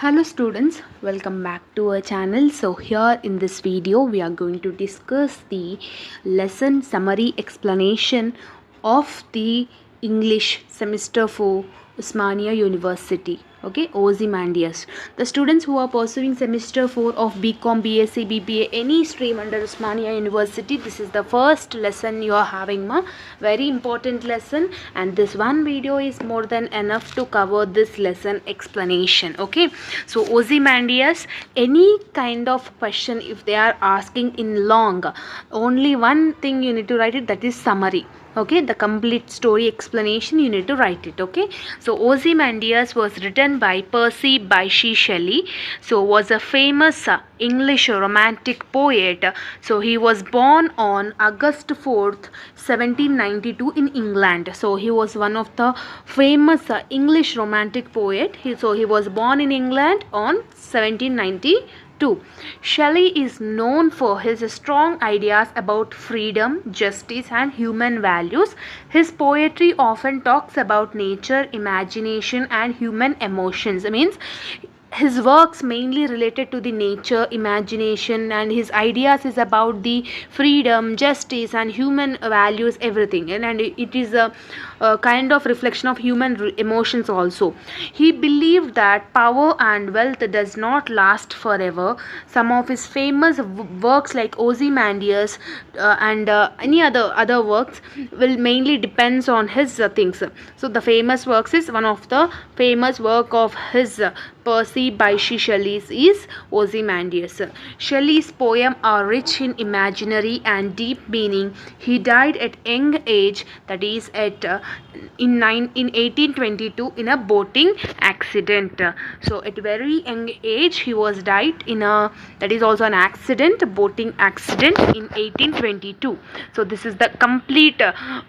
Hello students, welcome back to our channel. So here in this video we are going to discuss the lesson summary explanation of the English semester 4 Osmania University. Okay, Ozymandias. The students who are pursuing semester 4 of BCom, BSc, BBA, any stream under Osmania University, this is the first lesson you are having, ma. Very important lesson, and this one video is more than enough to cover this lesson explanation. Okay, so Ozymandias, any kind of question if they are asking in long, only one thing you need to write it, that is summary. Okay, the complete story explanation you need to write it. Okay, so Ozymandias was written by Percy Bysshe Shelley. So was a famous English romantic poet. So he was born on August 4th 1792 in England. So he was one of the famous English romantic poet. He was born in England on 1792. Shelley is known for his strong ideas about freedom, justice, and human values. His poetry often talks about nature, imagination, and human emotions. It means his works mainly related to the nature, imagination, and his ideas is about the freedom, justice, and human values, everything. And it is a kind of reflection of human emotions also. He believed that power and wealth does not last forever. Some of his famous works like Ozymandias and any other works will mainly depends on his things. So the famous works is one of the famous work of his Percy Bysshe Shelley is Ozymandias. Shelley's poems are rich in imaginary and deep meaning. He died at young age, that is at in 1822 in a boating accident. So at very young age he was died in a, that is also an accident, boating accident in 1822. So this is the complete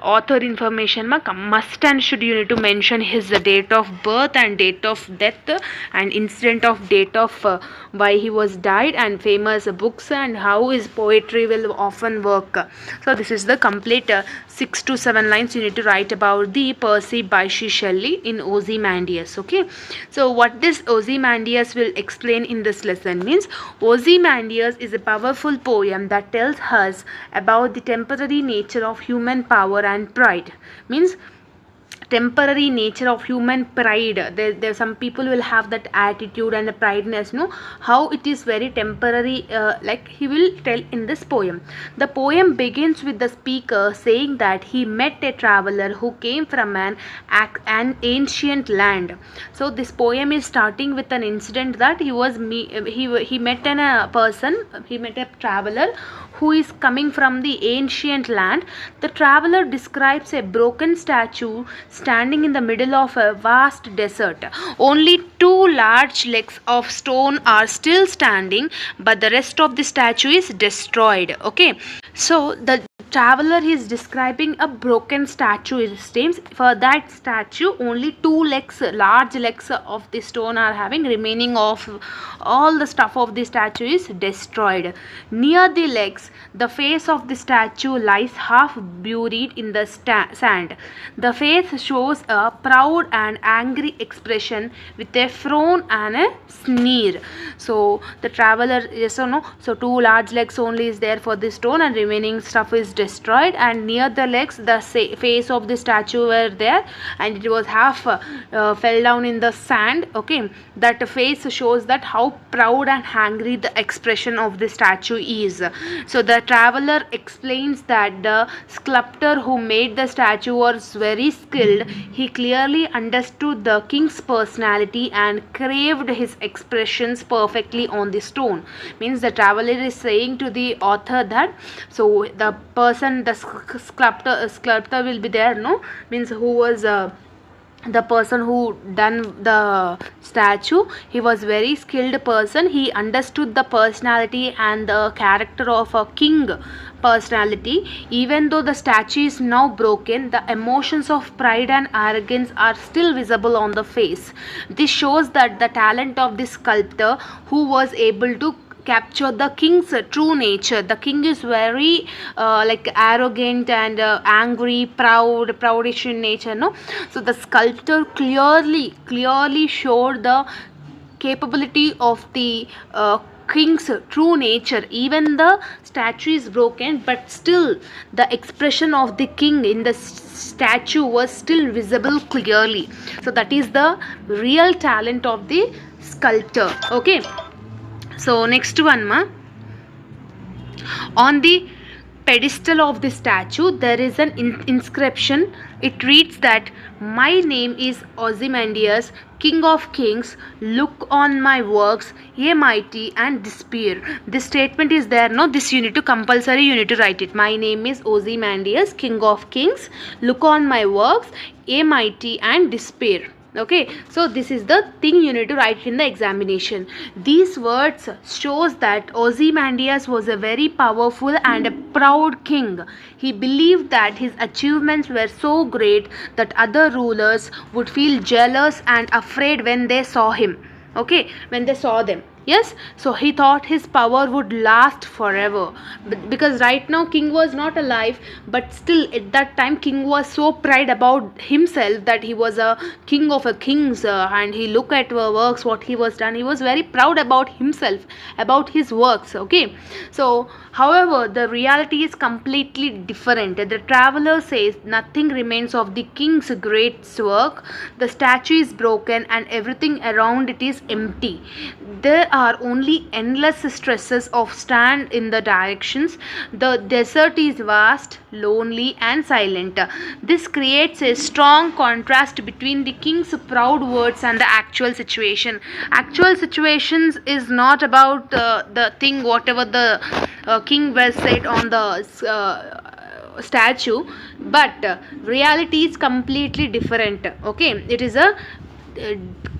author information. Must and should you need to mention his date of birth and date of death and incident of date of why he was died and famous books and how his poetry will often work. So this is the complete 6 to 7 lines you need to write about the Percy Bysshe Shelley in Ozymandias. Okay, so what this Ozymandias will explain in this lesson means Ozymandias is a powerful poem that tells us about the temporary nature of human power and pride. Means temporary nature of human pride. There some people will have that attitude and the prideness, no, how it is very temporary, like he will tell in this poem. The poem begins with the speaker saying that he met a traveler who came from an ancient land. So this poem is starting with an incident that he met he met a traveler who is coming from the ancient land. The traveler describes a broken statue standing in the middle of a vast desert. Only two large legs of stone are still standing, but the rest of the statue is destroyed. Okay, so the traveler is describing a broken statue. It seems for that statue only two legs, large legs of the stone are having, remaining of all the stuff of the statue is destroyed. Near the legs, the face of the statue lies half buried in the sand. The face shows a proud and angry expression with a frown and a sneer. So the traveler, yes or no, so two large legs only is there for the stone and remaining stuff is destroyed, and near the legs the face of the statue were there and it was half fell down in the sand. Okay, that face shows that how proud and angry the expression of the statue is. So the traveler explains that the sculptor who made the statue was very skilled. He clearly understood the king's personality and craved his expressions perfectly on the stone. Means the traveler is saying to the author that, so the person, the sculptor will be there, no, means who was the person who done the statue, he was very skilled person. He understood the personality and the character of a king personality. Even though the statue is now broken, the emotions of pride and arrogance are still visible on the face. This shows that the talent of the sculptor who was able to capture the king's true nature. The king is very like arrogant and angry, proudish in nature, no. So the sculptor clearly showed the capability of the king's true nature. Even the statue is broken, but still the expression of the king in the statue was still visible clearly. So that is the real talent of the sculptor. Okay, so next one, ma. On the pedestal of the statue there is an inscription. It reads that, "My name is Ozymandias, king of kings. Look on my works, ye mighty, and despair." This statement is there, no? This you need to compulsory, you need to write it. My name is Ozymandias, king of kings. Look on my works, ye mighty, and despair. Okay, so this is the thing you need to write in the examination. These words shows that Ozymandias was a very powerful and a proud king. He believed that his achievements were so great that other rulers would feel jealous and afraid when they saw him. Okay, when they saw them. Yes, so he thought his power would last forever, because right now king was not alive, but still at that time king was so proud about himself that he was a king of a kings, and he looked at the works what he was done. He was very proud about himself, about his works. Okay, so however the reality is completely different. The traveler says nothing remains of the king's great work. The statue is broken and everything around it is empty. There are only endless stresses of stand in the directions. The desert is vast, lonely, and silent. This creates a strong contrast between the king's proud words and the actual situation. Actual situations is not about the thing whatever the king was said on the statue, but reality is completely different. Okay, it is a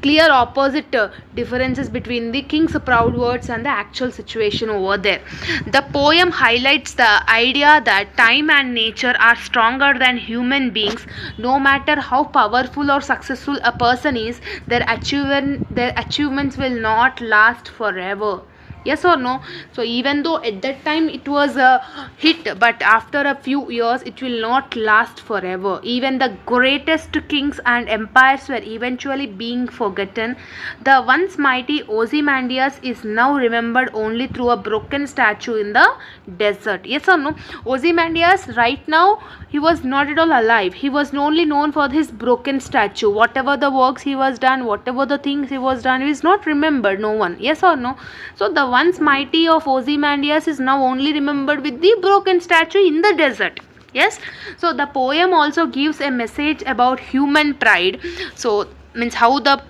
clear opposite differences between the king's proud words and the actual situation over there. The poem highlights the idea that time and nature are stronger than human beings. No matter how powerful or successful a person is, their achievements will not last forever. Yes or no? So even though at that time it was a hit, but after a few years it will not last forever. Even the greatest kings and empires were eventually being forgotten. The once mighty Ozymandias is now remembered only through a broken statue in the desert. Yes or no? Ozymandias right now, he was not at all alive. He was only known for his broken statue. Whatever the works he was done, whatever the things he was done, he is not remembered, no one. Yes or no? So the once mighty of Ozymandias is now only remembered with the broken statue in the desert. Yes, so the poem also gives a message about human pride. So means how the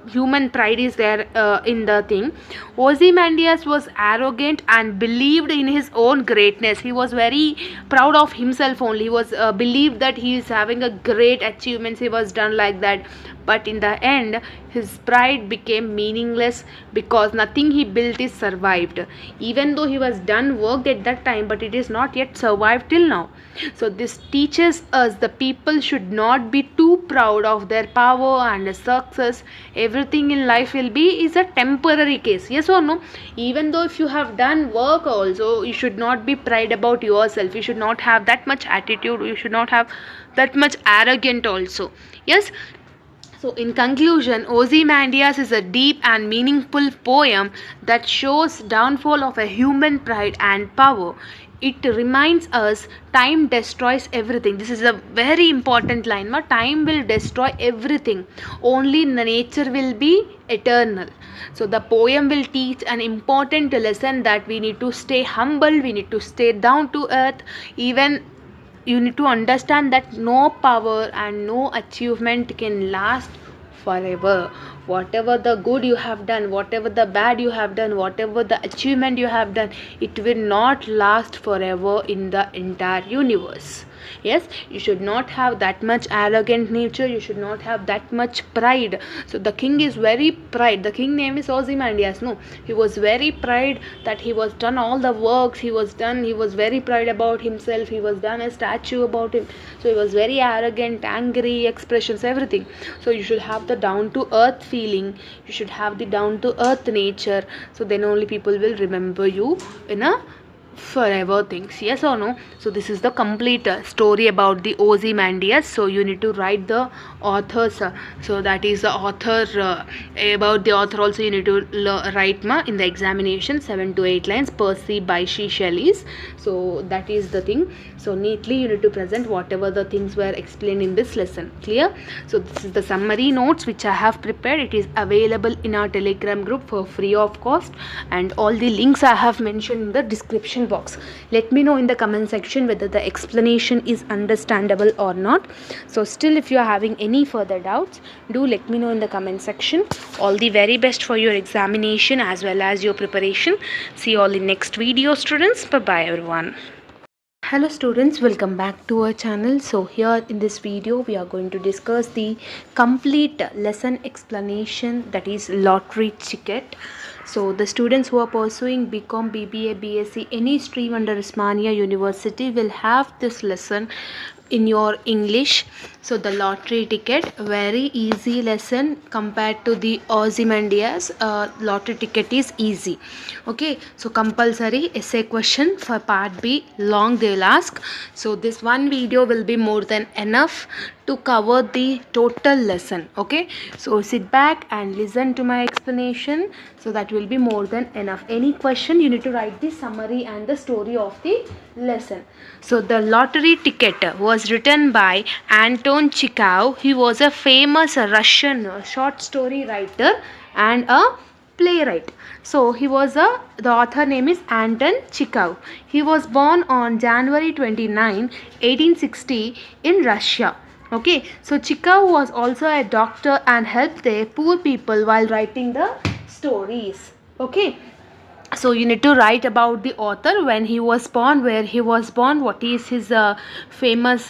human pride is there in the thing. Ozymandias was arrogant and believed in his own greatness. He was very proud of himself only. He was believed that he is having a great achievements. He was done like that. But in the end, his pride became meaningless because nothing he built is survived. Even though he was done worked at that time, but it is not yet survived till now. So this teaches us the people should not be too proud of their power and success. Everything in life will be is a temporary case. Yes or no? Even though if you have done work also, you should not be proud about yourself. You should not have that much attitude. You should not have that much arrogant also. Yes. So in conclusion, Ozymandias is a deep and meaningful poem that shows downfall of a human pride and power. It reminds us time destroys everything. This is a very important line. Time will destroy everything. Only nature will be eternal. So the poem will teach an important lesson that we need to stay humble. We need to stay down to earth. Even you need to understand that no power and no achievement can last forever. Whatever the good you have done, whatever the bad you have done, whatever the achievement you have done, it will not last forever in the entire universe. Yes, you should not have that much arrogant nature. You should not have that much pride. So the king is very pride. The king name is Ozymandias. No, he was very pride that he was done all the works he was done. He was very pride about himself. He was done a statue about him. So he was very arrogant, angry expressions, everything. So you should have the down to earth feeling. You should have the down to earth nature. So then only people will remember you in a forever things, yes or no? So this is the complete story about the Ozymandias. So you need to write the authors, so that is the author, about the author also you need to write in the examination 7 to 8 lines, Percy Bysshe Shelley's. So that is the thing. So neatly you need to present whatever the things were explained in this lesson. Clear? So this is the summary notes which I have prepared. It is available in our Telegram group for free of cost, and all the links I have mentioned in the description box. Let me know in the comment section whether the explanation is understandable or not. So still, if you are having any further doubts, do let me know in the comment section. All the very best for your examination as well as your preparation. See you all in next video, students. Bye bye everyone. Hello students, welcome back to our channel. So here in this video we are going to discuss the complete lesson explanation, that is lottery ticket. So the students who are pursuing BCom, BBA, BSc, any stream under Osmania University will have this lesson in your English. So the lottery ticket, very easy lesson compared to the Ozymandias. Lottery ticket is easy. Okay, so compulsory essay question for part B, long they will ask. So this one video will be more than enough to cover the total lesson. Okay, so sit back and listen to my explanation. So that will be more than enough. Any question, you need to write the summary and the story of the lesson. So the lottery ticket was written by Anton Chekhov. He was a famous Russian short story writer and a playwright. So he was the author name is Anton Chekhov. He was born on January 29, 1860 in Russia. Okay, so Chekhov was also a doctor and helped the poor people while writing the stories. Okay, so you need to write about the author, when he was born, where he was born, what is his famous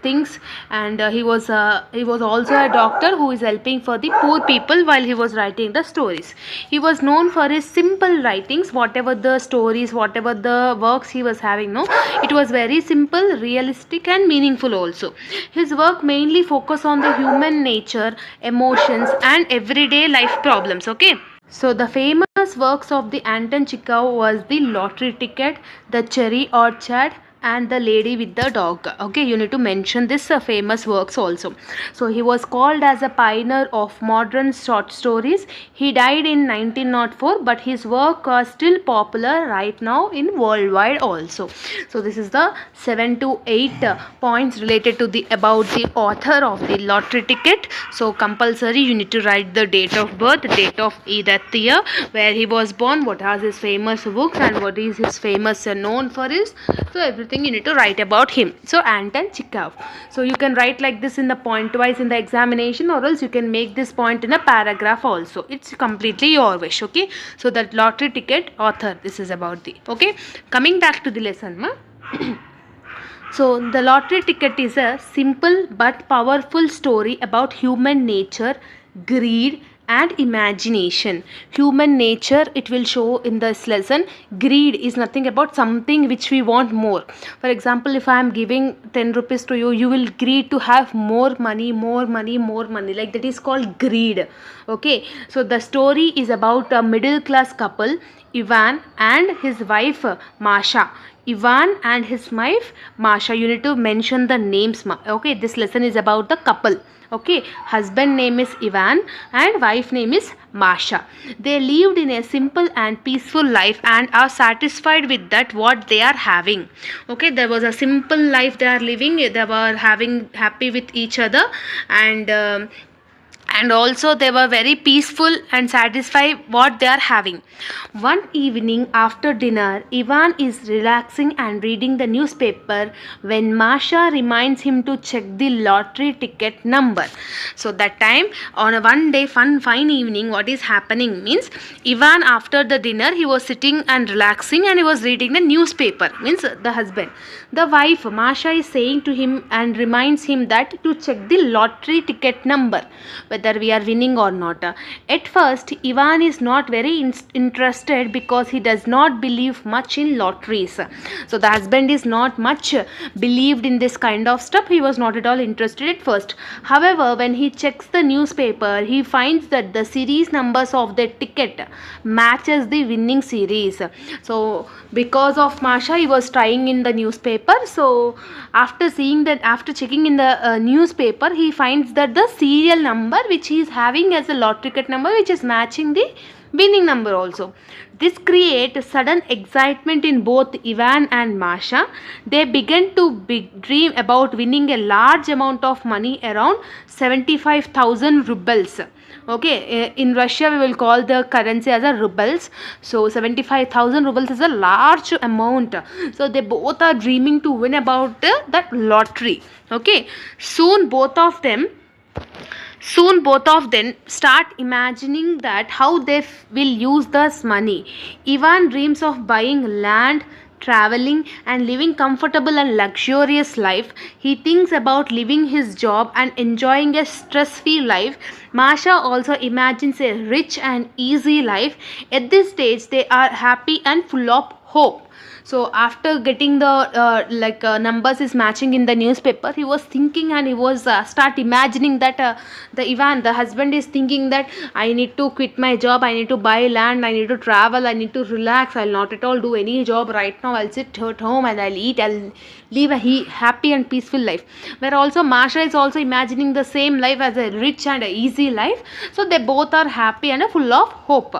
things, and he was also a doctor who is helping for the poor people while he was writing the stories. He was known for his simple writings. Whatever the stories, whatever the works he was having, no, it was very simple, realistic and meaningful also. His work mainly focus on the human nature, emotions and everyday life problems. Okay, so the famous works of the Anton Chekhov was the lottery ticket, the cherry orchard and the lady with the dog. Okay, you need to mention this famous works also. So he was called as a pioneer of modern short stories. He died in 1904, but his work was still popular right now in worldwide also. So this is the 7 to 8 points related to the about the author of the lottery ticket. So compulsory you need to write the date of birth, date of that year, where he was born, what are his famous books and what is his famous known for his. So everything you need to write about him. So Anton Chekhov. So you can write like this in the point wise in the examination, or else you can make this point in a paragraph also. It's completely your wish. Okay, so that lottery ticket author, this is about the. Okay, coming back to the lesson. So the lottery ticket is a simple but powerful story about human nature, greed and imagination. Human nature, it will show in this lesson. Greed is nothing about something which we want more. For example, if I am giving 10 rupees to you, you will greed to have more money, more money, more money. Like that is called greed. Okay, so the story is about a middle class couple, Ivan and his wife Masha. Ivan and his wife Masha. You need to mention the names. Okay, this lesson is about the couple. Okay, husband name is Ivan and wife name is Masha. They lived in a simple and peaceful life and are satisfied with that what they are having. Okay, there was a simple life they are living. They were having happy with each other, and also they were very peaceful and satisfied what they are having. One evening after dinner, Ivan is relaxing and reading the newspaper when Masha reminds him to check the lottery ticket number. So that time, on a one day fine evening, what is happening means, Ivan after the dinner he was sitting and relaxing and he was reading the newspaper, means the husband. The wife Masha is saying to him and reminds him that to check the lottery ticket number. whether we are winning or not. At first, Ivan is not very interested because he does not believe much in lotteries. So the husband is not much believed in this kind of stuff. He was not at all interested at first. However, when he checks the newspaper, he finds that the series numbers of the ticket matches the winning series. So because of Masha, he was trying in the newspaper. So after seeing that, after checking in the newspaper, he finds that the serial number which he is having as a lottery ticket number, which is matching the winning number also. This creates sudden excitement in both Ivan and Masha. They begin to dream about winning a large amount of money, around 75,000 rubles. Okay, in Russia we will call the currency as a rubles. So 75,000 rubles is a large amount. So they both are dreaming to win about that lottery. Okay, soon both of them start imagining that how they will use this money. Ivan dreams of buying land, traveling and living comfortable and luxurious life. He thinks about leaving his job and enjoying a stress-free life. Masha also imagines a rich and easy life. At this stage, they are happy and full of hope. So after getting the numbers is matching in the newspaper, he was thinking and he was start imagining that the husband is thinking that I need to quit my job, I need to buy land, I need to travel, I need to relax, I'll not at all do any job right now, I'll sit at home and I'll eat, I'll live a happy and peaceful life. Where also Masha is also imagining the same life as a rich and a easy life. So they both are happy and full of hope.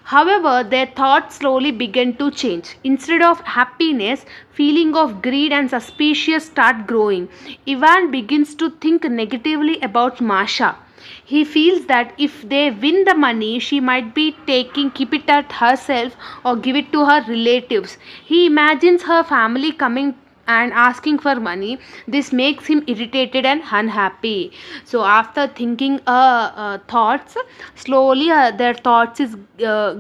However, their thoughts slowly begin to change. Instead of happiness, feeling of greed and suspicion start growing. Ivan begins to think negatively about Masha. He feels that if they win the money, she might be keep it at herself or give it to her relatives. He imagines her family coming and asking for money. This makes him irritated and unhappy. So after thinking thoughts, slowly their thoughts is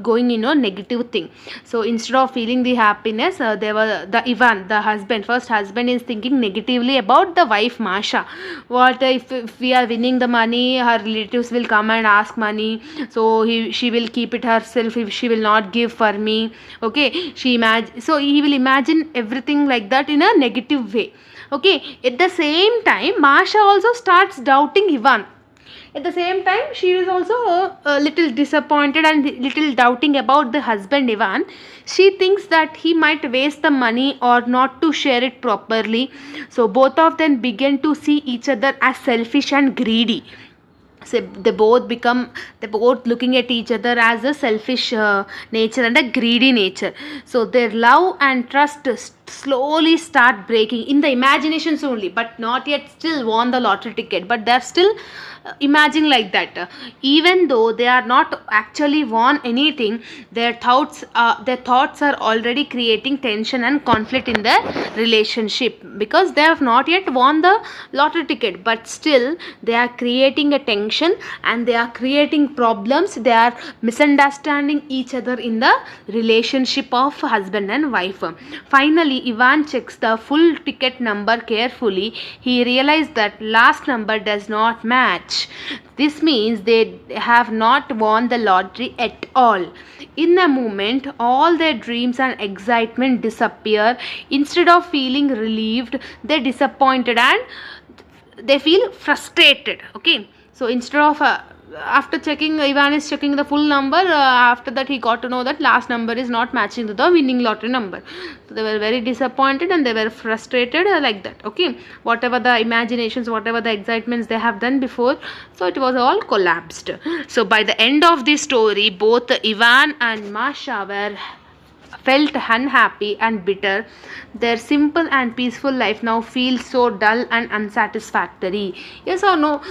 going in a negative thing. So instead of feeling the happiness, they were the Ivan, the husband, first husband, is thinking negatively about the wife Masha. What if we are winning the money, her relatives will come and ask money, so she will keep it herself if she will not give for me. Okay, so he will imagine everything like that in a negative way. Okay, at the same time Masha also starts doubting Ivan. At the same time she is also a little disappointed and little doubting about the husband Ivan. She thinks that he might waste the money or not to share it properly. So both of them begin to see each other as selfish and greedy. So they both looking at each other as a selfish nature and a greedy nature. So their love and trust slowly start breaking in the imaginations only, but not yet still won the lottery ticket, but they're still imagining like that. Even though they are not actually won anything, their thoughts are already creating tension and conflict in their relationship, because they have not yet won the lottery ticket, but still they are creating a tension and they are creating problems. They are misunderstanding each other in the relationship of husband and wife. Finally Ivan checks the full ticket number carefully. He realized that last number does not match. This means they have not won the lottery at all. In a moment, all their dreams and excitement disappear. Instead of feeling relieved, they're disappointed and they feel frustrated. Okay, so instead of after checking, Ivan is checking the full number. After that he got to know that last number is not matching to the winning lottery number. So they were very disappointed and they were frustrated like that. Okay, whatever the imaginations, whatever the excitements they have done before, so it was all collapsed. So by the end of the story, both Ivan and Masha felt unhappy and bitter. Their simple and peaceful life now feels so dull and unsatisfactory. Yes or no?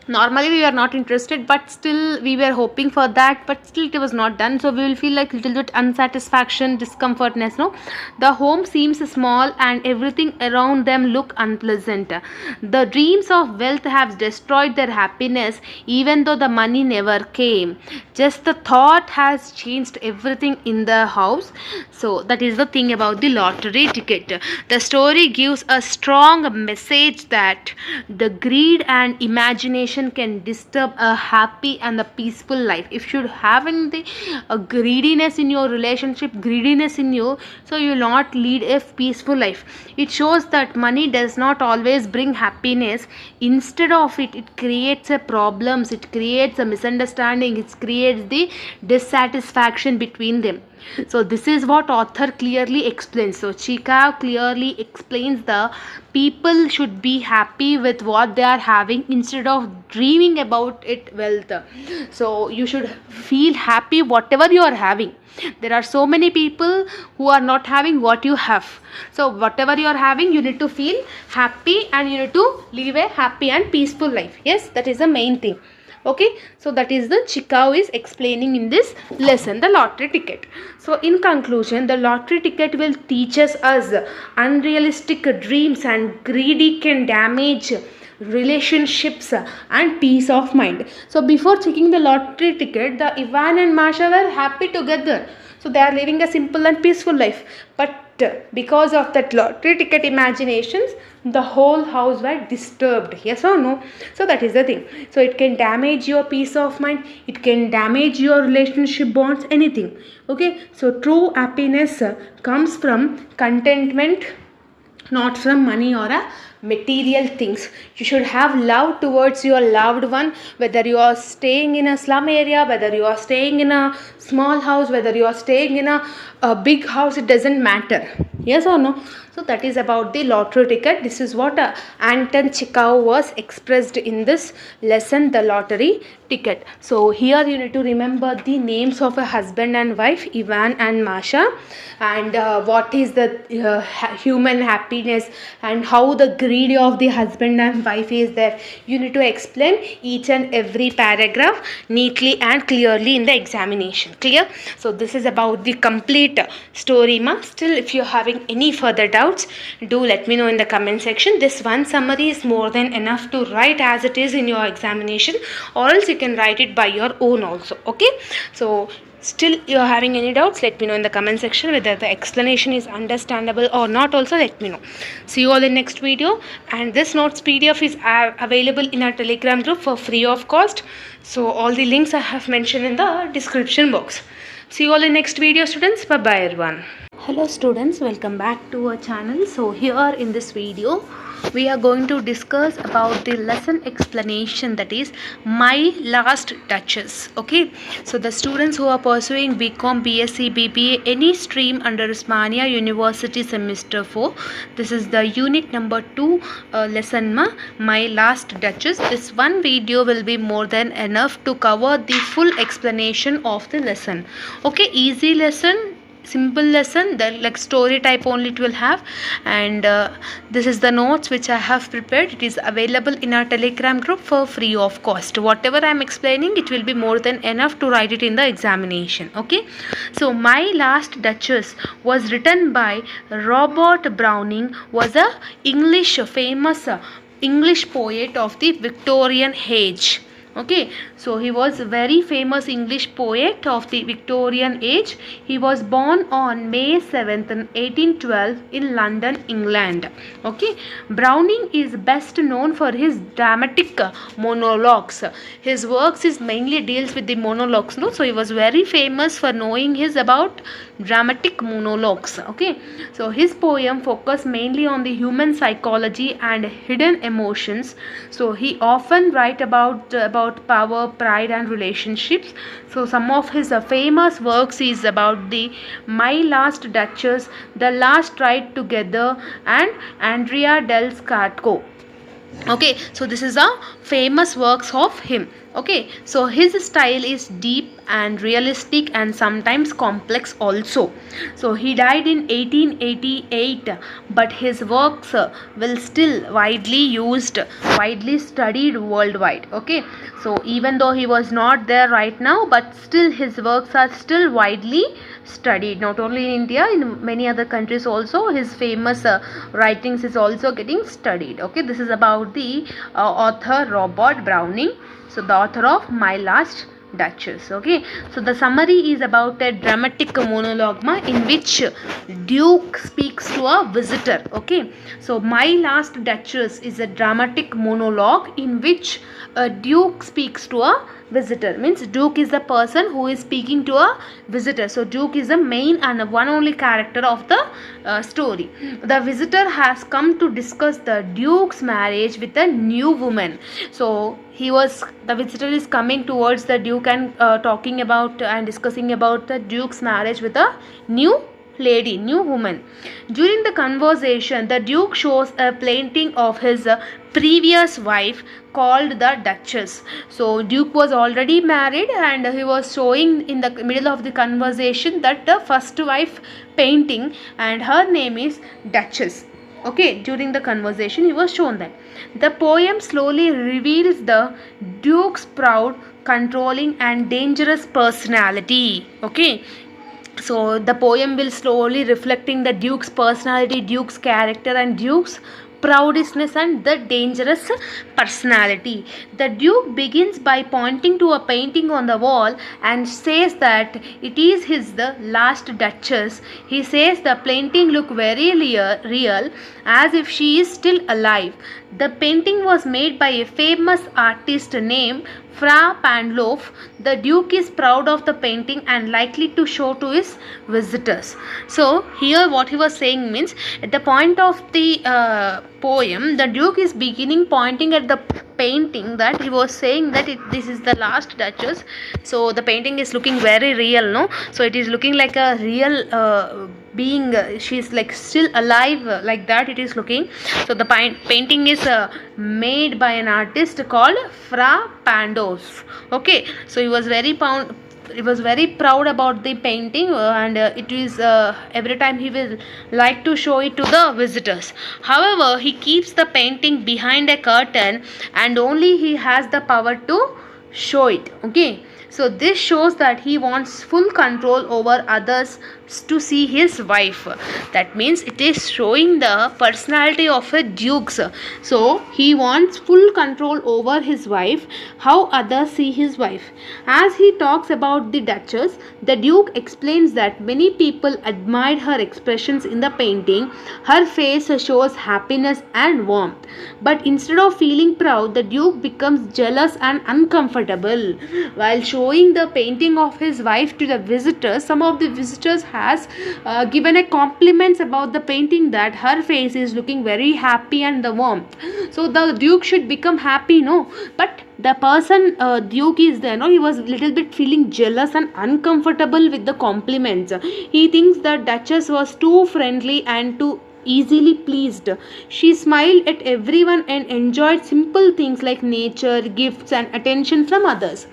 Normally we were not interested, but still we were hoping for that, but still it was not done. So we will feel like little bit unsatisfaction, discomfortness. No, the home seems small and everything around them look unpleasant. The dreams of wealth have destroyed their happiness, even though the money never came. Just the thought has changed everything in the house. So that is the thing about the lottery ticket. The story gives a strong message that the greed and imagination relation can disturb a happy and a peaceful life. If you're having the greediness in your relationship, greediness in you, so you will not lead a peaceful life. It shows that money does not always bring happiness. Instead of it, it creates a problems, it creates a misunderstanding, it creates the dissatisfaction between them. So this is what author clearly explains. So Chekhov clearly explains the people should be happy with what they are having instead of dreaming about it wealth. So you should feel happy whatever you are having. There are so many people who are not having what you have. So whatever you are having, you need to feel happy and you need to live a happy and peaceful life. Yes, that is the main thing. Okay, so that is the Chekhov is explaining in this lesson, the lottery ticket. So in conclusion, the lottery ticket will teaches us unrealistic dreams and greedy can damage relationships and peace of mind. So before checking the lottery ticket, the Ivan and Masha were happy together. So they are living a simple and peaceful life. But because of that lottery ticket imaginations, the whole house were disturbed. Yes or no? So that is the thing. So it can damage your peace of mind, it can damage your relationship bonds, anything. Okay, so true happiness comes from contentment, not from money or a material things. You should have love towards your loved one, whether you are staying in a slum area, whether you are staying in a small house, whether you are staying in a big house, it doesn't matter. Yes or no? So that is about the lottery ticket. This is what Anton Chekhov was expressed in this lesson, the lottery ticket. So here you need to remember the names of a husband and wife, Ivan and Masha, and what is the human happiness and how the greed of the husband and wife is there. You need to explain each and every paragraph neatly and clearly in the examination. Clear? So this is about the complete story, ma. Still, if you're having any further doubts, do let me know in the comment section. This one summary is more than enough to write as it is in your examination, or else you can write it by your own also. Okay, so still you're having any doubts, let me know in the comment section. Whether the explanation is understandable or not also, let me know. See you all in next video. And this notes PDF is available in our Telegram group for free of cost. So all the links I have mentioned in the description box. See you all in next video, students. Bye bye everyone. Hello students, welcome back to our channel. So here in this video we are going to discuss about the lesson explanation, that is My Last Duchess. Okay, so the students who are pursuing BCom, BSc, BBA, any stream under Osmania University semester 4, this is the unit number 2 lesson, My Last Duchess. This one video will be more than enough to cover the full explanation of the lesson. Okay, easy lesson, simple lesson, the like story type only it will have. And this is the notes which I have prepared. It is available in our Telegram group for free of cost. Whatever I am explaining, it will be more than enough to write it in the examination. Okay, so My Last Duchess was written by Robert Browning, was a famous English poet of the Victorian age. Okay, so he was a very famous English poet of the Victorian age. He was born on May 7th, 1812 in London, England. Okay, Browning is best known for his dramatic monologues. His works is mainly deals with the monologues, no? So he was very famous for knowing his about dramatic monologues. Okay, so his poem focus mainly on the human psychology and hidden emotions. So he often write about power, pride and relationships. So some of his famous works is about the My Last Duchess, The Last Ride Together and Andrea del Sarto. Okay, so this is a famous works of him. Okay, so his style is deep and realistic and sometimes complex also. So he died in 1888, but his works will still widely used, widely studied worldwide. Okay, so even though he was not there right now, but still his works are still widely studied, not only in India, in many other countries also. His famous writings is also getting studied. Okay, this is about the author Robert Browning. So the author of My Last Duchess. Okay, so the summary is about a dramatic monologue in which Duke speaks to a visitor. Okay, so My Last Duchess is a dramatic monologue in which a Duke speaks to a visitor. Means Duke is the person who is speaking to a visitor. So Duke is the main and one only character of the story. The visitor has come to discuss the Duke's marriage with a new woman. So the visitor is coming towards the Duke and talking about and discussing about the Duke's marriage with a new woman. During the conversation, the Duke shows a painting of his previous wife called the Duchess. So Duke was already married and he was showing in the middle of the conversation that the first wife painting, and her name is Duchess. Okay, during the conversation he was shown that. The poem slowly reveals the Duke's proud, controlling and dangerous personality. Okay, so the poem will slowly reflecting the Duke's personality, Duke's character and Duke's proudness and the dangerous personality. The Duke begins by pointing to a painting on the wall and says that it is the last Duchess. He says the painting look very real, as if she is still alive. The painting was made by a famous artist named Fra Pandolf. The Duke is proud of the painting and likely to show to his visitors. So here what he was saying means, at the point of the poem, the Duke is beginning pointing at the painting that he was saying that this is the last Duchess. So the painting is looking very real, no? So it is looking like a real being, she's like still alive, like that it is looking. So the painting is made by an artist called Fra Pandolf. Okay, so he was very proud about the painting, and it is every time he will like to show it to the visitors. However, he keeps the painting behind a curtain and only he has the power to show it. Okay, so this shows that he wants full control over others to see his wife. That means it is showing the personality of a Duke. So he wants full control over his wife, how others see his wife. As he talks about the Duchess, the Duke explains that many people admired her expressions in the painting. Her face shows happiness and warmth. But instead of feeling proud, the Duke becomes jealous and uncomfortable. While showing the painting of his wife to the visitors, some of the visitors has given a compliments about the painting that her face is looking very happy and the warmth. So the Duke should become happy, no? But the person Duke is there, no? He was little bit feeling jealous and uncomfortable with the compliments. He thinks that Duchess was too friendly and too easily pleased. She smiled at everyone and enjoyed simple things like nature, gifts and attention from others.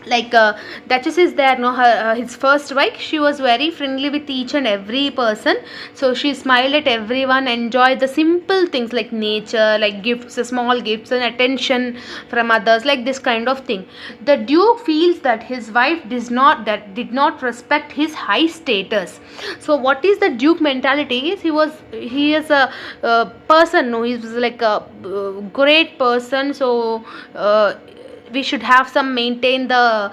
Like Duchess is there, no? His first wife, she was very friendly with each and every person. So she smiled at everyone, enjoyed the simple things like nature, like gifts, small gifts and attention from others, like this kind of thing. The Duke feels that his wife did not respect his high status. So what is the Duke mentality is, he is a person, no? He was like a great person. So we should have some maintain the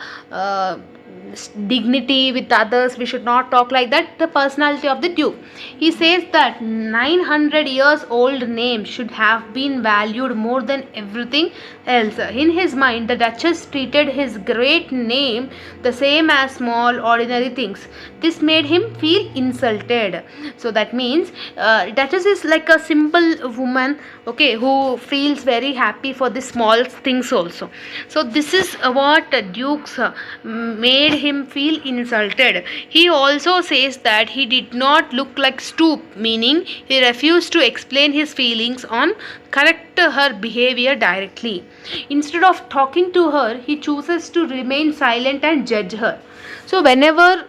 dignity with others. We should not talk like that. The personality of the Duke. He says that 900 years old name should have been valued more than everything else. In his mind, the Duchess treated his great name the same as small ordinary things. This made him feel insulted. So that means Duchess is like a simple woman, okay, who feels very happy for the small things also. So this is what Duke's made him feel insulted. He also says that he did not look like stoop, meaning he refused to explain his feelings or correct her behavior directly. Instead of talking to her, he chooses to remain silent and judge her. So whenever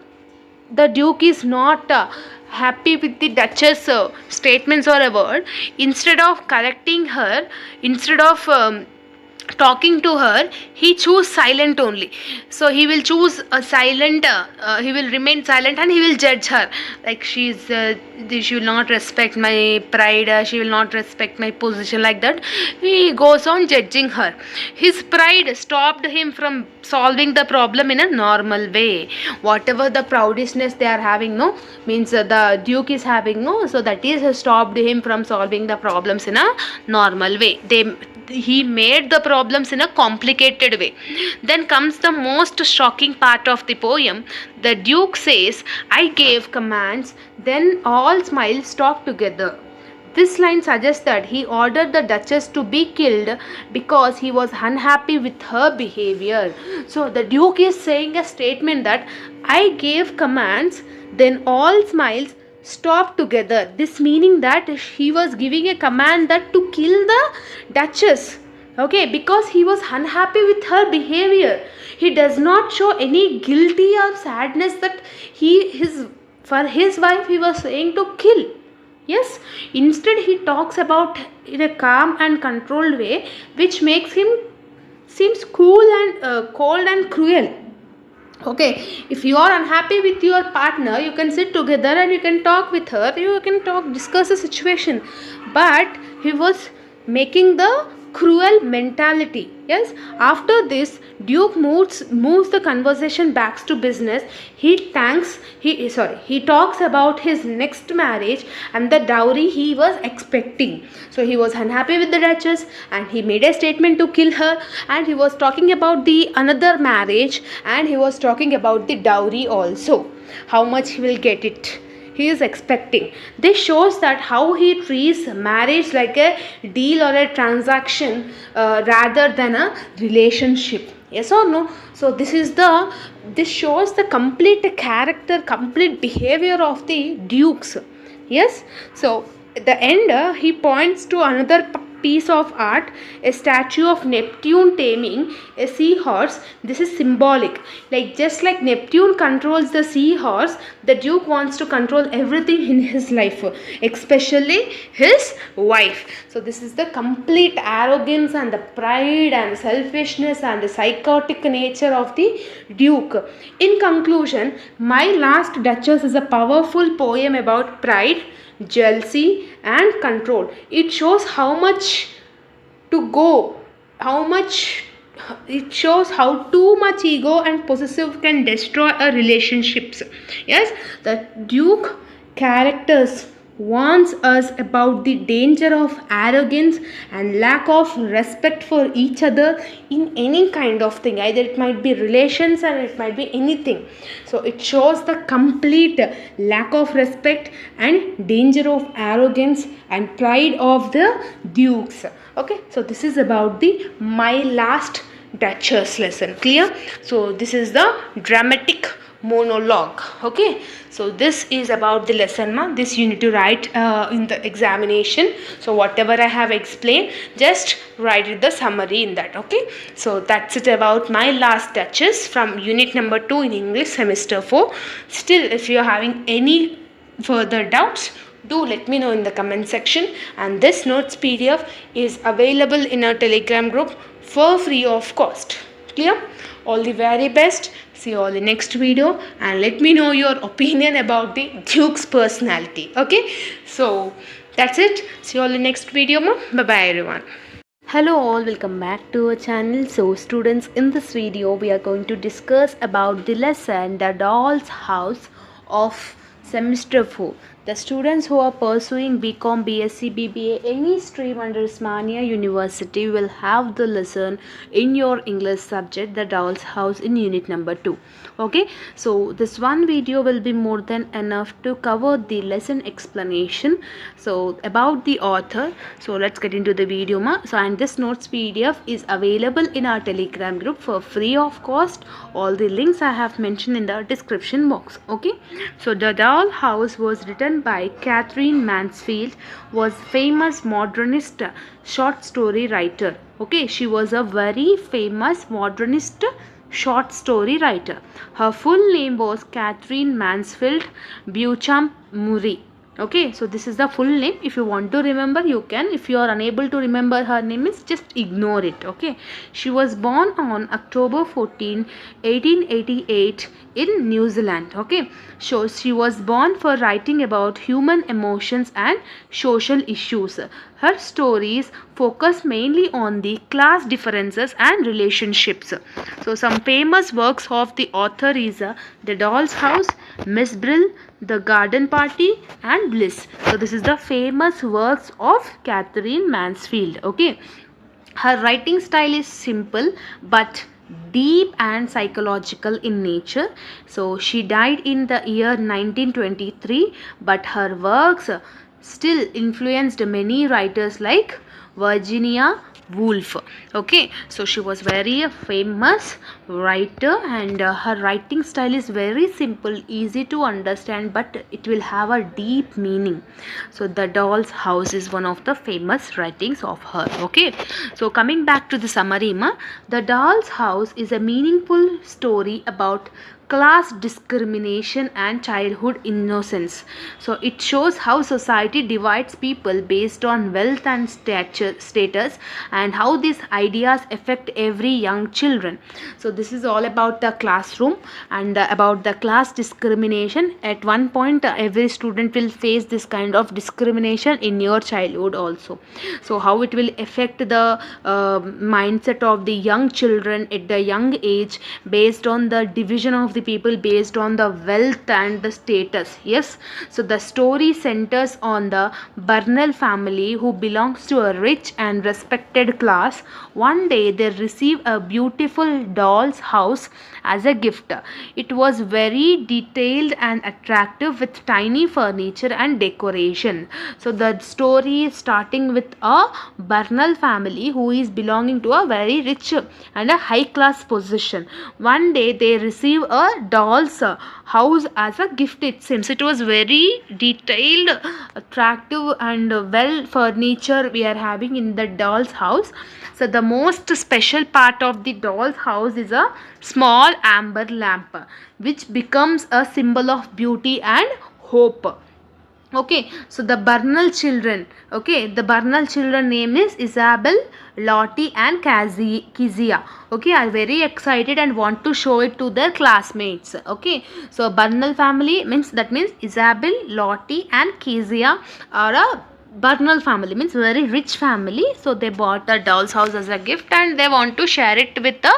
the Duke is not happy with the Duchess statements or a word, instead of correcting her, instead of talking to her, he choose silent only. So he will choose a silent, he will remain silent, and he will judge her like she will not respect my pride, she will not respect my position, like that he goes on judging her. His pride stopped him from solving the problem in a normal way. Whatever the proudness they are having, no, means the duke is having, no, so that is stopped him from solving the problems in a normal way. He made the problems in a complicated way. Then comes the most shocking part of the poem. The duke says, I gave commands, then all smiles talk together. This line suggests that he ordered the Duchess to be killed because he was unhappy with her behavior. So the Duke is saying a statement that I gave commands, then all smiles stopped together. This meaning that he was giving a command that to kill the Duchess. Okay, because he was unhappy with her behavior. He does not show any guilty or sadness that for his wife he was saying to kill. Yes, instead he talks about in a calm and controlled way, which makes him seems cool and cold and cruel. Okay, if you are unhappy with your partner, you can sit together and you can talk with her, you can discuss the situation. But he was making the cruel mentality. Yes, after this Duke moves the conversation back to business. He talks about his next marriage and the dowry he was expecting. So he was unhappy with the Duchess and he made a statement to kill her, and he was talking about the another marriage, and he was talking about the dowry also, how much he will get it he is expecting. This shows that how he treats marriage like a deal or a transaction rather than a relationship. Yes or no? So this shows the complete character, complete behavior of the dukes. Yes. So at the end, he points to another piece of art, a statue of Neptune taming a seahorse. This is symbolic. Like just like Neptune controls the seahorse, the Duke wants to control everything in his life, especially his wife. So this is the complete arrogance and the pride and selfishness and the psychotic nature of the Duke. In conclusion, My Last Duchess is a powerful poem about pride, jealousy and control. It shows how much to go, it shows how too much ego and possessive can destroy a relationships. Yes, the Duke characters warns us about the danger of arrogance and lack of respect for each other in any kind of thing. Either it might be relations and it might be anything. So it shows the complete lack of respect and danger of arrogance and pride of the dukes. Okay, so this is about the My Last Duchess lesson. Clear? So this is the dramatic monologue. Okay, so this is about the lesson, this you need to write in the examination. So whatever I have explained, just write it the summary in that. Okay, so that's it about My Last Duchess from unit number 2 in English semester 4. Still, if you are having any further doubts, do let me know in the comment section, and this notes PDF is available in our Telegram group for free of cost. Clear? All the very best. See you all in the next video, and let me know your opinion about the Duke's personality. Okay, so that's it. See you all in the next video. Bye bye everyone. Hello all, welcome back to our channel. So students, in this video we are going to discuss about the lesson The Doll's House of semester 4. The students who are pursuing BCom, BSc, BBA, any stream under Ozymandias University will have the lesson in your English subject, The Doll's House, in unit number 2. Okay, so this one video will be more than enough to cover the lesson explanation. So about the author, so let's get into the video. So and this notes PDF is available in our Telegram group for free of cost. All the links I have mentioned in the description box. Okay, so The Doll House was written by Catherine Mansfield, was famous modernist short story writer. Okay, she was a very famous modernist short story writer. Her full name was Catherine Mansfield Beauchamp Murray. Okay, so this is the full name. If you want to remember, you can. If you are unable to remember her name, is just ignore it. Okay, she was born on October 14, 1888 in New Zealand. Okay, so she was born for writing about human emotions and social issues. Her stories focus mainly on the class differences and relationships. So some famous works of the author is The Doll's House, Miss Brill, The Garden Party, and Bliss. So this is the famous works of Catherine Mansfield. Okay, her writing style is simple but deep and psychological in nature. So she died in the year 1923, but her works still influenced many writers like Virginia Woolf. Okay, so she was very famous writer, and her writing style is very simple, easy to understand, but it will have a deep meaning. So The Doll's House is one of the famous writings of her. Okay, so coming back to the summary, The Doll's House is a meaningful story about class discrimination and childhood innocence. So it shows how society divides people based on wealth and status, and how these ideas affect every young children. So this is all about the classroom and about the class discrimination. At one point, every student will face this kind of discrimination in your childhood also. So how it will affect the mindset of the young children at the young age, based on the division of the people based on the wealth and the status. Yes, so the story centers on the Burnell family, who belongs to a rich and respected class. One day they receive a beautiful doll's house as a gift. It was very detailed and attractive with tiny furniture and decoration. So the story is starting with a Burnell family who is belonging to a very rich and a high class position. One day they receive a doll's house as a gift. It seems it was very detailed, attractive, and well furniture we are having in the doll's house. So the most special part of the doll's house is a small amber lamp, which becomes a symbol of beauty and hope. Okay, so the Burnell children, okay, the Burnell children name is Isabel, Lottie, and Kizia. Okay, are very excited and want to show it to their classmates. Okay, so Burnell family means, that means Isabel, Lottie, and Kizia are a Burnell family, means very rich family. So they bought a doll's house as a gift and they want to share it with the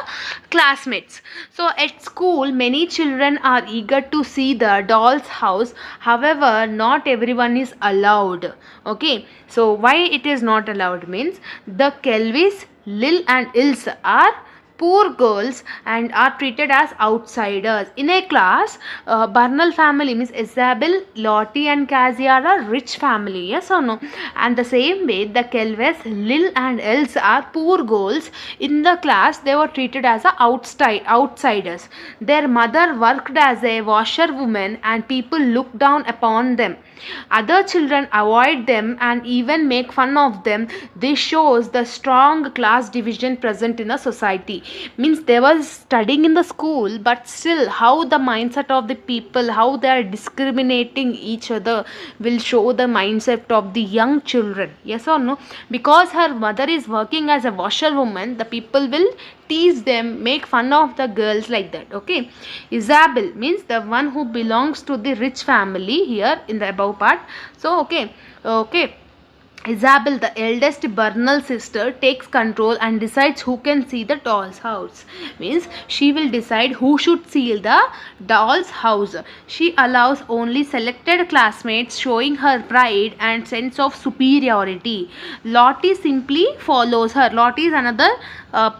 classmates. So at school, many children are eager to see the doll's house. However, not everyone is allowed. Okay, so why it is not allowed means, the Kelvis, Lil, and Ils are poor girls and are treated as outsiders in a class. Burnell family means Isabel, Lottie, and Cassie are a rich family. Yes or no? And the same way, the Kelves, Lil, and Els are poor girls in the class. They were treated as a outsiders. Their mother worked as a washerwoman and people looked down upon them. Other children avoid them and even make fun of them. This shows the strong class division present in a society. Means they were studying in the school, but still how the mindset of the people, how they are discriminating each other, will show the mindset of the young children. Yes or no? Because her mother is working as a washerwoman, the people will tease them, make fun of the girls like that. Okay, Isabel means the one who belongs to the rich family here in the above part. So okay, Isabel, the eldest Burnell sister, takes control and decides who can see the doll's house. Means she will decide who should see the doll's house. She allows only selected classmates, showing her pride and sense of superiority. Lottie simply follows her. Lottie is another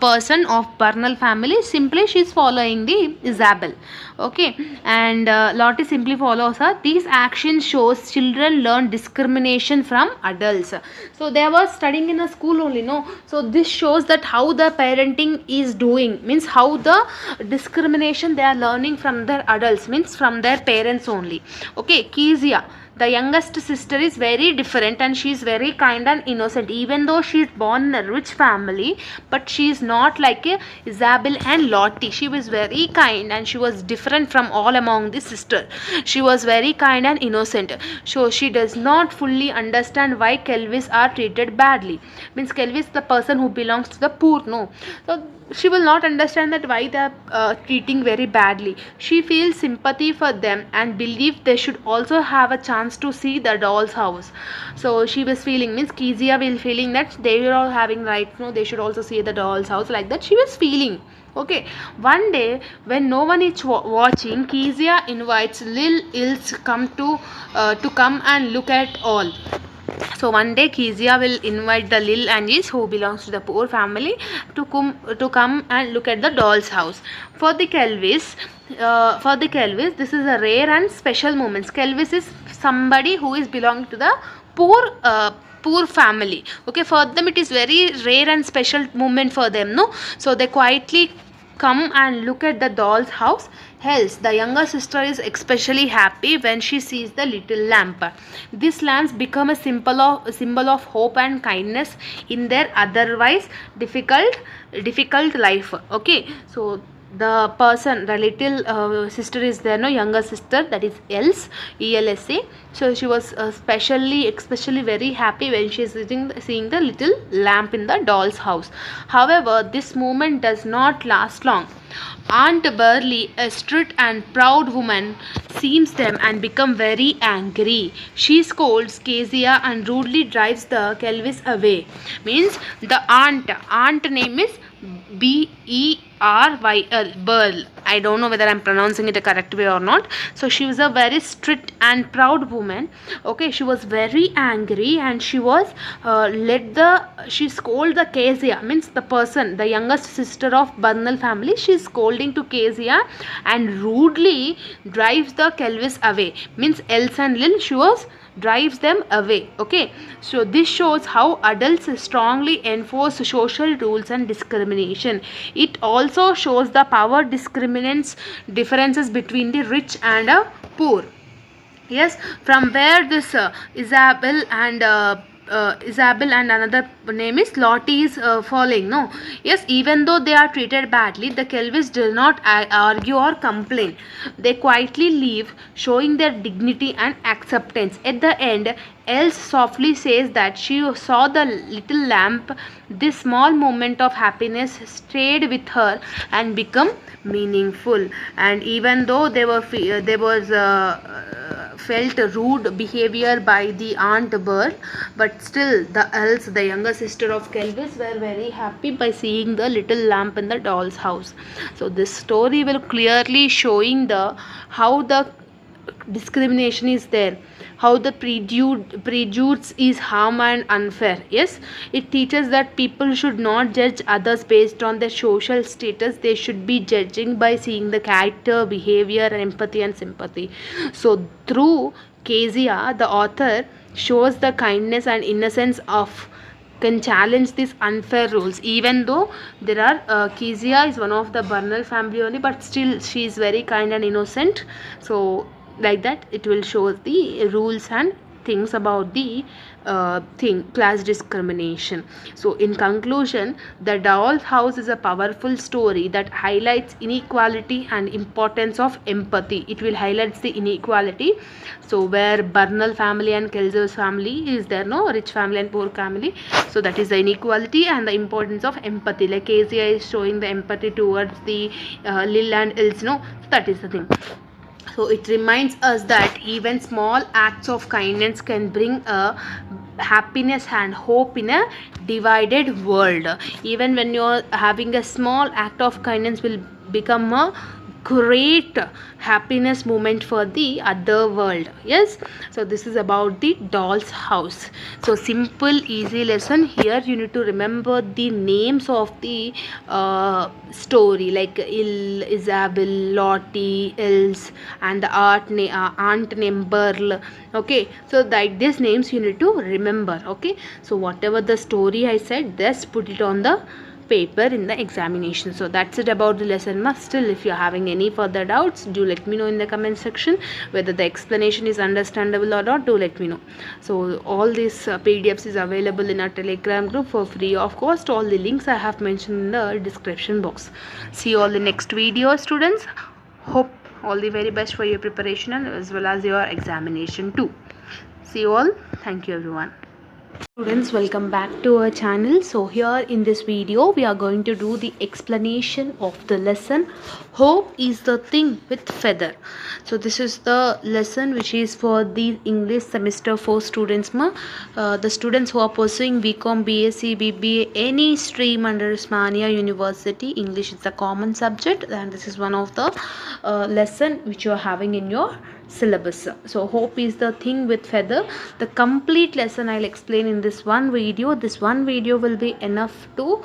person of Burnell family. Simply she is following the Isabel. Okay, and Lottie simply follows her. These actions shows children learn discrimination from adults. So they were studying in a school only, no? So this shows that how the parenting is doing, means how the discrimination they are learning from their adults, means from their parents only. Okay, Kezia. The youngest sister is very different and she is very kind and innocent. Even though she is born in a rich family, but she is not like a Isabel and Lottie. She was very kind and she was different from all among the sisters. She was very kind and innocent. So she does not fully understand why Kelvis are treated badly. Means Kelvis the person who belongs to the poor, no. So she will not understand that why they are treating very badly. She feels sympathy for them and believe they should also have a chance to see the doll's house. So she was feeling, means Kezia will feeling that they are all having right, no, they should also see the doll's house, like that she was feeling. Okay, one day when no one is watching, Kezia invites Lil Ilse to come and look at all. So one day Kezia will invite the Lil and Is, who belongs to the poor family, to come and look at the doll's house. For the Kelvis, this is a rare and special moment. Kelvis is somebody who is belonging to the poor family. Okay, for them it is very rare and special moment for them, no. So they quietly come and look at the doll's house. Else, the younger sister is especially happy when she sees the little lamp. These lamps become a symbol of hope and kindness in their otherwise difficult life. Okay, so the little sister is there, no, younger sister, that is Elsa. So she was especially very happy when she is seeing the little lamp in the doll's house. However, this moment does not last long. Aunt Burley, a strict and proud woman, sees them and becomes very angry. She scolds Kezia and rudely drives the Kelvis away. Means the aunt name is Berl. Burl. I don't know whether I'm pronouncing it a correct way or not. So she was a very strict and proud woman. Okay, she was very angry and she was she scolded the Kezia, means the youngest sister of Burnell family. She is scolding to Kezia and rudely drives the Kelvis away. Means Elsa and Lil, she was drives them away. Okay, so this shows how adults strongly enforce social rules and discrimination. It also shows the power differences between the rich and poor. Yes, from where this Isabel and another name is Lottie is falling, no. Yes, even though they are treated badly, the Kelvis do not argue or complain. They quietly leave, showing their dignity and acceptance. At the end, Else softly says that she saw the little lamp. This small moment of happiness stayed with her and become meaningful. And even though there was felt rude behavior by the Aunt Burl, but still the younger sister of Kelvis, were very happy by seeing the little lamp in the doll's house. So this story will clearly showing how the discrimination is there, how the prejudice is harm and unfair. Yes, it teaches that people should not judge others based on their social status. They should be judging by seeing the character, behavior, empathy and sympathy. So through Kezia, the author shows the kindness and innocence of can challenge these unfair rules. Even though there are Kezia is one of the Burnell family only, but still she is very kind and innocent. So like that it will show the rules and things about the class discrimination. So in conclusion, the doll's house is a powerful story that highlights inequality and importance of empathy. It will highlight the inequality. So where Burnell family and Kelzer's family is there, no, rich family and poor family. So that is the inequality and the importance of empathy. Like Kezia is showing the empathy towards the Lil and Ilse, no. So that is the thing. So it reminds us that even small acts of kindness can bring a happiness and hope in a divided world. Even when you're having a small act of kindness will become a great happiness moment for the other world. Yes, so this is about the doll's house. So simple easy lesson. Here you need to remember the names of the story, like Isabel, Lottie, Else, and the aunt named Burl. Okay, so like these names you need to remember. Okay, so whatever the story I said, just put it on the paper in the examination. So that's it about the lesson. Still, if you're having any further doubts, do let me know in the comment section. Whether the explanation is understandable or not, do let me know. So all these PDFs is available in our Telegram group for free of cost. All the links I have mentioned in the description box. See you all in the next video, students. Hope all the very best for your preparation and as well as your examination too. See you all. Thank you everyone. Students, welcome back to our channel. So here in this video we are going to do the explanation of the lesson Hope is the Thing with Feather. So this is the lesson which is for the English semester 4 students. The students who are pursuing BCom, BSc, BBA, any stream under Osmania University, English is a common subject, and this is one of the lesson which you are having in your syllabus. So Hope is the Thing with Feather. The complete lesson I'll explain in this one video. This one video will be enough to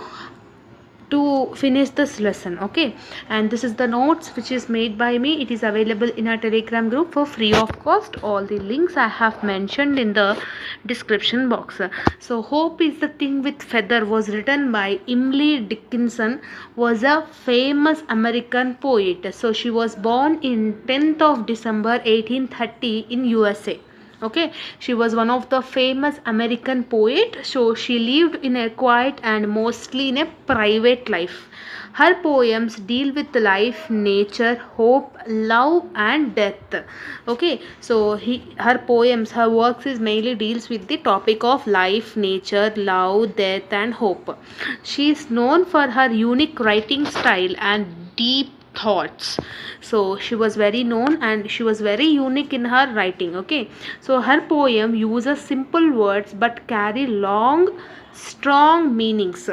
finish this lesson, okay? And this is the notes which is made by me. It is available in our Telegram group for free of cost. All the links I have mentioned in the description box. So Hope is the Thing with Feather was written by Emily Dickinson, was a famous American poet. So she was born in 10th of December 1830 in USA. Okay, she was one of the famous American poet. So she lived in a quiet and mostly in a private life. Her poems deal with life, nature, hope, love and death. Okay, so her works is mainly deals with the topic of life, nature, love, death and hope. She is known for her unique writing style and deep thoughts. So she was very known and she was very unique in her writing. Okay, so her poem uses simple words but carry long, strong meanings.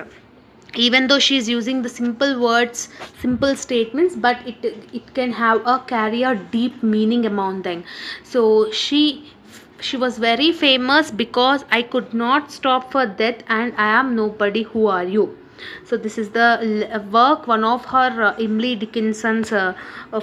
Even though she is using the simple words, simple statements, but it can have a carry a deep meaning among them. So she was very famous because I could not stop for death and I am nobody, who are you? So this is the work, one of her Emily Dickinson's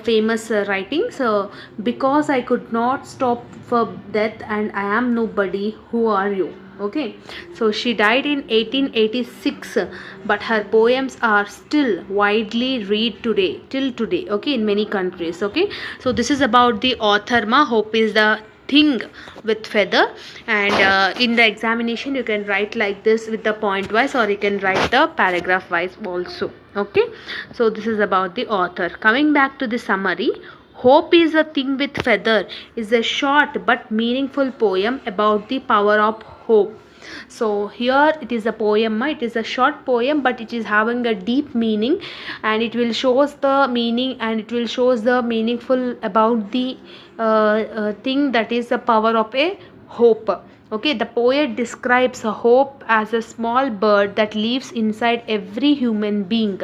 famous writing. So because I could not stop for death and I am nobody, who are you? Okay, so she died in 1886, but her poems are still widely read today, till today, okay, in many countries. Okay, so this is about the author. Hope is the Thing with Feather. And in the examination you can write like this with the point wise, or you can write the paragraph wise also. Okay, so this is about the author. Coming back to the summary, Hope is a Thing with Feather is a short but meaningful poem about the power of hope. So here it is a poem, it is a short poem, but it is having a deep meaning, and it will shows the meaning, and it will shows the meaningful about the thing, that is the power of a hope. Okay, the poet describes a hope as a small bird that lives inside every human being.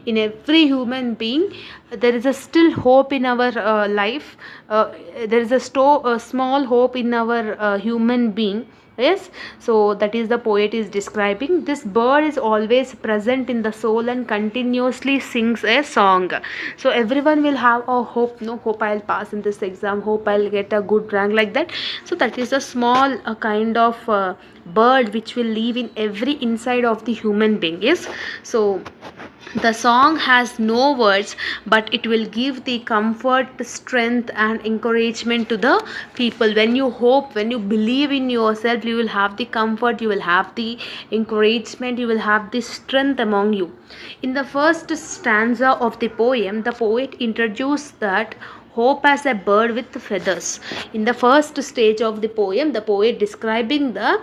In every human being there is a still hope in our life. There is a small hope in our human being. Yes, so that is the poet is describing. This bird is always present in the soul and continuously sings a song. So everyone will have a hope, no, hope I'll pass in this exam, hope I'll get a good rank, like that. So that is a small kind of bird which will live in every inside of the human being. Yes, so the song has no words, but it will give the comfort, strength and encouragement to the people. When you hope, when you believe in yourself, you will have the comfort, you will have the encouragement, you will have the strength among you. In the first stanza of the poem, the poet introduced that hope as a bird with feathers. In the first stage of the poem, the poet describing the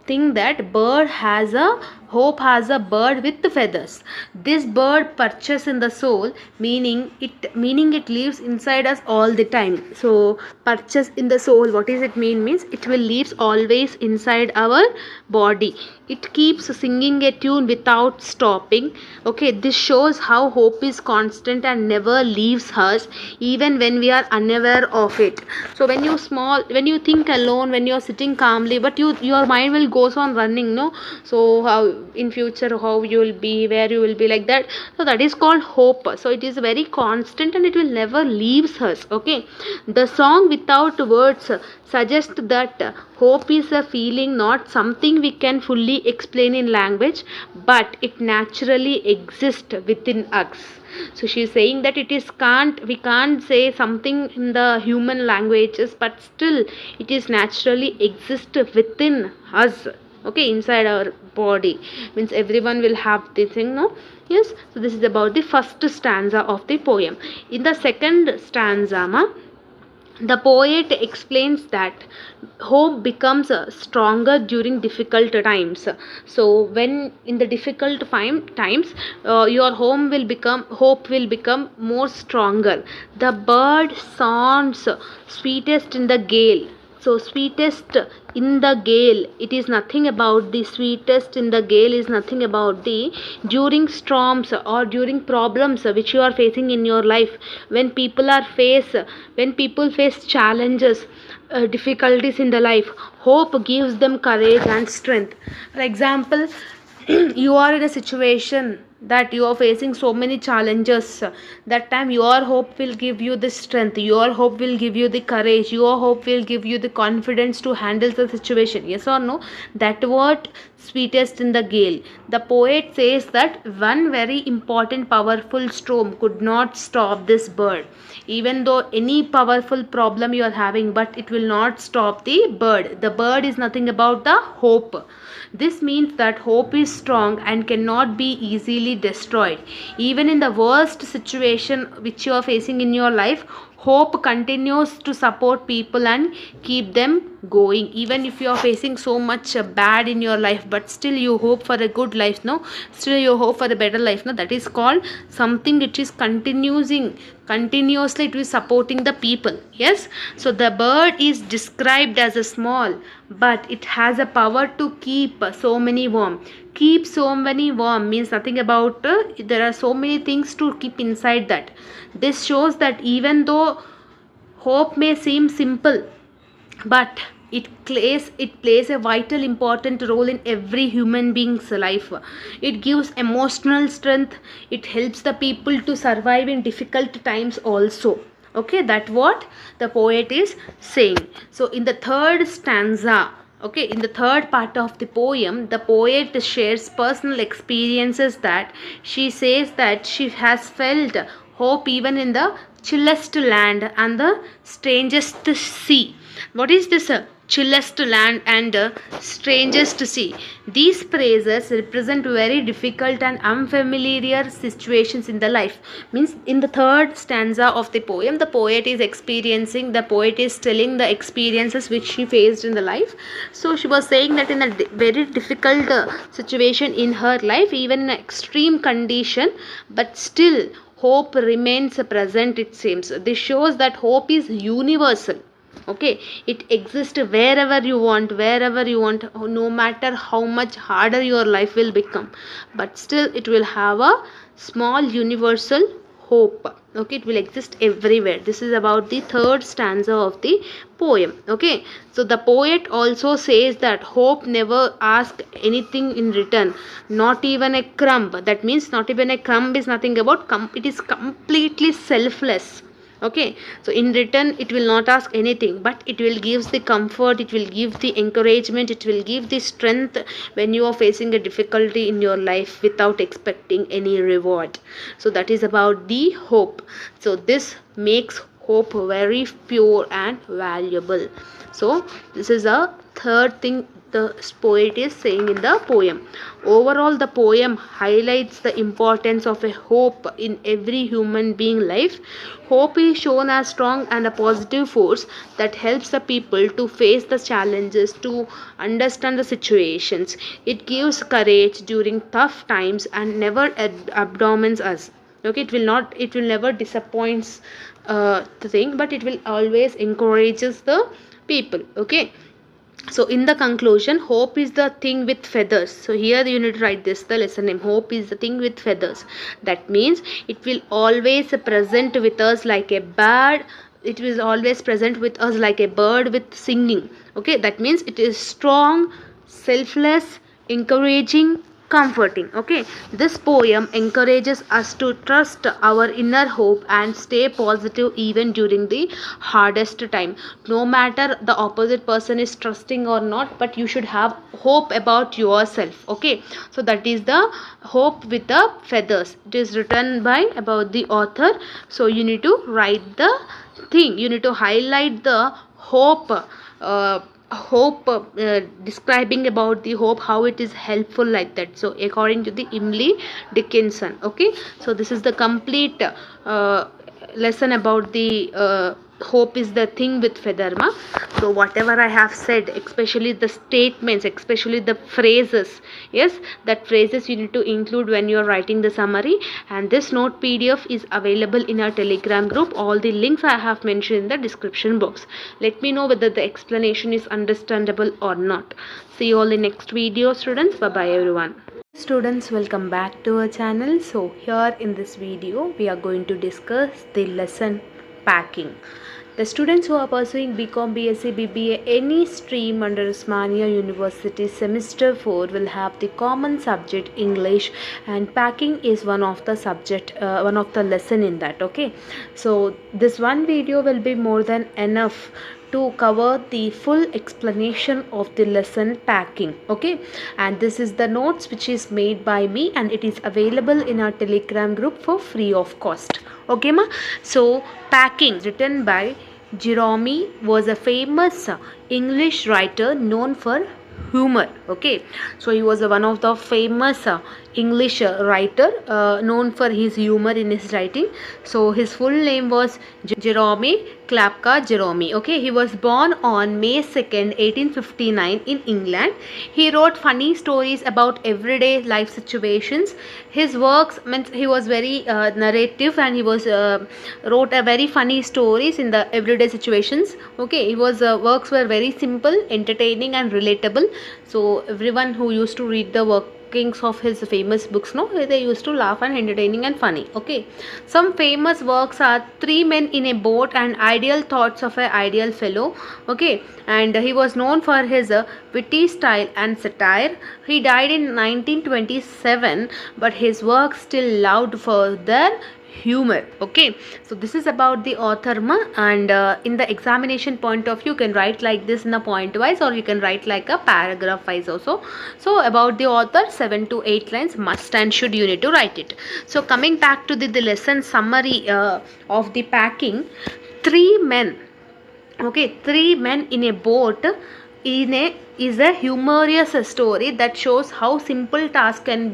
thing that bird has a hope, has a bird with feathers. This bird perches in the soul, meaning it lives inside us all the time. So perches in the soul, what is it mean? Means it will lives always inside our body. It keeps singing a tune without stopping. Okay, this shows how hope is constant and never leaves us, even when we are unaware of it. So when you think alone, when you are sitting calmly, but you your mind will goes on running, no? So how in future, how you will be, where you will be, like that. So that is called hope. So it is very constant and it will never leaves us. Okay, the song without words suggests that hope is a feeling, not something we can fully explain in language, but it naturally exists within us. So she's saying that it is can't we can't say something in the human languages, but still it is naturally exist within us. Okay, inside our body, means everyone will have this thing, no? Yes. So this is about the first stanza of the poem. In the second stanza, the poet explains that hope becomes stronger during difficult times. So when in the difficult times, your hope will become more stronger. The bird sounds sweetest in the gale. So sweetest in the gale, it is nothing about the sweetest in the gale is nothing about the during storms or during problems which you are facing in your life. When people face challenges, difficulties in the life, hope gives them courage and strength. For example, you are in a situation that you are facing so many challenges. That time your hope will give you the strength, your hope will give you the courage, your hope will give you the confidence to handle the situation. Yes or no? That what sweetest in the gale. The poet says that one very important powerful storm could not stop this bird, even though any powerful problem you are having, but it will not stop the bird. The bird is nothing about the hope. This means that hope is strong and cannot be easily destroyed. Even in the worst situation which you are facing in your life, hope continues to support people and keep them going. Even if you are facing so much bad in your life, but still you hope for a good life, no? Still you hope for a better life, no? That is called something which is continuously it is supporting the people. Yes. So the bird is described as a small, but it has a power to keep so many warm. Keep so many warm means nothing about there are so many things to keep inside that. This shows that even though hope may seem simple, but it plays a vital important role in every human being's life. It gives emotional strength, it helps the people to survive in difficult times also. Okay, that what the poet is saying. So in the third stanza, okay, in the third part of the poem, the poet shares personal experiences. That she says that she has felt hope even in the chillest land and the strangest sea. What is this chillest land and strangest sea? These phrases represent very difficult and unfamiliar situations in the life. Means in the third stanza of the poem, the poet is telling the experiences which she faced in the life. So she was saying that in a very difficult situation in her life, even in an extreme condition, but still hope remains present, it seems. This shows that hope is universal. Okay, it exists wherever you want, no matter how much harder your life will become, but still it will have a small universal hope. Okay, it will exist everywhere. This is about the third stanza of the poem. Okay, so the poet also says that hope never asks anything in return, not even a crumb. That means not even a crumb is nothing about it is completely selfless. Okay, so in return it will not ask anything, but it will give the comfort, it will give the encouragement, it will give the strength when you are facing a difficulty in your life without expecting any reward. So that is about the hope. So this makes hope very pure and valuable. So this is a third thing the poet is saying in the poem. Overall, the poem highlights the importance of a hope in every human being life. Hope is shown as strong and a positive force that helps the people to face the challenges, to understand the situations. It gives courage during tough times and never abandons us. Okay, it will never disappoints the thing, but it will always encourages the people. Okay, So in the conclusion, hope is the thing with feathers. So here you need to write this, the lesson name. Hope is the thing with feathers. That means it will always present with us like a bird. It will always present with us like a bird with singing. Okay, that means it is strong, selfless, encouraging, comforting. Okay, this poem encourages us to trust our inner hope and stay positive even during the hardest time. No matter the opposite person is trusting or not, but you should have hope about yourself. Okay, so that is the hope with the feathers. It is written by about the author. So you need to write the thing, you need to highlight the hope, describing about the hope, how it is helpful, like that. So according to the Emily Dickinson. Okay, so this is the complete lesson about the hope is the thing with feather. So whatever I have said, especially the statements, especially the phrases, yes, that phrases you need to include when you are writing the summary. And this note PDF is available in our Telegram group. All the links I have mentioned in the description box. Let me know whether the explanation is understandable or not. See you all in next video, students. Bye bye everyone. Students, welcome back to our channel. So here in this video we are going to discuss the lesson packing. The students who are pursuing BCom, BSc, BBA, any stream under Osmania University semester 4 will have the common subject English, and packing is one of the one of the lesson in that. Okay, so this one video will be more than enough to cover the full explanation of the lesson packing. Okay, and this is the notes which is made by me, and it is available in our Telegram group for free of cost. Okay ma. So packing, written by Jerome, was a famous English writer known for humor. Okay, so he was one of the famous English writer known for his humor in his writing. So his full name was Jerome Klapka Jerome. Okay, he was born on May 2nd, 1859 in England. He wrote funny stories about everyday life situations. His works means he was very narrative, and he was wrote a very funny stories in the everyday situations. Okay, he was works were very simple, entertaining and relatable. So everyone who used to read the workings of his famous books, no, they used to laugh and entertaining and funny. Okay, some famous works are Three Men in a Boat and Ideal Thoughts of an Ideal Fellow. Okay, and he was known for his witty style and satire. He died in 1927, but his work still loved for their humor. Okay, so this is about the author and in the examination point of view, you can write like this in a point wise, or you can write like a paragraph wise also. So about the author, 7 to 8 lines must and should you need to write it. So coming back to the lesson summary of the packing. Three men, okay, three men in a boat is a humorous story that shows how simple task can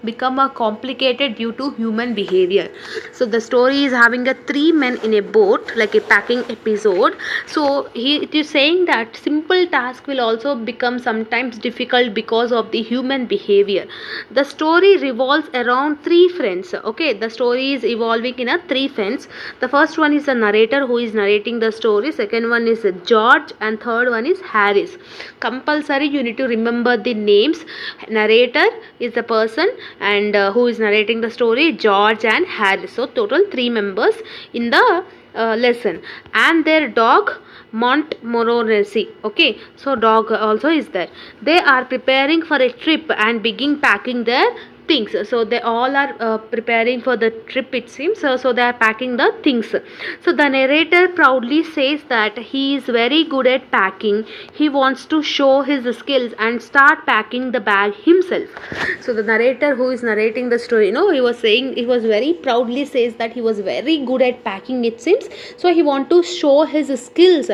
become a complicated due to human behavior. So the story is having a three men in a boat, like a packing episode. So it is saying that simple task will also become sometimes difficult because of the human behavior. The story revolves around three friends. Okay, the story is evolving in a three friends. The first one is the narrator who is narrating the story. Second one is George, and third one is Harris. Compulsory you need to remember the names. Narrator is the person, and who is narrating the story, George and Harris. So total three members in the lesson, and their dog Montmorency. Okay, so dog also is there. They are preparing for a trip and begin packing their things. So they all are preparing for the trip, it seems. So they are packing the things. So the narrator proudly says that he is very good at packing. He wants to show his skills and start packing the bag himself. So the narrator who is narrating the story, he was saying, he was very proudly says that he was very good at packing, it seems. So he want to show his skills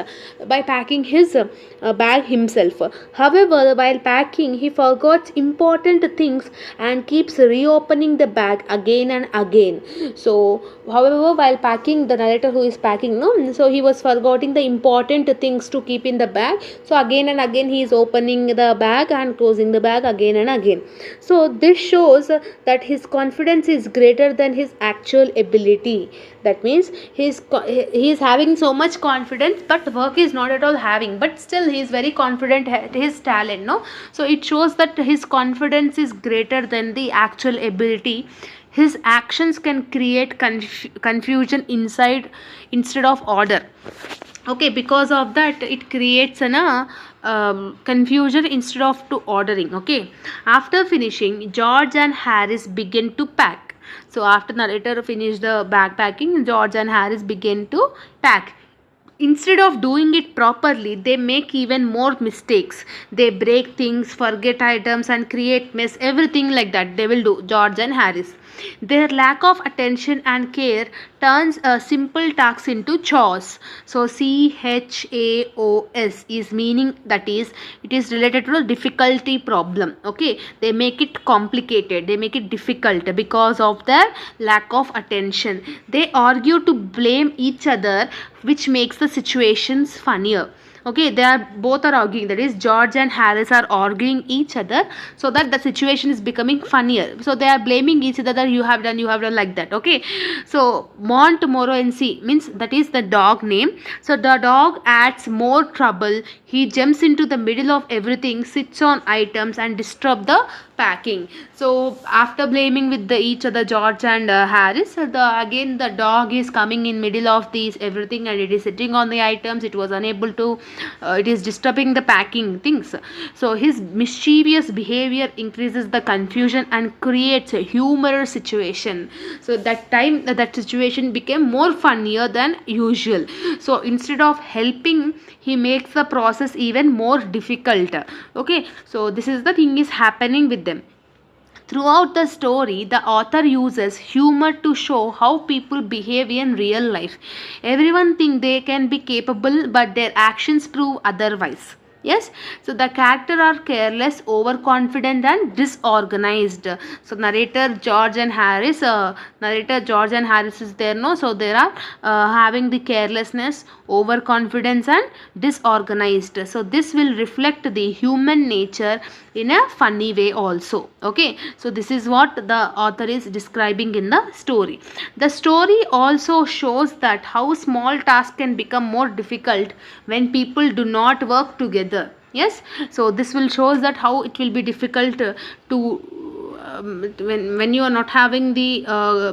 by packing his bag himself. However, while packing he forgot important things and keep keeps reopening the bag again and again. So however, while packing, the narrator who is packing, no, so he was forgetting the important things to keep in the bag. So again and again he is opening the bag and closing the bag again and again. So this shows that his confidence is greater than his actual ability. That means he is having so much confidence, but work is not at all having, but still he is very confident at his talent, no. So it shows that his confidence is greater than the actual ability. His actions can create confusion inside instead of order. Okay, because of that it creates an confusion instead of to ordering. Okay, after finishing, George and Harris begin to pack. So after narrator finished the backpacking, George and Harris begin to pack. Instead of doing it properly, they make even more mistakes. They break things, forget items, and create mess. Everything like that they will do, George and Harris. Their lack of attention and care turns a simple task into chores. So chaos is meaning, that is, it is related to a difficulty problem. Okay, they make it complicated, they make it difficult because of their lack of attention. They argue to blame each other, which makes the situations funnier. Okay, they are both are arguing, that is George and Harris are arguing each other, so that the situation is becoming funnier. So they are blaming each other that you have done like that. Okay, so Montmorency means, that is the dog name. So the dog adds more trouble. He jumps into the middle of everything, sits on items, and disturb the packing. So after blaming with each other, George and Harris, again the dog is coming in middle of these everything, and it is sitting on the items. It was unable to it is disturbing the packing things. So his mischievous behavior increases the confusion and creates a humorous situation. So that time that situation became more funnier than usual. So instead of helping, he makes the process even more difficult. Okay, so this is the thing is happening with them. Throughout the story, the author uses humor to show how people behave in real life. Everyone thinks they can be capable, but their actions prove otherwise. Yes, so the character are careless, overconfident, and disorganized. So narrator George and Harris is there, no. So they are having the carelessness, overconfidence, and disorganized. So this will reflect the human nature in a funny way also. Okay, so this is what the author is describing in the story. The story also shows that how small tasks can become more difficult when people do not work together. Yes, so this will shows that how it will be difficult to when you are not having the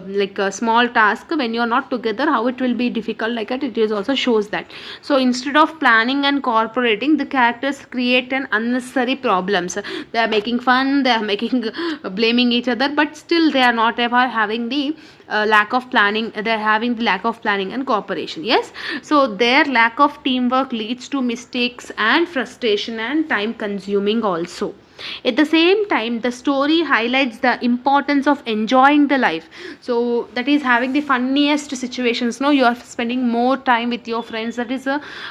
like a small task, when you are not together, how it will be difficult, like that it is also shows that. So instead of planning and cooperating, the characters create an unnecessary problems. They are making fun, they are making blaming each other, but still they are not ever having the lack of planning. They are having the lack of planning and cooperation. Yes, so their lack of teamwork leads to mistakes and frustration and time consuming also. At the same time, the story highlights the importance of enjoying the life. So that is having the funniest situations. No, you are spending more time with your friends. That is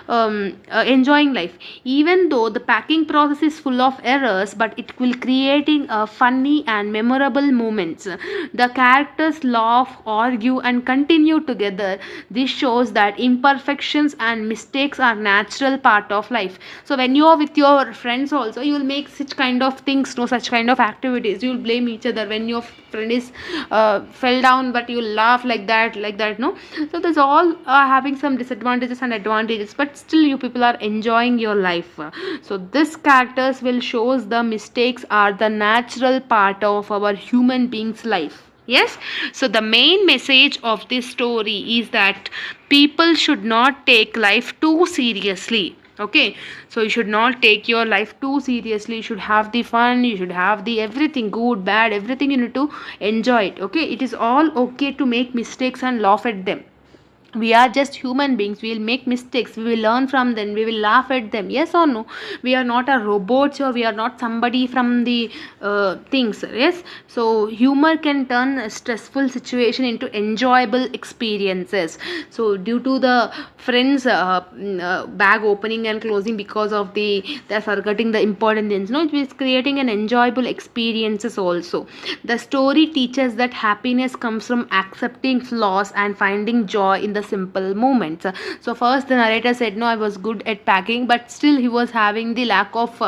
enjoying life. Even though the packing process is full of errors, but it will creating funny and memorable moments. The characters laugh, argue, and continue together. This shows that imperfections and mistakes are natural part of life. So when you are with your friends also, you will make such kind of things, no, such kind of activities. You will blame each other when your friend is fell down, but you laugh like that, no. So there's all having some disadvantages and advantages, but still you people are enjoying your life. So this characters will shows the mistakes are the natural part of our human beings life. Yes, so the main message of this story is that people should not take life too seriously. Okay, so you should not take your life too seriously. You should have the fun, you should have the everything, good, bad, everything, you need to enjoy it. Okay, it is all okay to make mistakes and laugh at them. We are just human beings. We will make mistakes, we will learn from them, we will laugh at them, yes or no? We are not a robots, or we are not somebody from the things, yes. So humor can turn a stressful situation into enjoyable experiences. So due to the friends bag opening and closing, because of they're forgetting the important things, no, it is creating an enjoyable experiences also. The story teaches that happiness comes from accepting flaws and finding joy in the simple moments. So first the narrator said, no, I was good at packing, but still he was having the lack of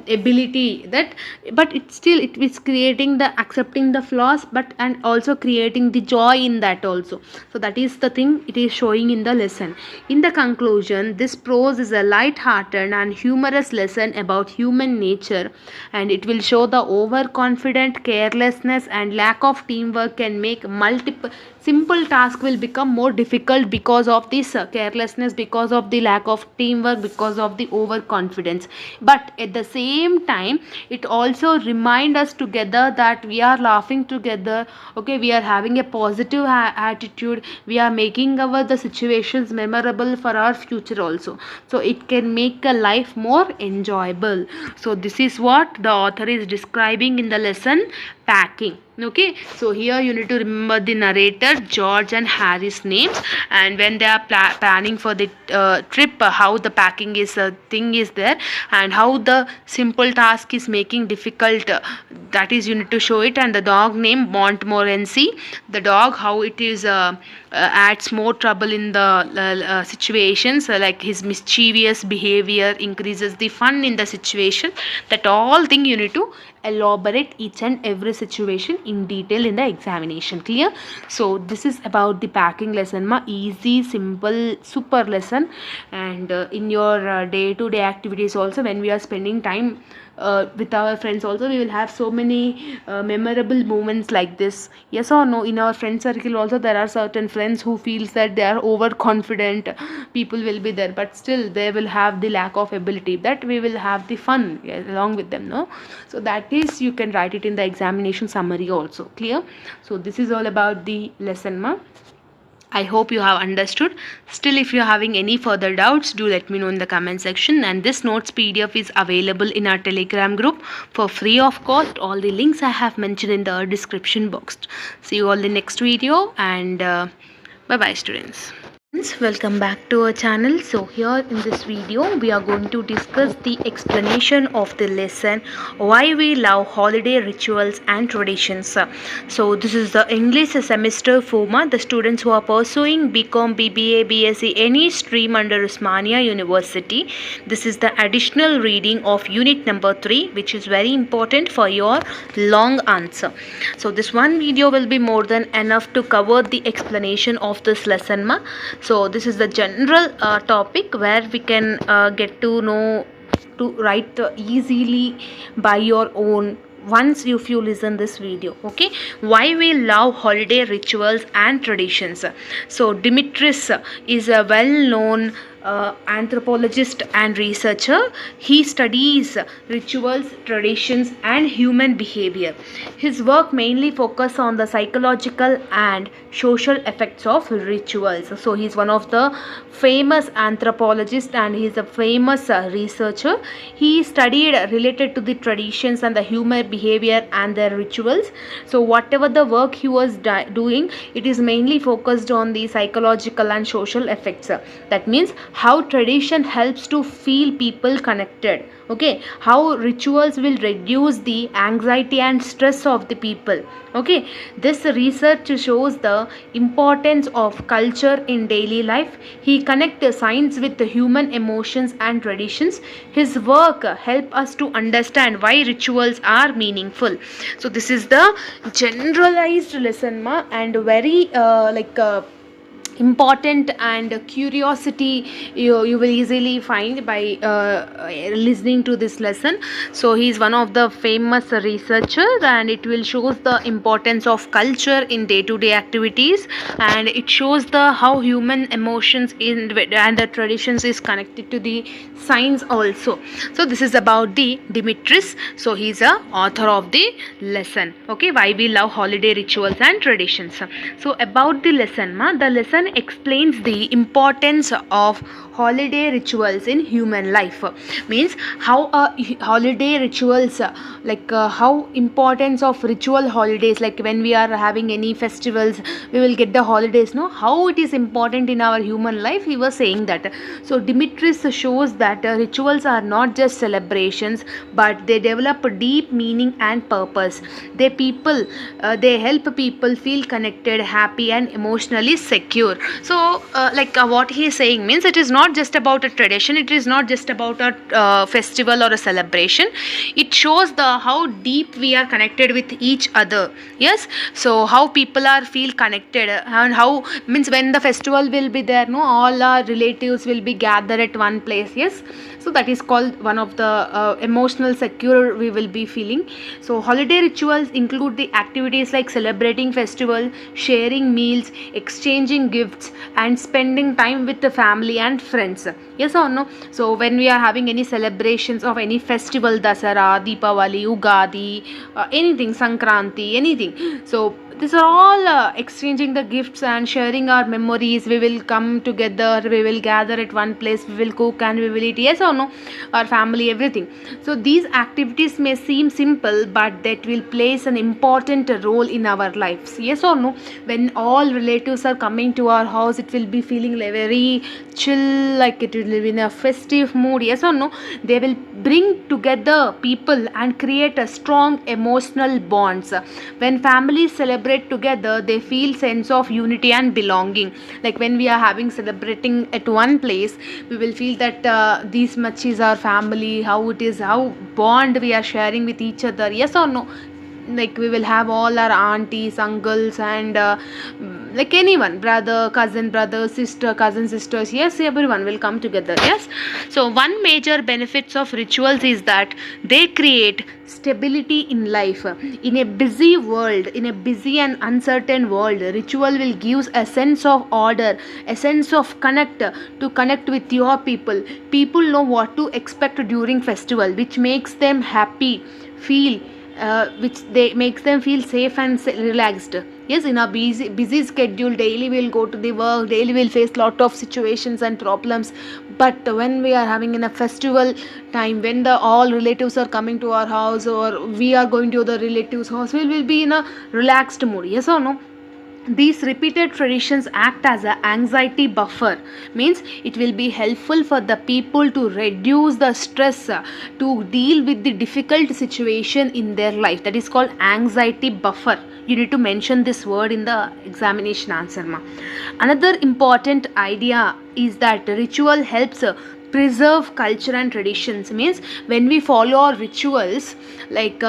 ability that, but it is creating the accepting the flaws, but and also creating the joy in that also. So that is the thing it is showing in the lesson. In the conclusion, this prose is a light-hearted and humorous lesson about human nature, and it will show the overconfident, carelessness, and lack of teamwork can make multiple simple task will become more difficult because of this carelessness, because of the lack of teamwork, because of the overconfidence. But at the same time, it also remind us together that we are laughing together, okay, we are having a positive attitude, we are making our the situations memorable for our future also. So it can make a life more enjoyable. So this is what the author is describing in the lesson packing. Okay, so here you need to remember the narrator, George and Harry's names, and when they are planning for the trip, how the packing is thing is there, and how the simple task is making difficult, that is you need to show it. And the dog name Montmorency, the dog, how it is adds more trouble in the situations, like his mischievous behavior increases the fun in the situation. That all thing you need to elaborate each and every situation in detail in the examination. Clear? So this is about the packing lesson, ma, easy, simple, super lesson. And in your day-to-day activities also, when we are spending time with our friends also, we will have so many memorable moments like this, yes or no? In our friend circle also, there are certain friends who feels that they are overconfident people will be there, but still they will have the lack of ability, that we will have the fun, yes, along with them, no? So that is, you can write it in the examination summary also. Clear? So this is all about the lesson, ma. I hope you have understood. Still, if you are having any further doubts, do let me know in the comment section. And this notes PDF is available in our Telegram group for free of cost. All the links I have mentioned in the description box. See you all in the next video, and bye bye, students. Welcome back to our channel. So here in this video we are going to discuss the explanation of the lesson why we love holiday rituals and traditions. So this is the English semester format. The students who are pursuing BCom, BBA, BSc, any stream under Osmania University, this is the additional reading of unit number 3, which is very important for your long answer. So this one video will be more than enough to cover the explanation of this lesson, ma. So this is the general topic where we can get to know to write easily by your own once if you listen this video. Okay, why we love holiday rituals and traditions. So Demetrius is a well-known anthropologist and researcher. He studies rituals, traditions, and human behavior. His work mainly focuses on the psychological and social effects of rituals. So he is one of the famous anthropologists, and he is a famous researcher. He studied related to the traditions and the human behavior and their rituals. So whatever the work he was doing, it is mainly focused on the psychological and social effects. That means how tradition helps to feel people connected, okay, how rituals will reduce the anxiety and stress of the people. Okay, this research shows the importance of culture in daily life. He connects science with the human emotions and traditions. His work help us to understand why rituals are meaningful. So this is the generalized lesson, ma, and very important and curiosity you will easily find by listening to this lesson. So he is one of the famous researcher, and it will shows the importance of culture in day-to-day activities, and it shows the how human emotions in and the traditions is connected to the science also. So this is about the Demetrius. So he is a author of the lesson. Okay, why we love holiday rituals and traditions. So about the lesson, ma, the lesson explains the importance of holiday rituals in human life. Means how holiday rituals how importance of ritual holidays, like when we are having any festivals we will get the holidays, no, how it is important in our human life, he was saying that. So Demetrius shows that rituals are not just celebrations, but they develop a deep meaning and purpose. They help people feel connected, happy and emotionally secure. So what he is saying means it is not just about a tradition, it is not just about a festival or a celebration. It shows the how deep we are connected with each other. Yes, so how people are feel connected, and how means when the festival will be there, no, all our relatives will be gathered at one place. Yes, so that is called one of the emotional secure we will be feeling. So holiday rituals include the activities like celebrating festival, sharing meals, exchanging gifts and spending time with the family and friends. Yes or no? So when we are having any celebrations of any festival, Dasara, Deepavali, Ugadi, anything, Sankranti, anything, so these are all exchanging the gifts and sharing our memories. We will come together, we will gather at one place, we will cook and we will eat. Yes or no? Our family, everything. So these activities may seem simple, but that will plays an important role in our lives. Yes or no? When all relatives are coming to our house, it will be feeling like very chill, like it will be in a festive mood. Yes or no? They will bring together people and create a strong emotional bonds. When families celebrate together, they feel sense of unity and belonging. Like when we are having celebrating at one place, we will feel that these much is our family, how it is, how bond we are sharing with each other. Yes or no? Like we will have all our aunties, uncles and like anyone, brother sister, cousin sisters. Yes, everyone will come together. Yes, so one major benefits of rituals is that they create stability in life. In a busy world, in a busy and uncertain world, ritual will give a sense of order, a sense of connect with your people know what to expect during festival, which makes them happy, feel which they makes them feel safe and relaxed. Yes, in a busy schedule, daily we'll go to the work, daily we'll face lot of situations and problems, but when we are having in a festival time, when the all relatives are coming to our house or we are going to the relatives house, we will be in a relaxed mood. Yes or no? These repeated traditions act as an anxiety buffer. Means it will be helpful for the people to reduce the stress, to deal with the difficult situation in their life. That is called anxiety buffer. You need to mention this word in the examination answer. Another important idea is that ritual helps preserve culture and traditions. Means when we follow our rituals, like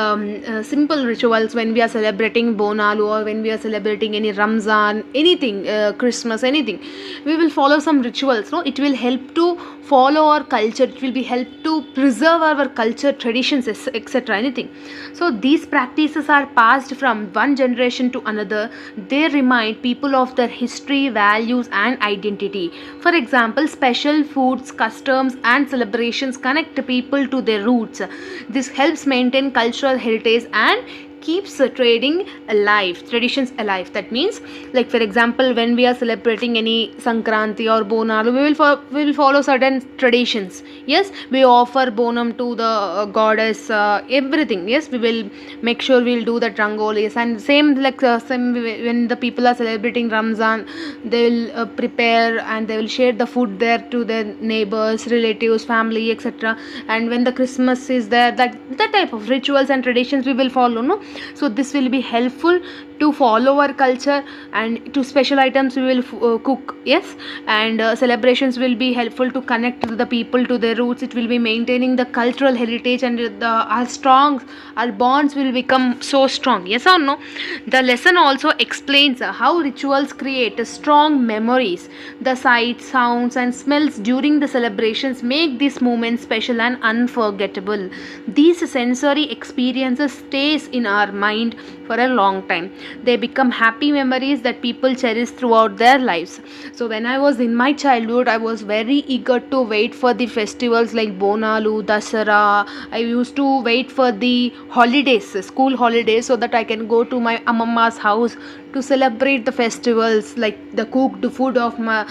simple rituals, when we are celebrating Bonalu or when we are celebrating any Ramzan, anything, Christmas, anything, we will follow some rituals. No, it will help to follow our culture, it will be help to preserve our culture, traditions, etc. anything. So these practices are passed from one generation to another. They remind people of their history, values and identity. For example, special foods, customs and celebrations connect people to their roots. This helps maintain cultural heritage and keeps traditions alive. That means, like for example, when we are celebrating any Sankranti or Bonalu, we will follow certain traditions. Yes, we offer bonum to the goddess, everything. Yes, we will make sure we will do that rangolis, and same when the people are celebrating Ramzan, they will prepare and they will share the food there to their neighbors, relatives, family, etc. And when the Christmas is there, that type of rituals and traditions we will follow. No, so this will be helpful to follow our culture, and to special items we will cook. Yes, and celebrations will be helpful to connect the people to their roots. It will be maintaining the cultural heritage, and our bonds will become so strong. Yes or no? The lesson also explains how rituals create strong memories. The sights, sounds and smells during the celebrations make this moment special and unforgettable. These sensory experiences stays in our our mind for a long time. They become happy memories that people cherish throughout their lives. So when I was in my childhood, I was very eager to wait for the festivals like Bonalu, Dasara. I used to wait for the holidays, school holidays, so that I can go to my Amamma's house to celebrate the festivals, like the cooked food of my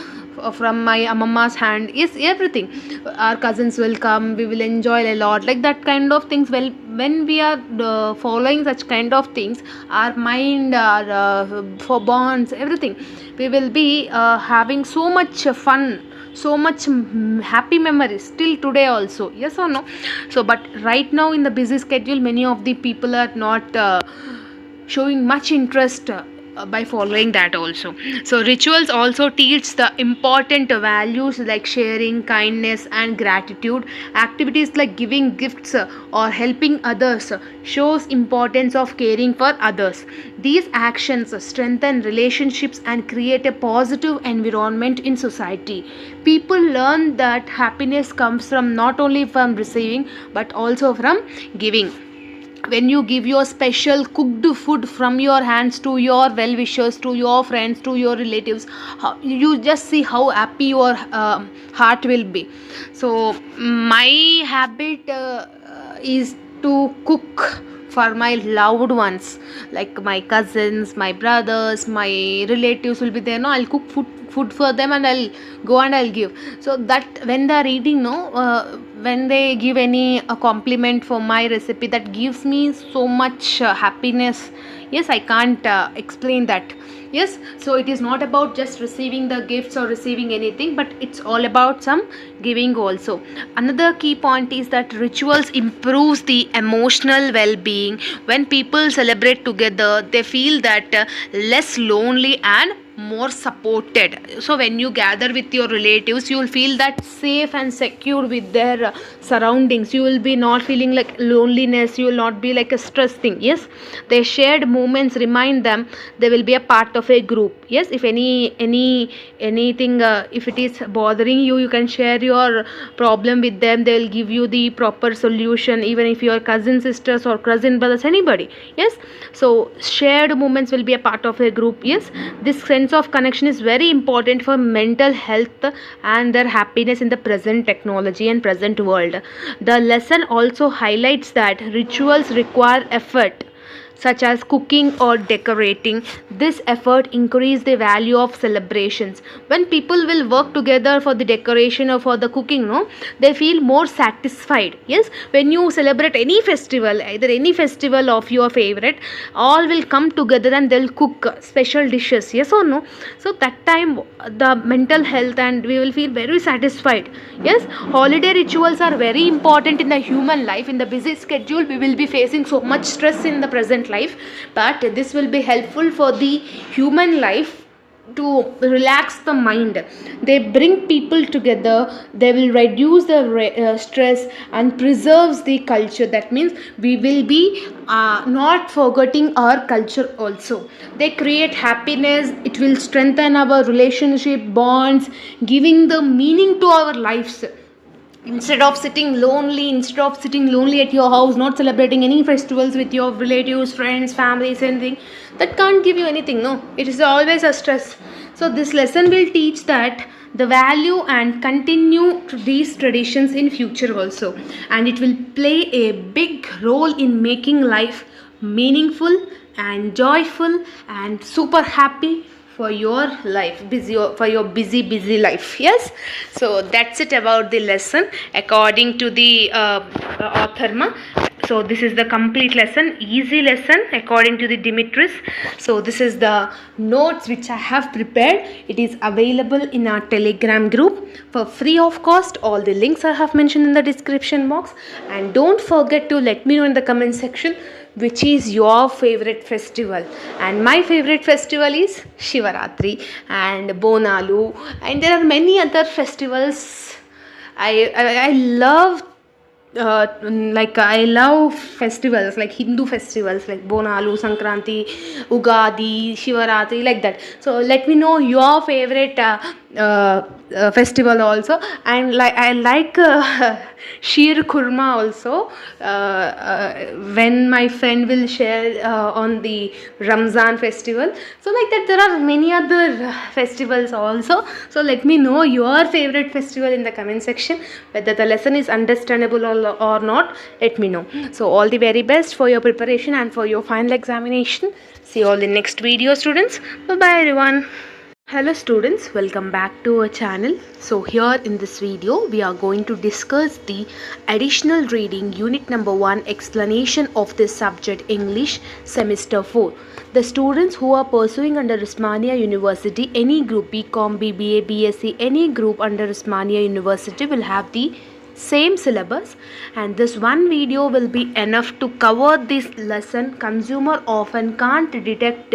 from my Amamma's hand is everything. Our cousins will come, we will enjoy a lot, like that kind of things. Well, when we are following such kind of things, our mind, our for bonds, everything, we will be having so much fun, so much happy memories till today also. Yes or no? So but right now in the busy schedule, many of the people are not showing much interest by following that also. So rituals also teach the important values like sharing, kindness and gratitude. Activities like giving gifts or helping others shows importance of caring for others. These actions strengthen relationships and create a positive environment in society. People learn that happiness comes from not only from receiving but also from giving. When you give your special cooked food from your hands to your well wishers, to your friends, to your relatives, you just see how happy your heart will be. So my habit is to cook for my loved ones, like my cousins, my brothers, my relatives will be there. No, I'll cook food for them and I'll go and I'll give. So that when they are eating, when they give any a compliment for my recipe, that gives me so much happiness. Yes, I can't explain that. Yes, so it is not about just receiving the gifts or receiving anything, but it's all about some giving also. Another key point is that rituals improves the emotional well-being. When people celebrate together, they feel that less lonely and more supported. So when you gather with your relatives, you will feel that safe and secure with their surroundings. You will be not feeling like loneliness, you will not be like a stress thing. Yes, their shared moments remind them they will be a part of a group. Yes, if anything if it is bothering you, you can share your problem with them. They will give you the proper solution, even if your cousin sisters or cousin brothers, anybody. Yes, so shared moments will be a part of a group. Yes, this sense of connection is very important for mental health and their happiness in the present technology and present world. The lesson also highlights that rituals require effort, such as cooking or decorating. This effort increases the value of celebrations. When people will work together for the decoration or for the cooking, they feel more satisfied. Yes, when you celebrate any festival, either any festival of your favorite, all will come together and they'll cook special dishes. Yes or no? So that time the mental health and we will feel very satisfied. Yes, holiday rituals are very important in the human life. In the busy schedule, we will be facing so much stress in the present life, but this will be helpful for the human life to relax the mind. They bring people together, they will reduce the stress and preserves the culture. That means we will be not forgetting our culture also. They create happiness, it will strengthen our relationship bonds, giving the meaning to our lives. Instead of sitting lonely at your house, not celebrating any festivals with your relatives, friends, families, anything, that can't give you anything. No, it is always a stress. So this lesson will teach that the value and continue these traditions in future also, and it will play a big role in making life meaningful and joyful and super happy for your life, for your busy life. Yes, so that's it about the lesson according to the author. So this is the complete lesson, easy lesson according to the Dimitris. So this is the notes which I have prepared. It is available in our Telegram group for free of cost. All the links I have mentioned in the description box, and don't forget to let me know in the comment section which is your favorite festival. And my favorite festival is Shivaratri and Bonalu, and there are many other festivals. I love I love festivals like Hindu festivals like Bonalu, Sankranti, Ugadi, Shivaratri, like that. So let me know your favorite festival also. And like I like sheer kurma also, when my friend will share on the Ramzan festival. So like that there are many other festivals also. So let me know your favorite festival in the comment section. Whether the lesson is understandable or not, let me know. So all the very best for your preparation and for your final examination. See you all in next video, students. Bye bye everyone. Hello students, welcome back to our channel. So here in this video we are going to discuss the additional reading unit number 1 explanation of this subject English semester 4. The students who are pursuing under Ozymandias University, any group BCom, BBA, BSc, any group under Ozymandias University will have the same syllabus, and this one video will be enough to cover this lesson. Consumer often can't detect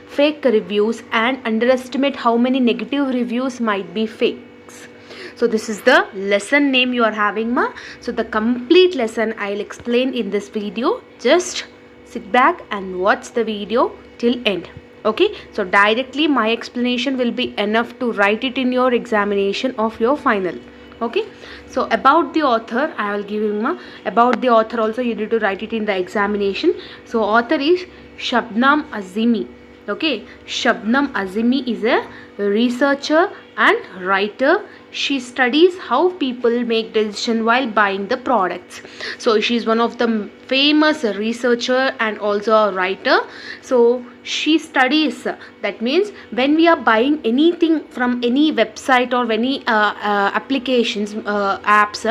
fake reviews and underestimate how many negative reviews might be fakes. So this is the lesson name you are having, ma. So the complete lesson I'll explain in this video. Just sit back and watch the video till end. Okay, so directly my explanation will be enough to write it in your examination of your final. Okay, so about the author I will give you about the author also you need to write it in the examination. So author is Shabnam Azimi. Okay, Shabnam Azimi is a researcher and writer. She studies how people make decisions while buying the products. So she is one of the famous researcher and also a writer. So she studies, that means when we are buying anything from any website or any applications, apps,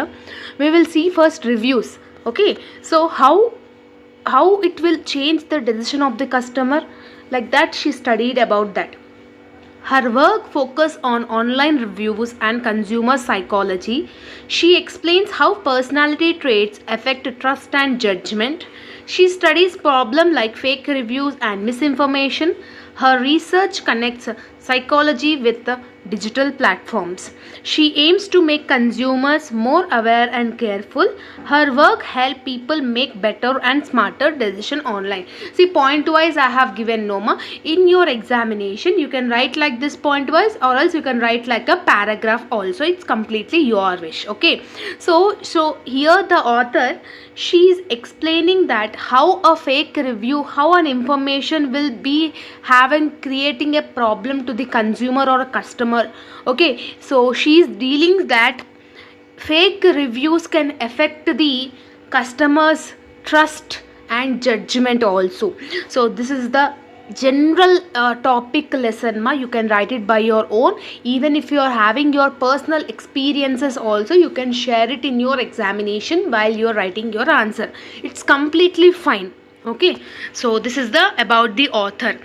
we will see first reviews. Okay, so how it will change the decision of the customer, like that she studied about that. Her work focuses on online reviews and consumer psychology. She explains how personality traits affect trust and judgment. She studies problems like fake reviews and misinformation. Her research connects psychology with the digital platforms. She aims to make consumers more aware and careful. Her work helps people make better and smarter decisions online. See, point wise I have given Noma. In your examination you can write like this point wise, or else you can write like a paragraph also. It's completely your wish. Okay, so here the author, she is explaining that how a fake review, how an information will be creating a problem to the consumer or a customer. Okay, so she is dealing that fake reviews can affect the customer's trust and judgment also. So this is the general topic lesson, ma. You can write it by your own. Even if you are having your personal experiences also, you can share it in your examination while you are writing your answer. It's completely fine. Okay, so this is the about the author.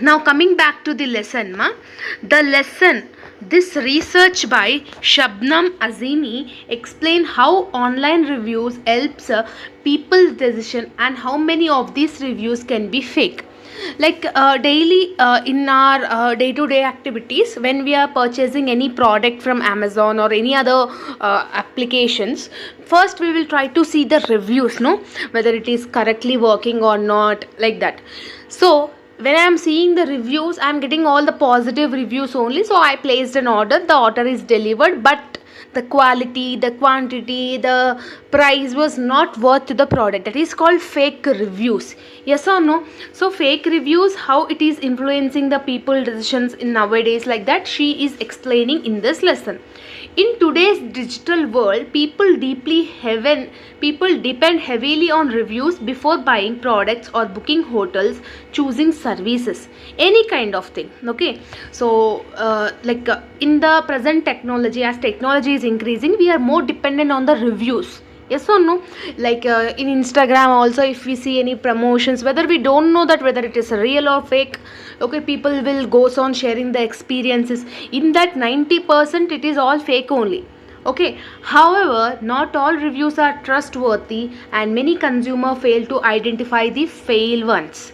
Now coming back to the lesson, ma. The lesson, this research by Shabnam Azimi explain how online reviews helps people's decision and how many of these reviews can be fake. Like daily in our day-to-day activities, when we are purchasing any product from Amazon or any other applications, first we will try to see the reviews, no, whether it is correctly working or not, like that. So when I am seeing the reviews, I am getting all the positive reviews only. So I placed an order, the order is delivered, but the quality, the quantity, the price was not worth the product. That is called fake reviews. Yes or no? So fake reviews, how it is influencing the people decisions in nowadays, like that she is explaining in this lesson. In today's digital world, people depend heavily on reviews before buying products or booking hotels, choosing services, any kind of thing. Okay, so in the present technology, as technology is increasing, we are more dependent on the reviews. Yes or no? Like in Instagram also, if we see any promotions, whether we don't know that whether it is real or fake, okay, people will goes on sharing the experiences. In that 90% it is all fake only. Okay, however, not all reviews are trustworthy and many consumers fail to identify the fake ones.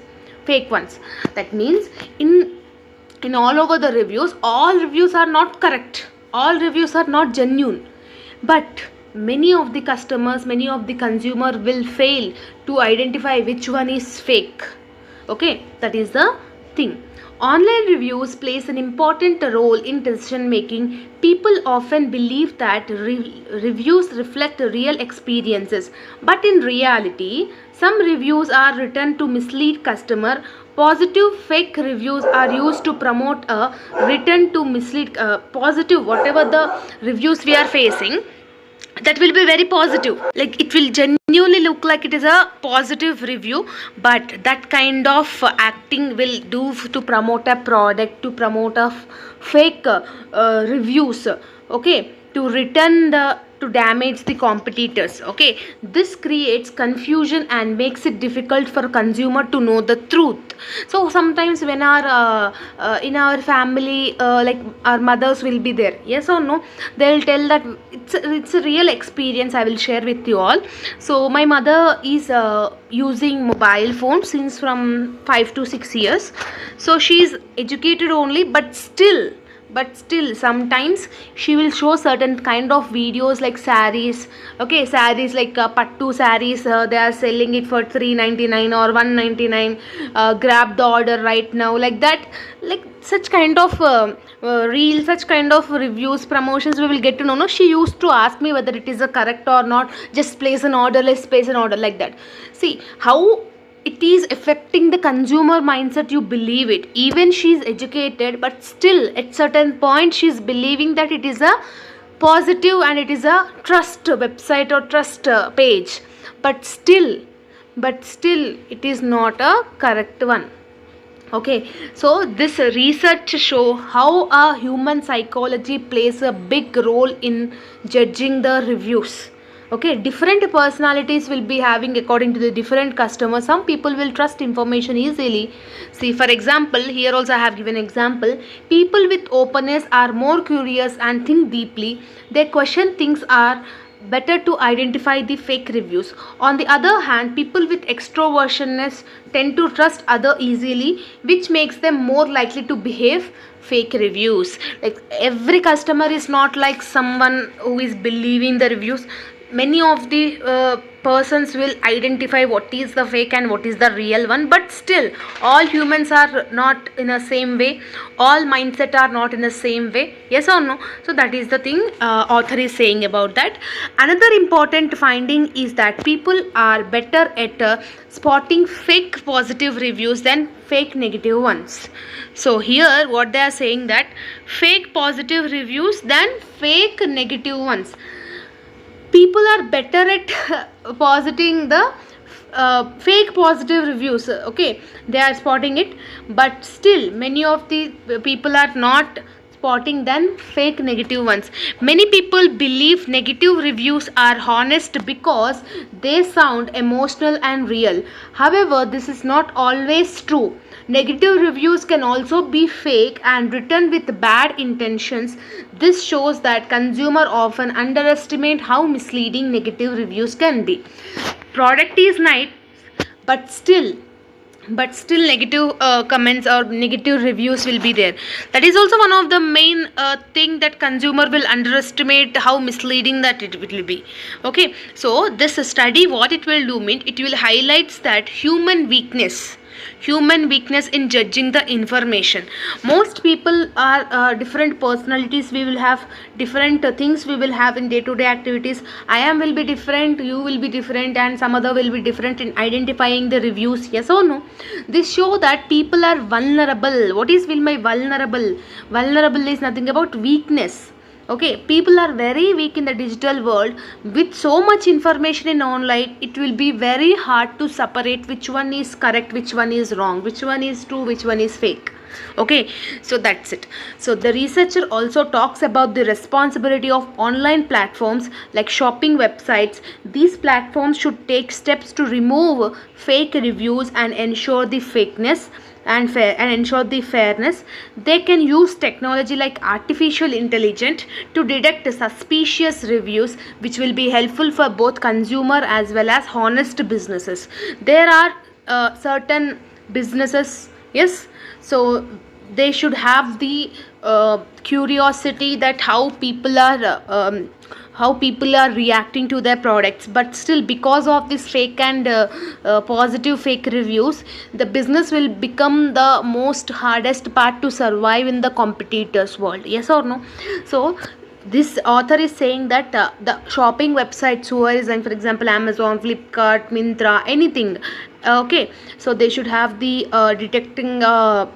That means in all over the reviews, all reviews are not correct, all reviews are not genuine, but many of the customers, many of the consumer will fail to identify which one is fake. Okay, that is the thing. Online reviews plays an important role in decision making. People often believe that reviews reflect real experiences, but in reality, some reviews are written to mislead customer. Positive fake reviews are used to promote a written to mislead positive whatever the reviews we are facing, that will be very positive, like it will genuinely look like it is a positive review, but that kind of acting will do to promote a product, to promote a fake reviews, okay, to return the, to damage the competitors. Okay, this creates confusion and makes it difficult for consumer to know the truth. So sometimes when our in our family, like our mothers will be there, yes or no, they'll tell that it's a real experience I will share with you all. So my mother is using mobile phone since from 5 to 6 years. So she is educated only, but still sometimes she will show certain kind of videos like saris. Okay, saris like pattu saris, they are selling it for 399 or 199, grab the order right now, like that, like such kind of reel, such kind of reviews, promotions we will get to know. No, she used to ask me whether it is a correct or not, just place an order, let's place an order, like that. See how it is affecting the consumer mindset. You believe it, even she is educated, but still at certain point she is believing that it is a positive and it is a trust website or trust page, but still it is not a correct one. Okay, so this research show how a human psychology plays a big role in judging the reviews. Okay, different personalities will be having according to the different customers. Some people will trust information easily. See, for example, here also I have given example. People with openness are more curious and think deeply. They question things are better to identify the fake reviews. On the other hand, people with extrovertionness tend to trust other easily, which makes them more likely to behave fake reviews. Like every customer is not like someone who is believing the reviews. Many of the persons will identify what is the fake and what is the real one, but still all humans are not in the same way, all mindset are not in the same way, yes or no. So that is the thing author is saying about that. Another important finding is that people are better at spotting fake positive reviews than fake negative ones. So here what they are saying, that fake positive reviews than fake negative ones. People are better at positing the fake positive reviews. Okay, they are spotting it, but still many of the people are not spotting than fake negative ones. Many people believe negative reviews are honest because they sound emotional and real. However, this is not always true. Negative reviews can also be fake and written with bad intentions. This shows that consumers often underestimate how misleading negative reviews can be. Product is nice, but still negative comments or negative reviews will be there. That is also one of the main thing that consumer will underestimate how misleading that it will be. Okay, so this study, what it will do mean, it will highlights that human weakness in judging the information. Most people are different personalities. We will have different things we will have in day-to-day activities. I am will be different, you will be different, and some other will be different in identifying the reviews, yes or no. This show that people are vulnerable. What is will my vulnerable? Vulnerable is nothing about weakness. Okay, people are very weak in the digital world. With so much information in online, it will be very hard to separate which one is correct, which one is wrong, which one is true, which one is fake. Okay, so that's it. So the researcher also talks about the responsibility of online platforms like shopping websites. These platforms should take steps to remove fake reviews and ensure the fakeness and ensure the fairness. They can use technology like artificial intelligence to detect suspicious reviews, which will be helpful for both consumer as well as honest businesses. There are certain businesses, yes, so they should have the curiosity that how people are reacting to their products. But still, because of this fake and positive fake reviews, the business will become the most hardest part to survive in the competitors world. Yes or no? So this author is saying that the shopping websites who are like, for example, Amazon, Flipkart, Myntra, anything, okay, so they should have the detecting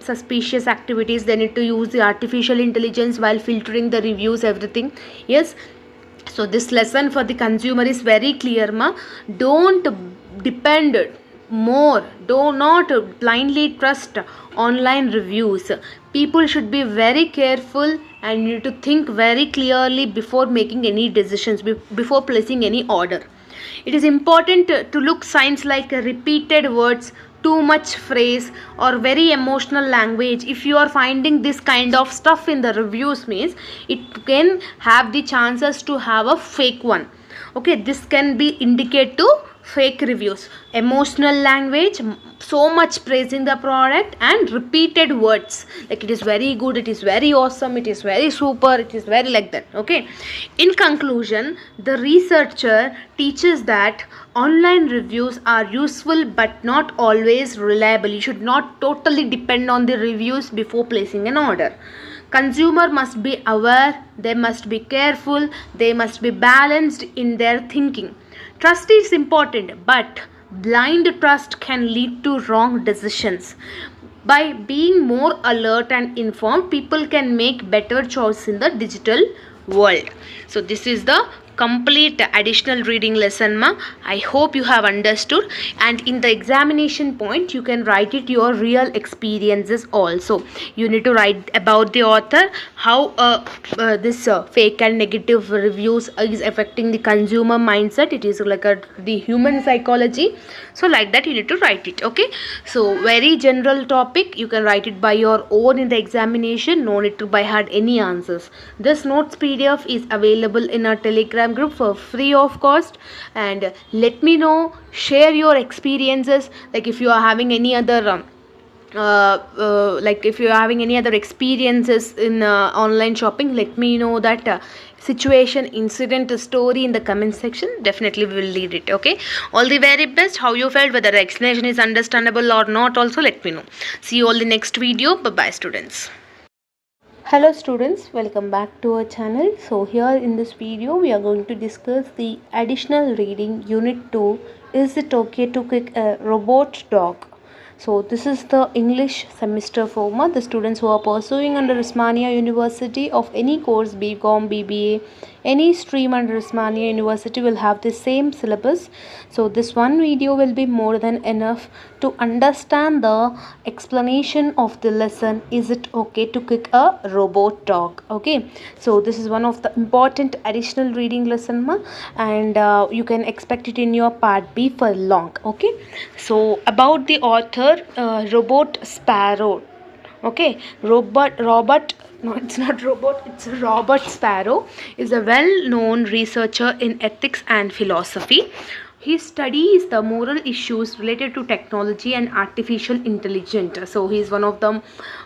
suspicious activities. They need to use the artificial intelligence while filtering the reviews, everything. Yes, so this lesson for the consumer is very clear, ma. Don't depend more, do not blindly trust online reviews. People should be very careful and need to think very clearly before making any decisions, before placing any order. It is important to look signs like repeated words, too much phrase, or very emotional language. If you are finding this kind of stuff in the reviews, means it can have the chances to have a fake one. Okay, this can be indicate to fake reviews. Emotional language, so much praising the product, and repeated words like it is very good, it is very awesome, it is very super, it is very like that. Okay, in conclusion, the researcher teaches that online reviews are useful but not always reliable. You should not totally depend on the reviews before placing an order. Consumer must be aware, they must be careful, they must be balanced in their thinking. Trust is important, but blind trust can lead to wrong decisions. By being more alert and informed, people can make better choices in the digital world. So this is the complete additional reading lesson, ma. I hope you have understood, and in the examination point you can write it your real experiences also. You need to write about the author, how this fake and negative reviews is affecting the consumer mindset. It is like the human psychology, so like that you need to write it. Okay, so very general topic, you can write it by your own in the examination, no need to by heart any answers. This notes PDF is available in our Telegram group for free of cost, and let me know, share your experiences, like if you are having any other like if you are having any other experiences in online shopping, let me know that situation, incident, story in the comment section. Definitely we will read it. Okay, all the very best. How you felt, whether the explanation is understandable or not, also let me know. See you all in the next video. Bye bye, students. Hello students, welcome back to our channel. So here in this video we are going to discuss the additional reading unit 2, is it okay to kick a robot dog? So this is the English semester format. The students who are pursuing under Osmania University of any course, BCom, BBA, any stream under Osmania University will have the same syllabus. So this one video will be more than enough to understand the explanation of the lesson, is it okay to kick a robot dog? Okay, so this is one of the important additional reading lesson, ma, and you can expect it in your part B for long. Okay, so about the author, Robert Sparrow. Okay, Robert no, it's not robot, it's Robert Sparrow is a well-known researcher in ethics and philosophy. He studies the moral issues related to technology and artificial intelligence. So he is one of the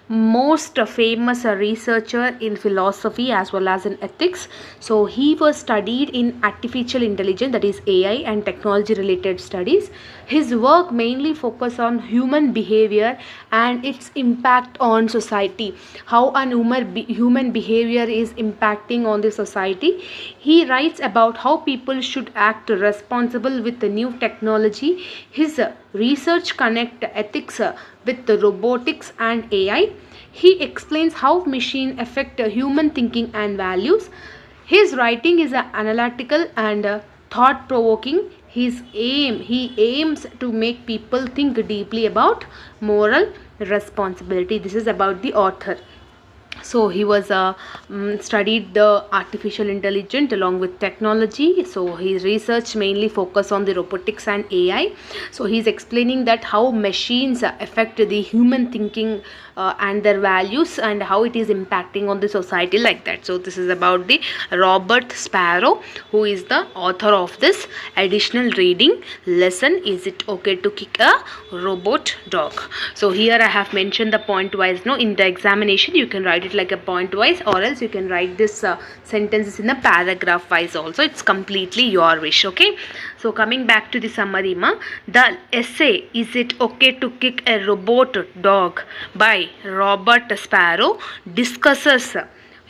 most famous researcher in philosophy as well as in ethics. So he was studied in artificial intelligence, that is AI, and technology related studies. His work mainly focus on human behavior and its impact on society, how an human behavior is impacting on the society. He writes about how people should act responsible with the new technology. His research connect ethics with the robotics and AI. He explains how machine affect human thinking and values. His writing is analytical and thought-provoking. He aims to make people think deeply about moral responsibility. This is about the author. So he was studied the artificial intelligence along with technology. So his research mainly focused on the robotics and AI. So he's explaining that how machines affect the human thinking and their values, and how it is impacting on the society, like that. So this is about the Robert Sparrow, who is the author of this additional reading lesson, Is It Okay to Kick a Robot Dog? So here I have mentioned the point wise. No, in the examination you can write it like a point wise, or else you can write this sentences in a paragraph wise also. It's completely your wish. Okay, so coming back to the summary, the essay Is It Okay to Kick a Robot Dog by Robert Sparrow discusses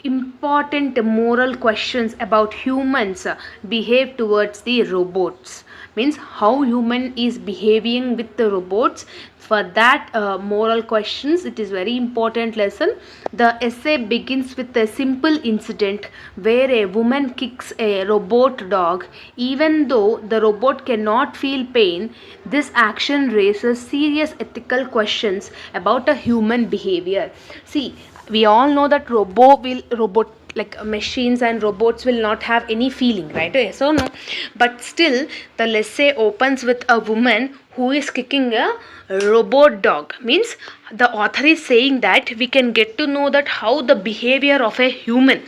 important moral questions about humans behave towards the robots. Means how human is behaving with the robots. For that moral questions, it is very important lesson. The essay begins with a simple incident where a woman kicks a robot dog even though the robot cannot feel pain. This action raises serious ethical questions about a human behavior. See, we all know that robot like machines and robots will not have any feeling, right? Yes or no? But still the essay opens with a woman who is kicking a robot dog. Means the author is saying that we can get to know that how the behavior of a human.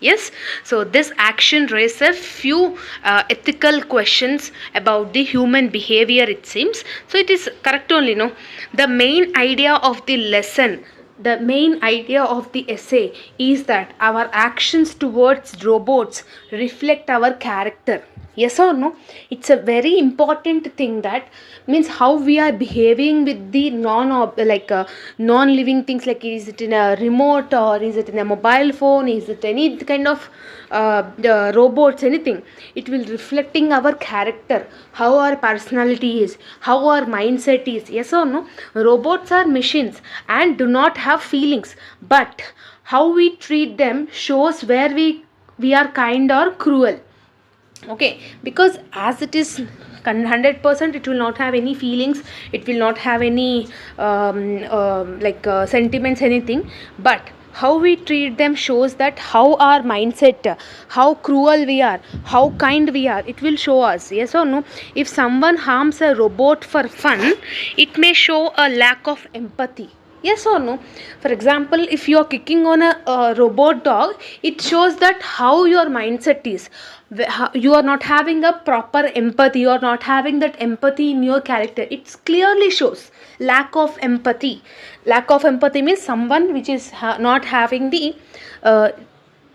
Yes, so this action raises a few ethical questions about the human behavior, it seems. So it is correct only, no? The main idea of the lesson, the main idea of the essay is that our actions towards robots reflect our character. Yes or no? It's a very important thing. That means how we are behaving with the non living things, like is it in a remote, or is it in a mobile phone, is it any kind of the robots, anything. It will reflecting our character, how our personality is, how our mindset is. Yes or no? Robots are machines and do not have feelings, but how we treat them shows where we are kind or cruel. Okay, because as it is 100%, it will not have any feelings, it will not have any sentiments, anything. But how we treat them shows that how our mindset, how cruel we are, how kind we are, it will show us. Yes or no? If someone harms a robot for fun, it may show a lack of empathy. Yes or no? For example, if you are kicking on a robot dog, it shows that how your mindset is. You are not having a proper empathy, you are not having that empathy in your character. It clearly shows lack of empathy. Lack of empathy means someone which is not having the uh,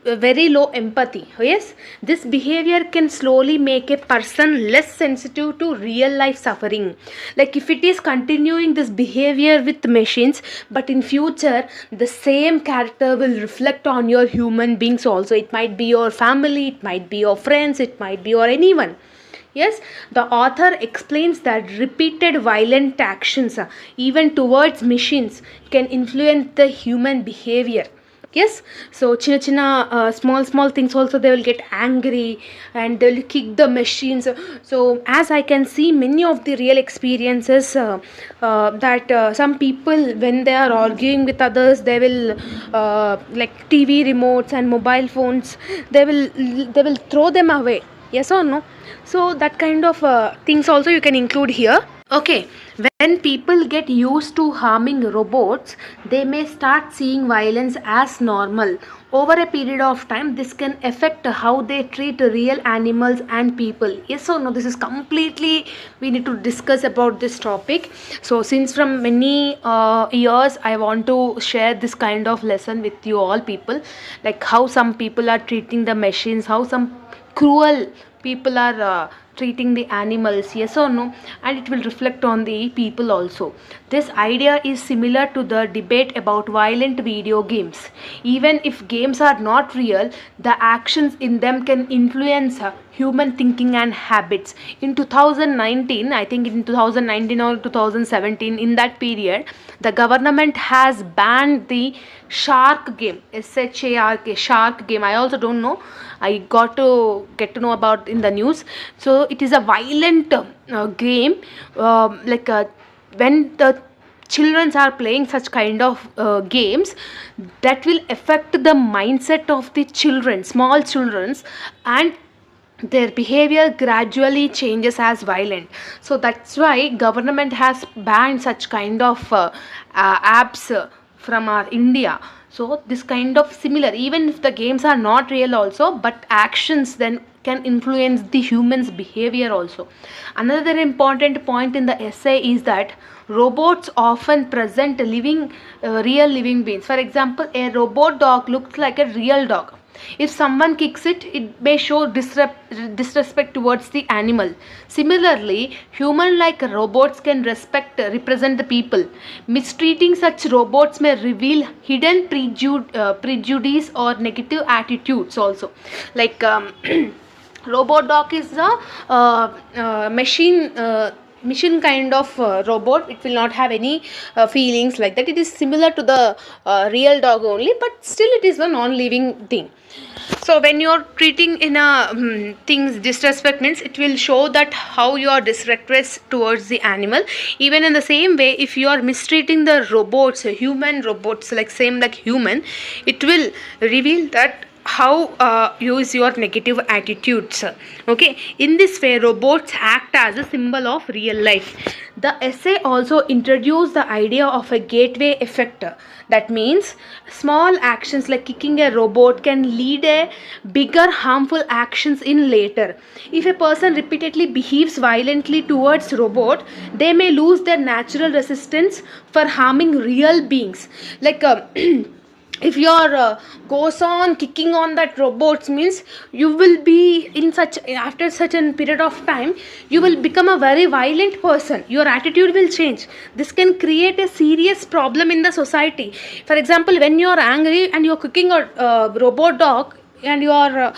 very low empathy. Yes, this behavior can slowly make a person less sensitive to real life suffering. Like if it is continuing this behavior with machines, but in future the same character will reflect on your human beings also. It might be your family, it might be your friends, it might be your anyone. Yes, the author explains that repeated violent actions, even towards machines, can influence the human behavior. Yes, so china small things also they will get angry and they will kick the machines. So as I can see many of the real experiences, that some people when they are arguing with others, they will like TV remotes and mobile phones, they will throw them away. Yes or no? So that kind of things also you can include here. Okay, when people get used to harming robots, they may start seeing violence as normal. Over a period of time, this can affect how they treat real animals and people. Yes or no? This is completely, we need to discuss about this topic. So, since from many years, I want to share this kind of lesson with you all people, like how some people are treating the machines, how some cruel people are treating the animals. Yes or no? And it will reflect on the people also. This idea is similar to the debate about violent video games. Even if games are not real, the actions in them can influence human thinking and habits. In 2019, I think in 2019 or 2017, in that period, the government has banned the shark game, SHARK, shark game. I also don't know, I got to get to know about in the news. So it is a violent game, when the children are playing such kind of games, that will affect the mindset of the children, small children's, and their behavior gradually changes as violent. So that's why government has banned such kind of apps from our India. So this kind of similar, even if the games are not real also, but actions then can influence the human's behavior also. Another important point in the essay is that robots often present living real living beings. For example, a robot dog looks like a real dog. If someone kicks it, it may show disrespect towards the animal. Similarly, human-like robots can represent the people. Mistreating such robots may reveal hidden prejudice or negative attitudes also. Like robot dog is a machine kind of robot. It will not have any feelings like that. It is similar to the real dog only, but still it is a non-living thing. So when you are treating in a things disrespect means, it will show that how you are disrespect towards the animal. Even in the same way, if you are mistreating the robots, human robots, like same like human, it will reveal that how use your negative attitudes. Okay, in this way robots act as a symbol of real life. The essay also introduced the idea of a gateway effect. That means small actions like kicking a robot can lead a bigger harmful actions in later. If a person repeatedly behaves violently towards robot, they may lose their natural resistance for harming real beings. Like if your goes on kicking on that robots means, you will be in such, after such a period of time, you will become a very violent person. Your attitude will change. This can create a serious problem in the society. For example, when you are angry and you are kicking a robot dog, and you are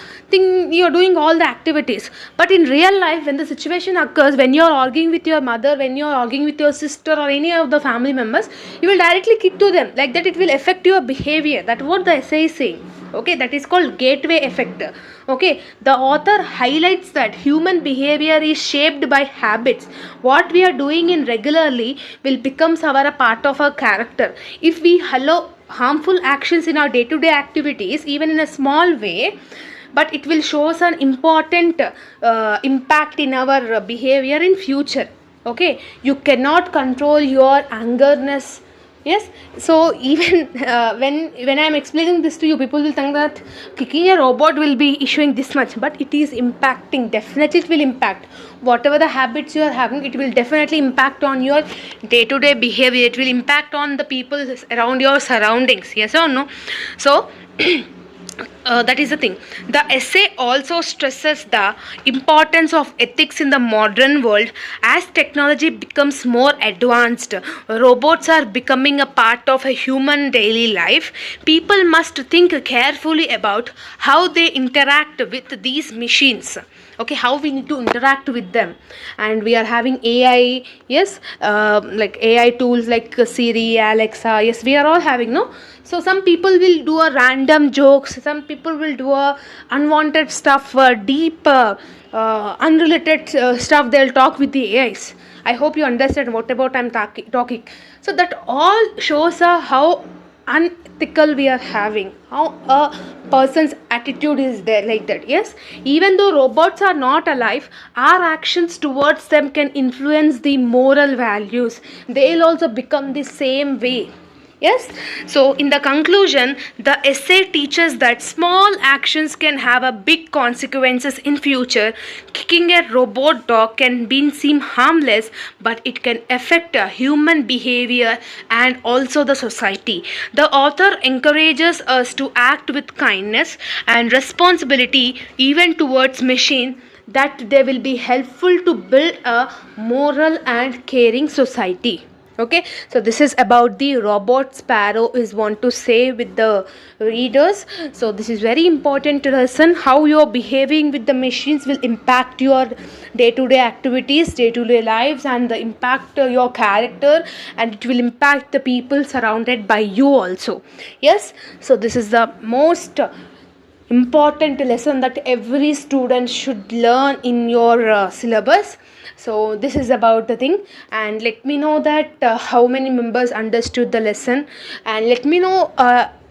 doing all the activities, but in real life when the situation occurs, when you are arguing with your mother, when you are arguing with your sister or any of the family members, you will directly kick to them. Like that, it will affect your behavior. That's what the essay is saying. Okay, that is called gateway effect. Okay, the author highlights that human behavior is shaped by habits. What we are doing in regularly will become a part of our character. If we allow harmful actions in our day-to-day activities, even in a small way, but it will show us an important impact in our behavior in future. Okay, you cannot control your angerness. Yes, so even when I am explaining this to you, people will think that kicking a robot will be issuing this much, but it is impacting. Definitely it will impact. Whatever the habits you are having, it will definitely impact on your day-to-day behavior. It will impact on the people around your surroundings. Yes or no? So that is the thing. The essay also stresses the importance of ethics in the modern world. As technology becomes more advanced, robots are becoming a part of a human daily life. People must think carefully about how they interact with these machines. Okay, how we need to interact with them. And we are having AI, yes, like AI tools like Siri, Alexa, yes, we are all having, no? So some people will do a random jokes, some people will do a unwanted stuff, deep unrelated stuff they'll talk with the AIs. I hope you understand what about I'm talking. So that all shows how unethical we are having, how a person's attitude is there, like that. Yes, even though robots are not alive, our actions towards them can influence the moral values. They'll also become the same way. Yes, so in the conclusion, the essay teaches that small actions can have a big consequences in future. Kicking a robot dog can seem harmless, but it can affect a human behavior and also the society. The author encourages us to act with kindness and responsibility even towards machine, that they will be helpful to build a moral and caring society. Okay, so this is about the robot sparrow is want to say with the readers. So this is very important to listen. How you are behaving with the machines will impact your day-to-day activities, day-to-day lives, and the impact your character, and it will impact the people surrounded by you also. Yes, so this is the most important lesson that every student should learn in your syllabus. So this is about the thing, and let me know that how many members understood the lesson, and let me know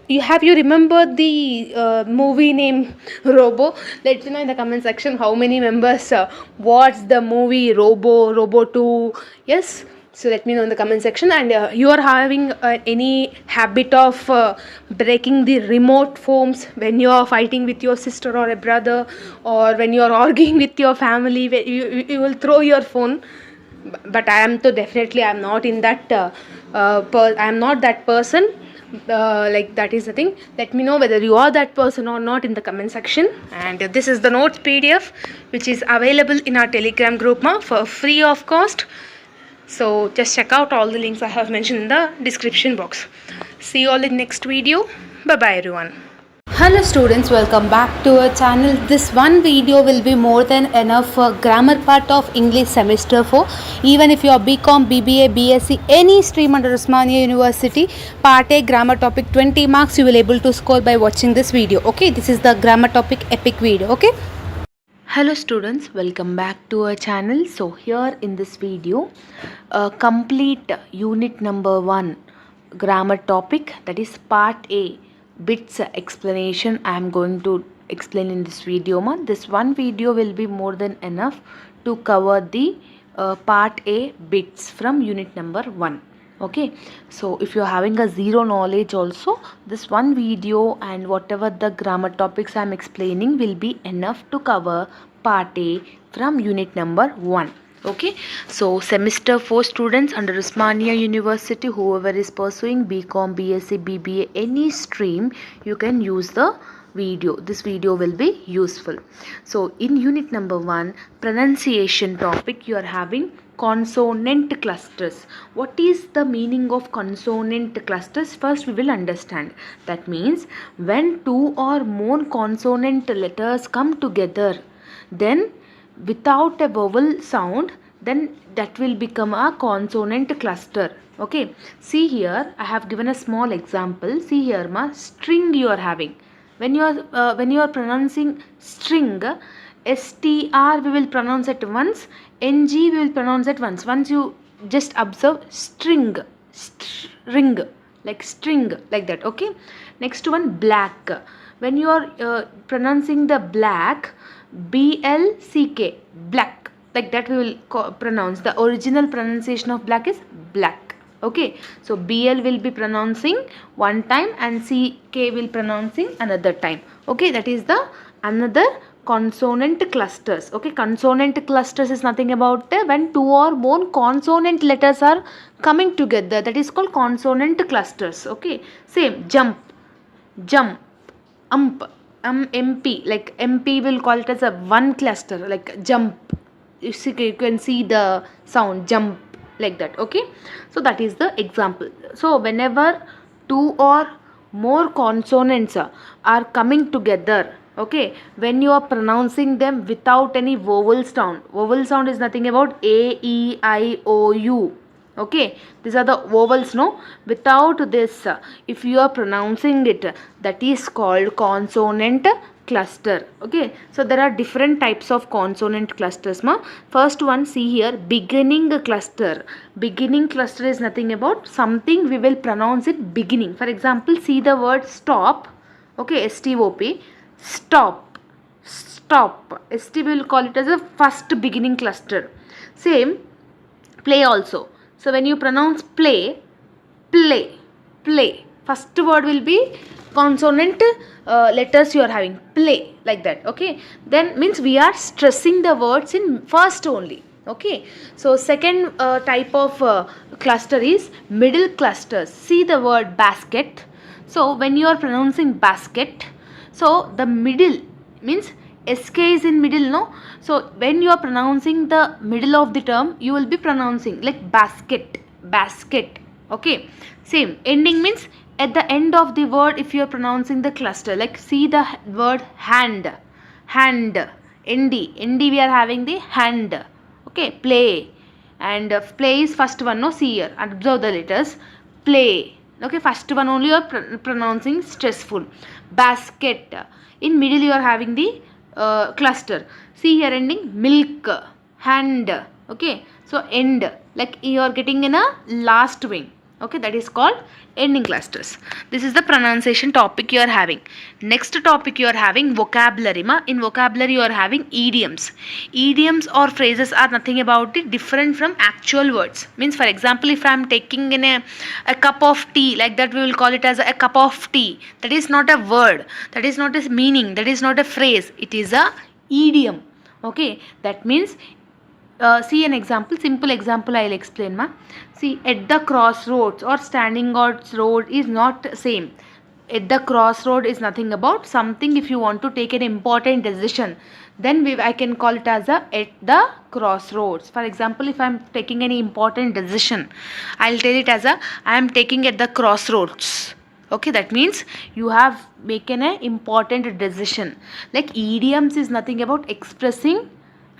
you remembered the movie name Robo. Let me know in the comment section how many members watched the movie Robo 2. Yes, so let me know in the comment section. And you are having any habit of breaking the remote phones when you are fighting with your sister or a brother, or when you are arguing with your family, where you will throw your phone. But I am, to definitely I am not in that I am not that person. Like, that is the thing. Let me know whether you are that person or not in the comment section. And this is the notes PDF which is available in our Telegram group for free of cost. So just check out all the links I have mentioned in the description box. See you all in next video. Bye bye everyone. Hello students, welcome back to our channel. This one video will be more than enough for grammar part of English semester 4. Even if you are BCom, BBA, BSc, any stream under Ozymandias University, part A grammar topic 20 marks you will able to score by watching this video. Okay, this is the grammar topic epic video. Okay. Hello students, welcome back to our channel. So here in this video, complete unit number 1 grammar topic, that is part A bits explanation I am going to explain in this video. This one video will be more than enough to cover the part A bits from unit number 1. Okay, so if you're having a zero knowledge also, this one video and whatever the grammar topics I'm explaining will be enough to cover part A from unit number 1. Okay, so semester 4 students under Ozymandias University, whoever is pursuing BCom, BSc, BBA, any stream, you can use the video. This video will be useful. So in unit number 1 pronunciation topic, you are having consonant clusters. What is the meaning of consonant clusters? First we will understand. That means when two or more consonant letters come together, then without a vowel sound, then that will become a consonant cluster. Okay, see here I have given a small example. See here string you are having. When you are pronouncing string, STR we will pronounce it once, NG we will pronounce it once. Once you just observe string, like string, like that. Okay, next one black. When you are pronouncing the black, BLCK, black, like that we will pronounce. The original pronunciation of black is black. Okay, so BL will be pronouncing one time and CK will pronouncing another time. Okay, that is the another consonant clusters. Okay, consonant clusters is nothing about when two or more consonant letters are coming together, that is called consonant clusters. Okay, same jump, MP, like MP will call it as a one cluster, like jump. You can see the sound jump, like that. Okay, so that is the example. So whenever two or more consonants are coming together, okay, when you are pronouncing them without any vowel sound is nothing about A, E, I, O, U. Okay, these are the vowels, no? Without this, if you are pronouncing it, that is called consonant cluster. Okay, so there are different types of consonant clusters. First one, see here, beginning cluster. Beginning cluster is nothing about something we will pronounce it beginning. For example, see the word stop. Okay, STOP, stop. ST will call it as a first beginning cluster. Same, play also. So when you pronounce play, first word will be consonant letters you are having, play, like that. Okay, then means we are stressing the words in first only. Okay, so second type of cluster is middle clusters. See the word basket. So when you are pronouncing basket, so the middle means SK is in middle, no? So when you are pronouncing the middle of the term, you will be pronouncing like basket. Okay, same, ending means at the end of the word, if you are pronouncing the cluster, like see the word hand, ND we are having the hand. Okay, play, and play is first one, no? See here, observe the letters, play, Okay, first one only you are pronouncing stressful. Basket. In middle you are having the cluster. See here ending milk. Hand. Okay, so end, like you are getting in a last wing. Okay, that is called ending clusters. This is the pronunciation topic you are having. Next topic you are having vocabulary. In vocabulary you are having idioms. Idioms or phrases are nothing about it different from actual words. Means, for example, if I am taking in a cup of tea, like that we will call it as a cup of tea. That is not a word, that is not a meaning, that is not a phrase, it is a idiom. Okay, that means see an example, simple example I'll explain, ma. See, at the crossroads or standing on road is not same. At the crossroad is nothing about something. If you want to take an important decision, then I can call it as a at the crossroads. For example, if I'm taking any important decision, I'll tell it as a I am taking at the crossroads. Okay, that means you have making an important decision. Like idioms is nothing about expressing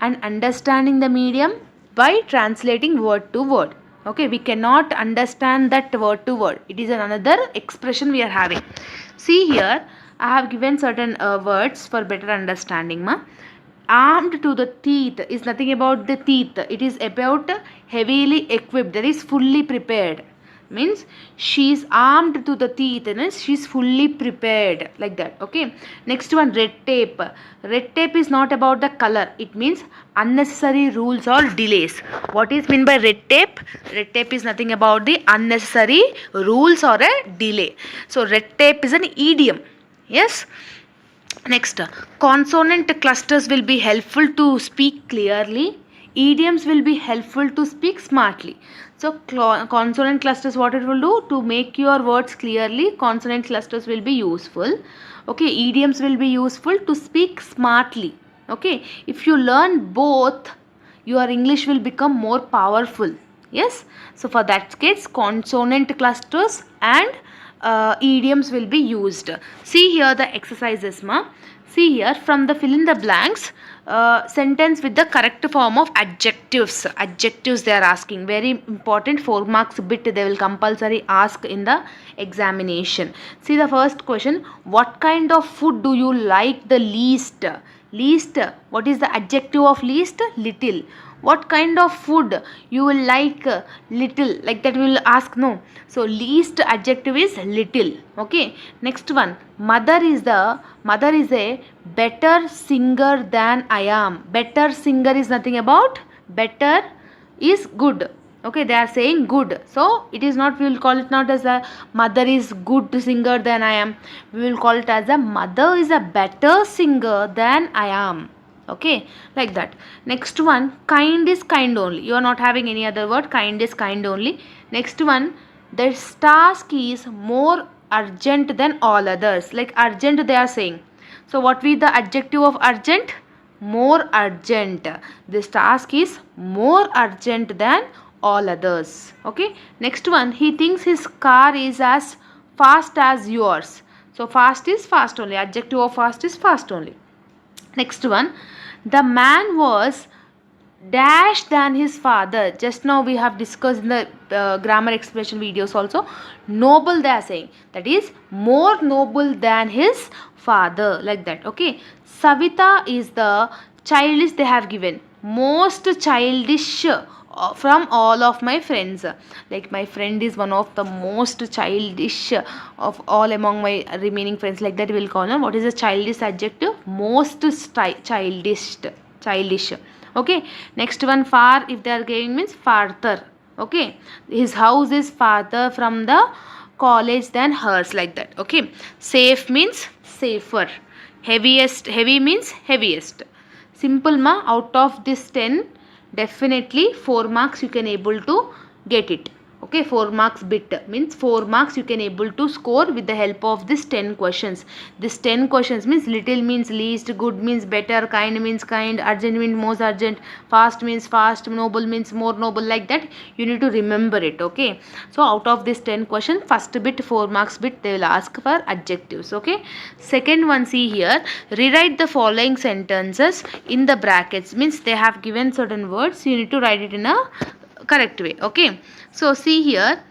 and understanding the medium by translating word to word. Okay, we cannot understand that word to word, it is another expression we are having. See here, I have given certain words for better understanding, ma. Armed to the teeth is nothing about the teeth, it is about heavily equipped, that is fully prepared. Means she is armed to the teeth, means she is fully prepared, like that. Okay, next one, red tape. Red tape is not about the color, it means unnecessary rules or delays. What is meant by red tape? Red tape is nothing about the unnecessary rules or a delay. So red tape is an idiom. Yes. Next, consonant clusters will be helpful to speak clearly. Idioms will be helpful to speak smartly. So consonant clusters, what it will do? To make your words clearly, consonant clusters will be useful. Okay, idioms will be useful to speak smartly. Okay, if you learn both, your English will become more powerful. Yes, so for that case, consonant clusters and idioms will be used. See here the exercises, ma. See here, from the fill in the blanks, sentence with the correct form of adjectives. Adjectives they are asking, very important, 4 marks bit they will compulsory ask in the examination. See the first question, what kind of food do you like the least? Least, what is the adjective of least? Little. What kind of food you will like? Little, like that we will ask, no. So least adjective is little. Okay, next one, mother is a better singer than I am. Better singer is nothing about, better is good. Okay, they are saying good, so it is not, we will call it not as a mother is good singer than I am, we will call it as a mother is a better singer than I am. Okay, like that. Next one, kind is kind only, you are not having any other word, kind is kind only. Next one, this task is more urgent than all others, like urgent they are saying. So what will be the adjective of urgent? More urgent. This task is more urgent than all others. Okay, next one, he thinks his car is as fast as yours. So fast is fast only, adjective of fast is fast only. Next one, the man was dash than his father. Just now we have discussed in the grammar expression videos also. Noble they are saying, that is more noble than his father, like that. Okay, Savita is the childish they have given, most childish from all of my friends. Like my friend is one of the most childish of all among my remaining friends, like that we will call them. What is the childish adjective? Most childish. Okay, next one, far if they are giving means farther. Okay, his house is farther from the college than hers, like that. Okay, safe means safer. Heavy means heaviest. Simple, ma. Out of this 10, definitely 4 marks you can able to get it. Okay, 4 marks bit means 4 marks you can able to score with the help of this 10 questions. This 10 questions means little means least, good means better, kind means kind, urgent means most urgent, fast means fast, noble means more noble, like that you need to remember it. Okay, so out of this 10 question, first bit 4 marks bit they will ask for adjectives. Okay, second one, see here, rewrite the following sentences in the brackets. Means they have given certain words, you need to write it in a correct way. Okay, so see here,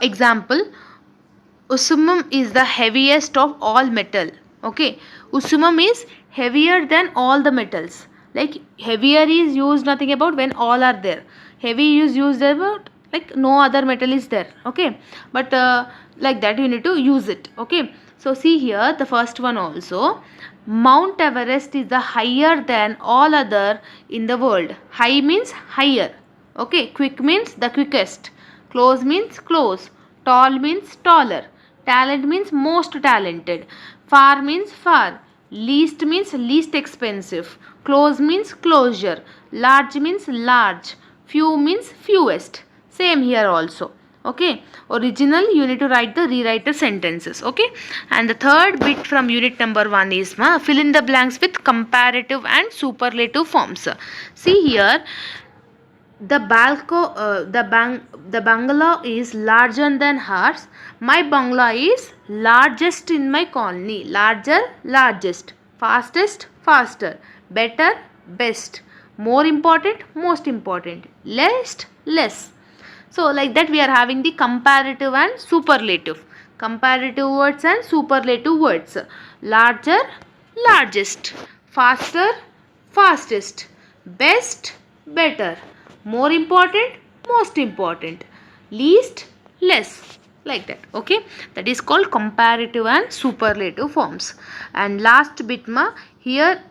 Example, Usumum is the heaviest of all metal. Okay, Usumum is heavier than all the metals. Like heavier is used nothing about when all are there. Heavy is used about like no other metal is there. Okay, but like that you need to use it. Okay, so see here the first one also. Mount Everest is the higher than all other in the world. High means higher. Okay, quick means the quickest. Close means close. Tall means taller. Talent means most talented. Far means far. Least means least expensive. Close means closure. Large means large. Few means fewest. Same here also. Okay, original you need to write the rewrite sentences. Okay, and the third bit from unit number 1 is fill in the blanks with comparative and superlative forms. See here, the bungalow is larger than hers. My bungalow is largest in my colony. Larger, largest. Fastest, faster. Better, best. More important, most important. Least, less. So like that we are having the comparative and superlative. Comparative words and superlative words. Larger, largest. Faster, fastest. Best, better. More important, most important. Least, less. Like that. Okay, that is called comparative and superlative forms. And last bit here,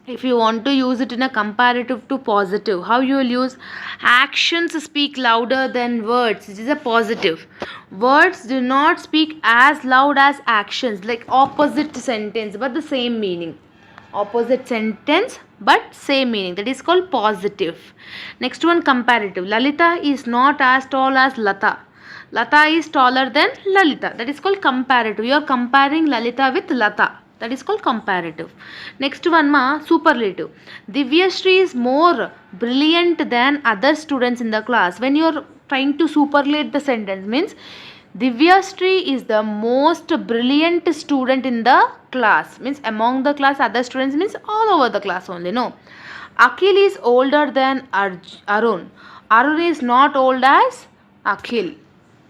if you want to use it in a comparative to positive, how you will use? Actions speak louder than words. This is a positive. Words do not speak as loud as actions, like opposite sentence but the same meaning. Opposite sentence but same meaning, that is called positive. Next one, comparative. Lalita is not as tall as Lata. Lata is taller than Lalita, that is called comparative. You are comparing Lalita with Lata, that is called comparative. Next one superlative. Divyashree is more brilliant than other students in the class. When you are trying to superlate the sentence, means Divyashree is the most brilliant student in the class. Means among the class, other students means all over the class only. No. Akhil is older than Arun. Arun is not old as Akhil.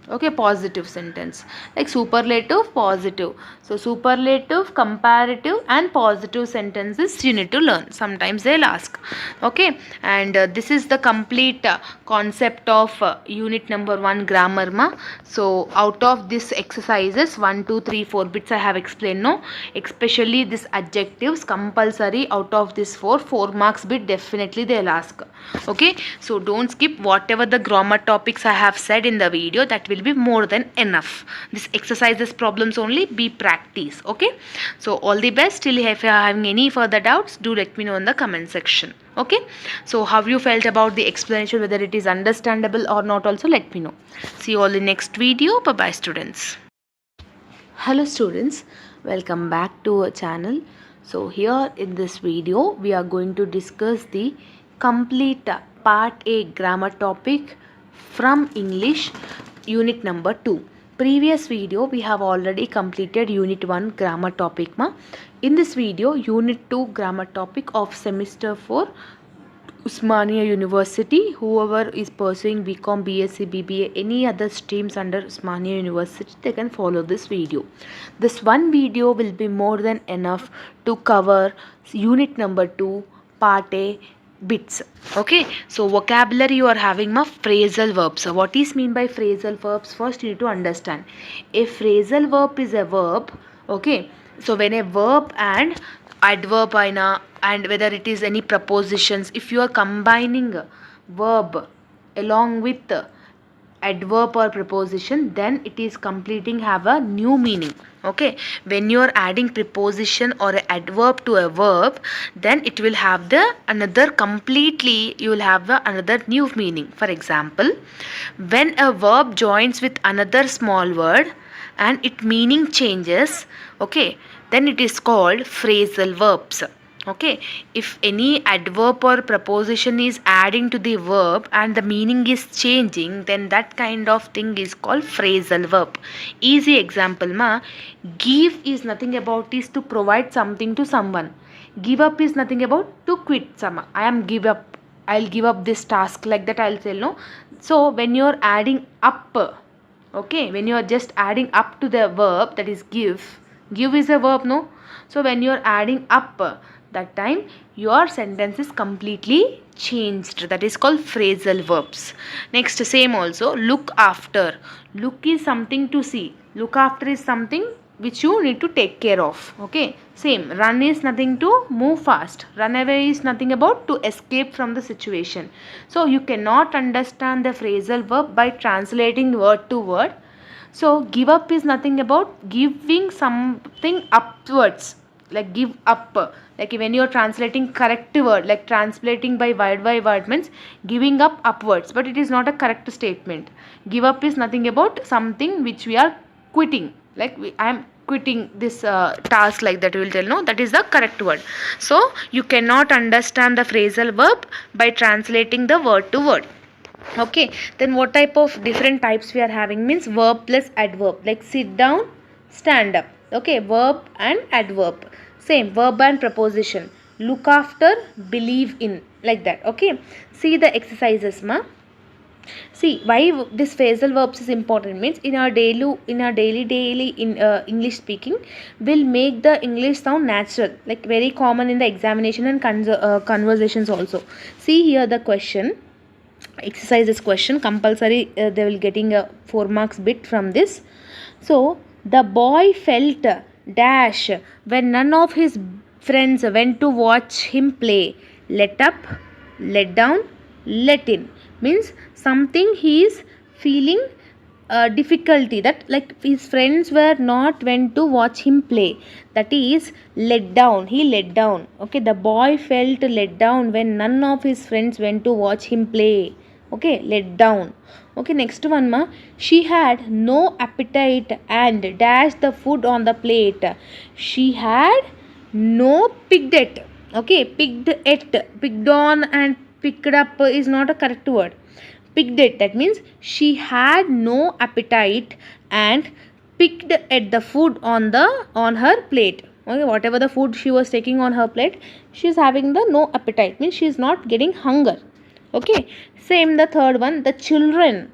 Okay, positive sentence. Like superlative, positive. So superlative, comparative and positive sentences you need to learn. Sometimes they'll ask. Okay, and this is the complete concept of unit number 1 grammar So out of this exercises 1 2 3 4 bits I have explained, no, especially this adjectives compulsory. Out of this 4 marks bit definitely they'll ask. Okay, so don't skip whatever the grammar topics I have said in the video. That will be more than enough. This exercises problems only be practice. Okay, so all the best. Till if you are having any further doubts, do let me know in the comment section. Okay, so how you felt about the explanation, whether it is understandable or not, also let me know. See you all in next video. Bye bye students. Hello students, welcome back to our channel. So here in this video we are going to discuss the complete part A grammar topic from English unit number 2. Previous video we have already completed unit 1 grammar topic In this video, unit 2 grammar topic of semester 4 Ozymandias University. Whoever is pursuing BCom, BSc, BBA, any other streams under Ozymandias University, they can follow this video. This one video will be more than enough to cover unit number 2 part A bits. Okay, so vocabulary you are having phrasal verbs. So what is mean by phrasal verbs? First you need to understand. A phrasal verb is a verb. Okay, so when a verb and adverb and whether it is any prepositions, if you are combining verb along with adverb or preposition, then it is completing have a new meaning. Okay, when you are adding preposition or a adverb to a verb, then it will have the another completely, you will have the another new meaning. For example, when a verb joins with another small word and its meaning changes, okay, then it is called phrasal verbs. Okay, if any adverb or preposition is adding to the verb and the meaning is changing, then that kind of thing is called phrasal verb. Easy example give is nothing about is to provide something to someone. Give up is nothing about to quit someone. I am give up, I'll give up this task, like that I'll say, no. So when you're adding up Okay, when you are just adding up to the verb, that is give is a verb, no? So when you are adding up, that time your sentence is completely changed. That is called phrasal verbs. Next, same also, look after. Look is something to see, look after is something which you need to take care of. Okay, same, run is nothing to move fast, run away is nothing about to escape from the situation. So you cannot understand the phrasal verb by translating word to word. So give up is nothing about giving something upwards, like give up, like when you are translating correct word, like translating by word means giving up upwards, but it is not a correct statement. Give up is nothing about something which we are quitting, like I am quitting this task, like that we will tell, no, that is the correct word. So you cannot understand the phrasal verb by translating the word to word. Okay, then what type of different types we are having means verb plus adverb, like sit down, stand up. Okay, verb and adverb, same, verb and preposition, look after, believe in, like that. Okay, see the exercises, ma. See why this phrasal verbs is important means in our daily in English speaking will make the English sound natural, like very common in the examination and conversations also. See here the question, exercises question compulsory, they will getting a 4 marks bit from this. So the boy felt dash when none of his friends went to watch him play. Let up, let down, let in, means something he is feeling difficulty, that like his friends were not went to watch him play, that is let down, he let down. Okay, the boy felt let down when none of his friends went to watch him play. Okay, let down. Okay, next one, ma. She had no appetite and dashed the food on the plate. She had no picked it. Okay, picked it, picked on and picked up is not a correct word. Picked it, that means she had no appetite and picked at the food on her plate. Okay, whatever the food she was taking on her plate, she is having the no appetite, means she is not getting hunger. Okay, same the third one, the children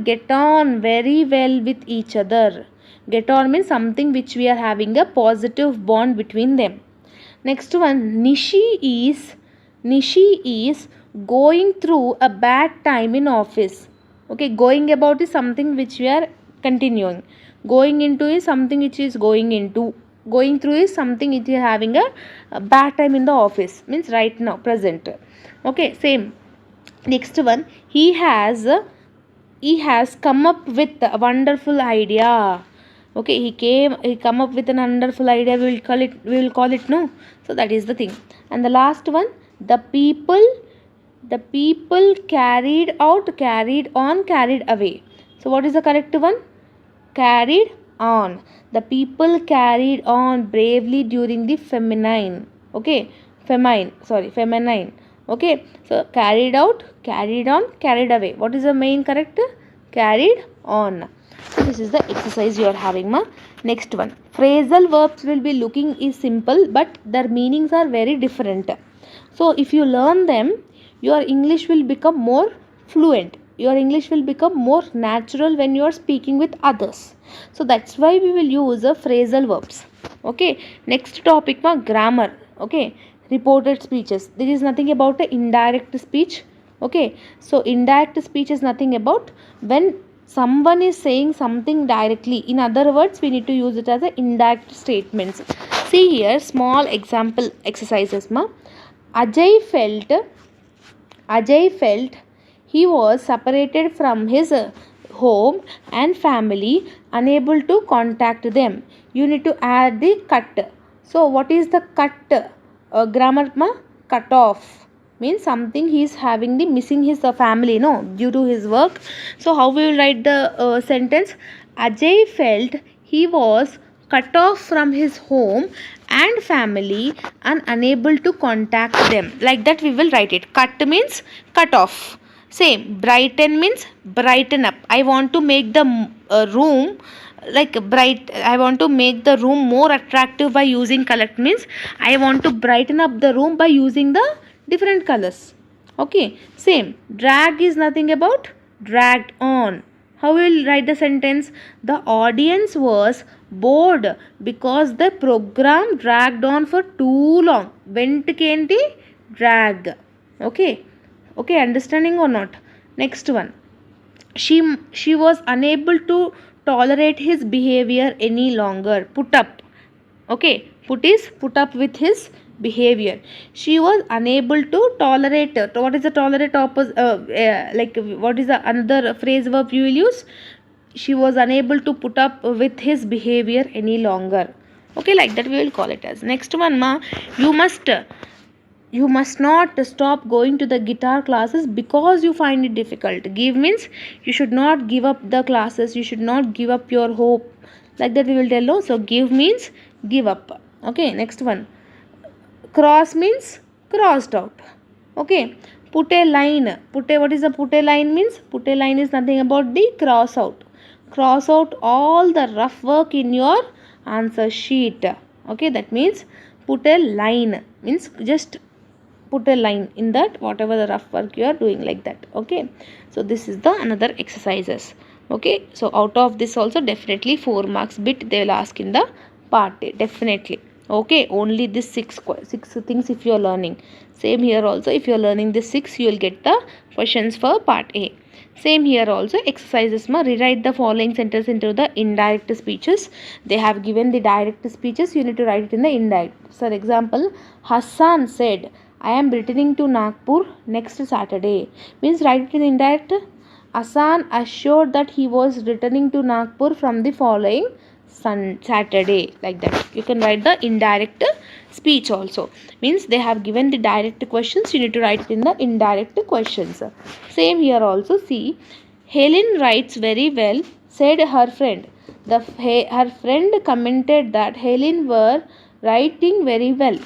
get on very well with each other. Get on means something which we are having a positive bond between them. Next one, Nishi is going through a bad time in office. Okay, going about is something which we are continuing. Going into is something which is going into. Going through is something which is having a bad time in the office, means right now, present. Okay, same. Next one, he has come up with a wonderful idea. Okay, he come up with an wonderful idea, we will call it, no. So that is the thing. And the last one, the people carried out, carried on, carried away. So what is the correct one? Carried on. The people carried on bravely during the feminine. Okay, feminine. Okay, so carried out, carried on, carried away. What is the main correct? Carried on. So this is the exercise you are having, ma. Next one, phrasal verbs will be looking is simple, but their meanings are very different. So if you learn them, your English will become more fluent, your English will become more natural when you are speaking with others. So that's why we will use phrasal verbs. Okay, next topic, ma, grammar. Okay, reported speeches, there is nothing about the indirect speech. Okay, so indirect speech is nothing about when someone is saying something directly, in other words we need to use it as a indirect statements. See here small example exercises, ma. Ajay felt he was separated from his home and family, unable to contact them. You need to add the cut. So what is the cut? Grammar, ma, cut off means something he is having the missing his family, no, due to his work. So how we will write the sentence? Ajay felt he was cut off from his home and family and unable to contact them, like that we will write it. Cut means cut off. Same, brighten means brighten up. I want to make the room like bright, I want to make the room more attractive by using color, means I want to brighten up the room by using the different colors. Okay, same, drag is nothing about dragged on. How we will write the sentence? The audience was bored because the program dragged on for too long. Went kenti drag. Okay. Okay, understanding or not? Next one. She was unable to tolerate his behavior any longer. Put up. Okay, put up with his behavior. She was unable to tolerate. What is the tolerate opposite? Like what is the another phrase verb you will use? She was unable to put up with his behavior any longer. Okay, like that we will call it as. Next one, ma. You must you must not stop going to the guitar classes because you find it difficult. Give means you should not give up the classes, you should not give up your hope, like that we will tell. No, so give means give up. Okay, next one. Cross means crossed out. Okay, put a line. Put a, what is the put a line means? Put a line is nothing about the cross out. Cross out all the rough work in your answer sheet. Okay, that means put a line means just put a line in that whatever the rough work you are doing, like that. Okay, so this is the another exercises. Okay, so out of this also definitely 4 marks bit they will ask in the part A, definitely. Okay, only this six things if you are learning. Same here also, if you are learning this 6 you will get the questions for part A. Same here also, exercises ma, rewrite the following sentence into the indirect speeches. They have given the direct speeches, you need to write it in the indirect. For example, Hassan said, I am returning to Nagpur next Saturday. Means write it in indirect. Hassan assured that he was returning to Nagpur from the following Saturday, like that. You can write the indirect speech also. Means they have given the direct questions, you need to write it in the indirect questions. Same here also. See, Helen writes very well, said her friend. Her friend commented that Helen were writing very well.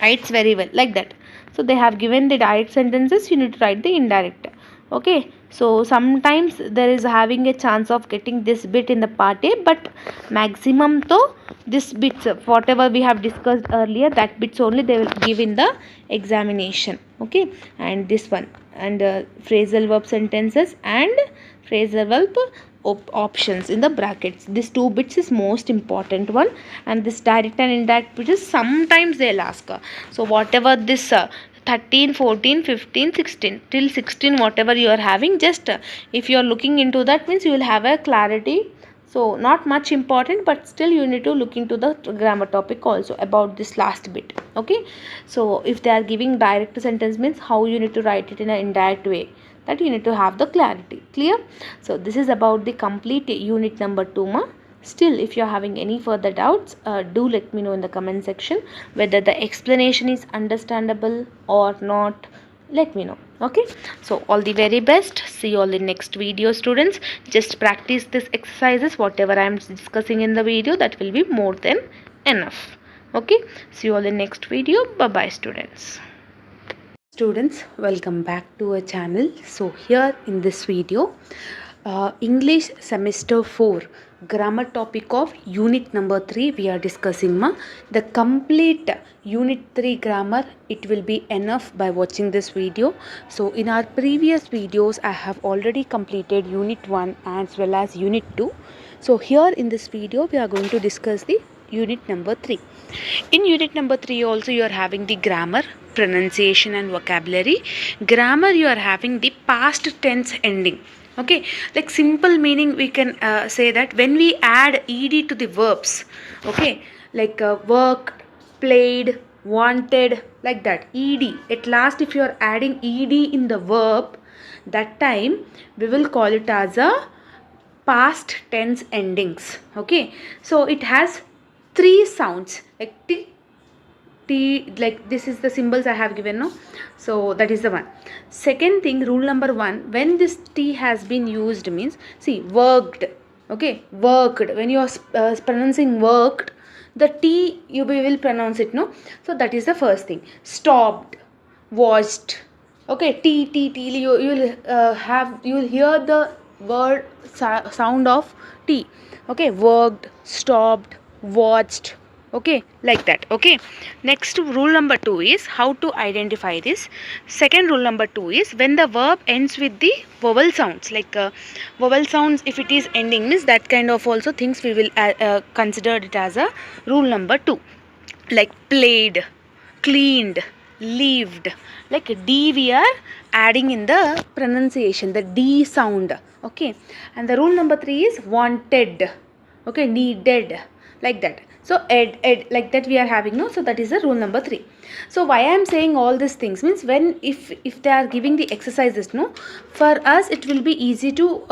Writes very well, like that. So they have given the direct sentences, you need to write the indirect. Okay, so sometimes there is having a chance of getting this bit in the part A, but maximum to this bits whatever we have discussed earlier, that bits only they will give in the examination. Okay, and this one, and phrasal verb sentences and phrasal verb options in the brackets. This 2 bits is most important one, and this direct and indirect bits sometimes they'll ask. So whatever this 13, 14, 15, 16 till 16 whatever you are having, just if you are looking into that means you will have a clarity. So not much important, but still you need to look into the grammar topic also about this last bit. Okay, so if they are giving direct sentence means how you need to write it in an indirect way, that you need to have the clarity. Clear? So this is about the complete unit number 2 ma. Still, if you are having any further doubts, do let me know in the comment section whether the explanation is understandable or not. Let me know. Okay, so all the very best. See you all in next video, students. Just practice this exercises whatever I am discussing in the video, that will be more than enough. Okay, see you all in next video. Bye bye, students. Students, welcome back to our channel. So here in this video, English semester 4 grammar topic of unit number 3 we are discussing ma. The complete unit 3 grammar, it will be enough by watching this video. So in our previous videos I have already completed unit 1 as well as unit 2. So here in this video we are going to discuss the unit number 3. In unit number 3 also you are having the grammar, pronunciation and vocabulary. Grammar you are having the past tense ending. Okay, like simple meaning we can say that when we add ed to the verbs, okay, like worked, played, wanted, like that, ed at last, if you are adding ed in the verb, that time we will call it as a past tense endings. Okay, so it has 3 sounds, like t, like this is the symbols I have given, no? So that is the one. Second thing, rule number 1, when this t has been used means, see, worked. Okay, worked, when you are pronouncing worked, the t you will pronounce it, no? So that is the first thing. Stopped, watched. Okay, t you will hear the word sound of t. Okay, worked, stopped, watched, Okay, like that. Okay, next rule number 2 is how to identify this. Second rule number 2 is when the verb ends with the vowel sounds, like vowel sounds, if it is ending means that kind of also things we will consider it as a rule number 2, like played, cleaned, lived. Like d we are adding in the pronunciation, the d sound. Okay, and the rule number 3 is wanted, okay, needed, like that. So ed like that we are having, no, so that is the rule number 3. So why I am saying all these things means, when if they are giving the exercises, no, for us it will be easy to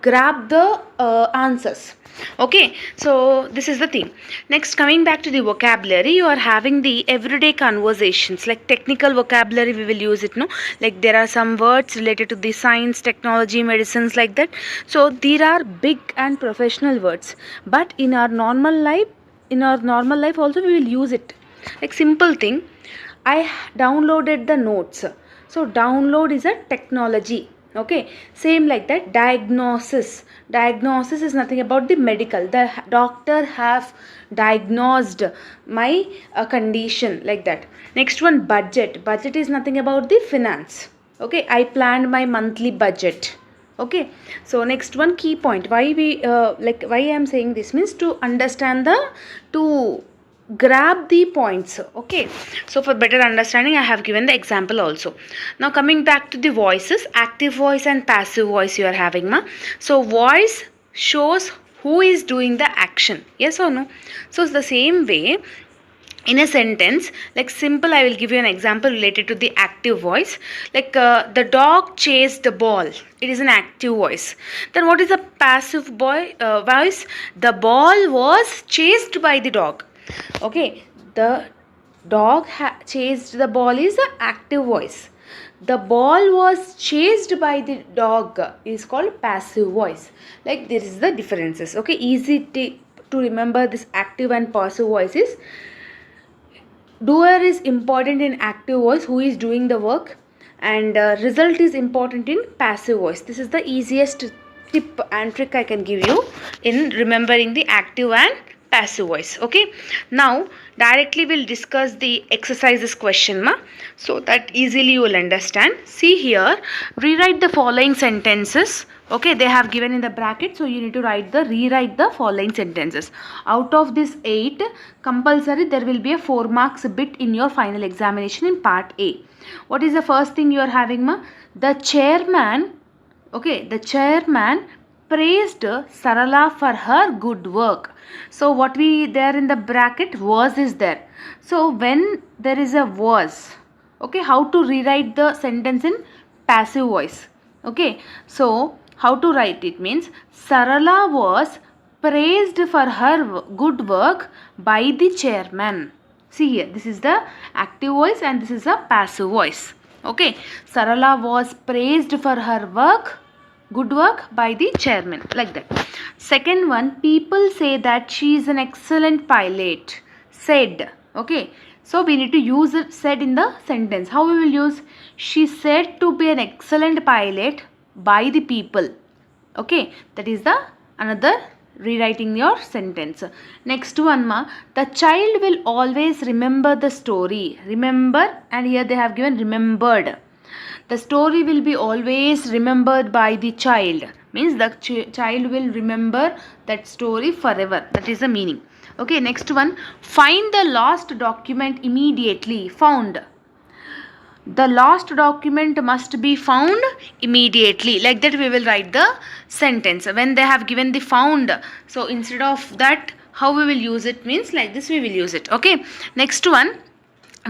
grab the answers. Okay, so this is the thing. Next, coming back to the vocabulary, you are having the everyday conversations, like technical vocabulary we will use it, no, like there are some words related to the science, technology, medicines, like that. So there are big and professional words, but in our normal life also we will use it. Like simple thing, I downloaded the notes. So download is a technology. Okay, same like that. Diagnosis is nothing about the medical, the doctor have diagnosed my condition, like that. Next one, budget is nothing about the finance. Okay, I planned my monthly budget. Okay, so next one, key point. Why we like why I am saying this means to understand the, to grab the points. Okay, so for better understanding I have given the example also. Now coming back to the voices, active voice and passive voice you are having, ma. So voice shows who is doing the action, yes or no. So it's the same way in a sentence, like simple, I will give you an example related to the active voice. Like the dog chased the ball, it is an active voice. Then what is the passive voice? The ball was chased by the dog. Okay, the dog chased the ball is the active voice. The ball was chased by the dog is called passive voice. Like this is the differences. Okay, easy to remember this active and passive voices. Doer is important in active voice, who is doing the work, and result is important in passive voice. This is the easiest tip and trick I can give you in remembering the active and passive voice. Okay, now directly we'll discuss the exercises question, ma, so that easily you will understand. See here, rewrite the following sentences. Okay, they have given in the bracket, so you need to rewrite the following sentences. Out of this 8, compulsory there will be a 4 marks bit in your final examination in part A. What is the first thing you are having, ma? The chairman, okay, the chairman praised Sarala for her good work. So what we there in the bracket, was is there. So when there is a was, okay, how to rewrite the sentence in passive voice? Okay, so how to write it means, Sarala was praised for her good work by the chairman. See here, this is the active voice and this is a passive voice. Okay, Sarala was praised for her work, good work, by the chairman, like that. Second one, people say that she is an excellent pilot. Said. Okay, so we need to use it, said, in the sentence. How we will use? She said to be an excellent pilot by the people. Okay, that is the another rewriting your sentence. Next one, ma, the child will always remember the story. Remember, and here they have given remembered. The story will be always remembered by the child. Means the child will remember that story forever. That is the meaning. Okay, next one. Find the lost document immediately. Found. The lost document must be found immediately. Like that we will write the sentence. When they have given the found, so instead of that, how we will use it means like this we will use it. Okay, next one.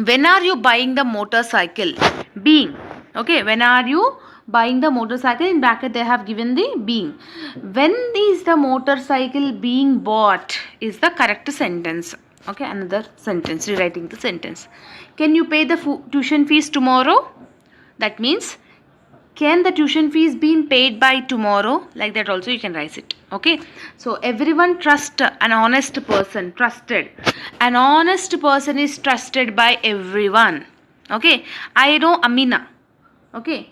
When are you buying the motorcycle? Being. Okay, when are you buying the motorcycle? In bracket they have given the being. When is the motorcycle being bought is the correct sentence. Okay, another sentence, rewriting the sentence. Can you pay the tuition fees tomorrow? That means, can the tuition fees be paid by tomorrow? Like that also you can write it. Okay, so everyone trust an honest person. Trusted. An honest person is trusted by everyone. Okay, I know Amina. Okay,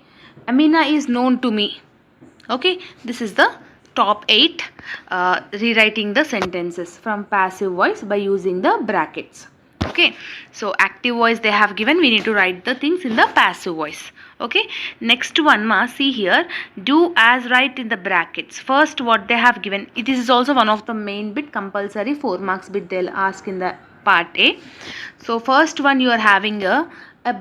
Amina is known to me. Okay, this is the top 8 rewriting the sentences from passive voice by using the brackets. Okay, so active voice they have given, we need to write the things in the passive voice. Okay, next one ma, see here, do as write in the brackets. First what they have given, it is also one of the main bit, compulsory 4 marks bit they'll ask in the part A. So first one, you are having a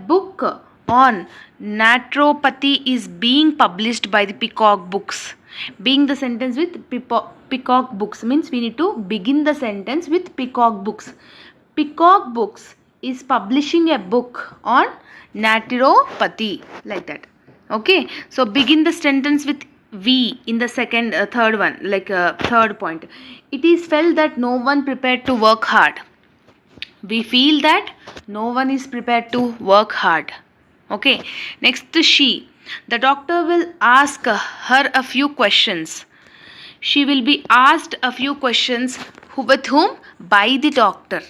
book on naturopathy is being published by the Peacock Books. Being the sentence with Peacock Books means we need to begin the sentence with Peacock Books. Peacock Books is publishing a book on naturopathy, like that. Okay, so begin the sentence with we in the second third one, like third point. It is felt that no one prepared to work hard. We feel that no one is prepared to work hard. Okay, next she, the doctor will ask her a few questions. She will be asked a few questions, with whom? By the doctor.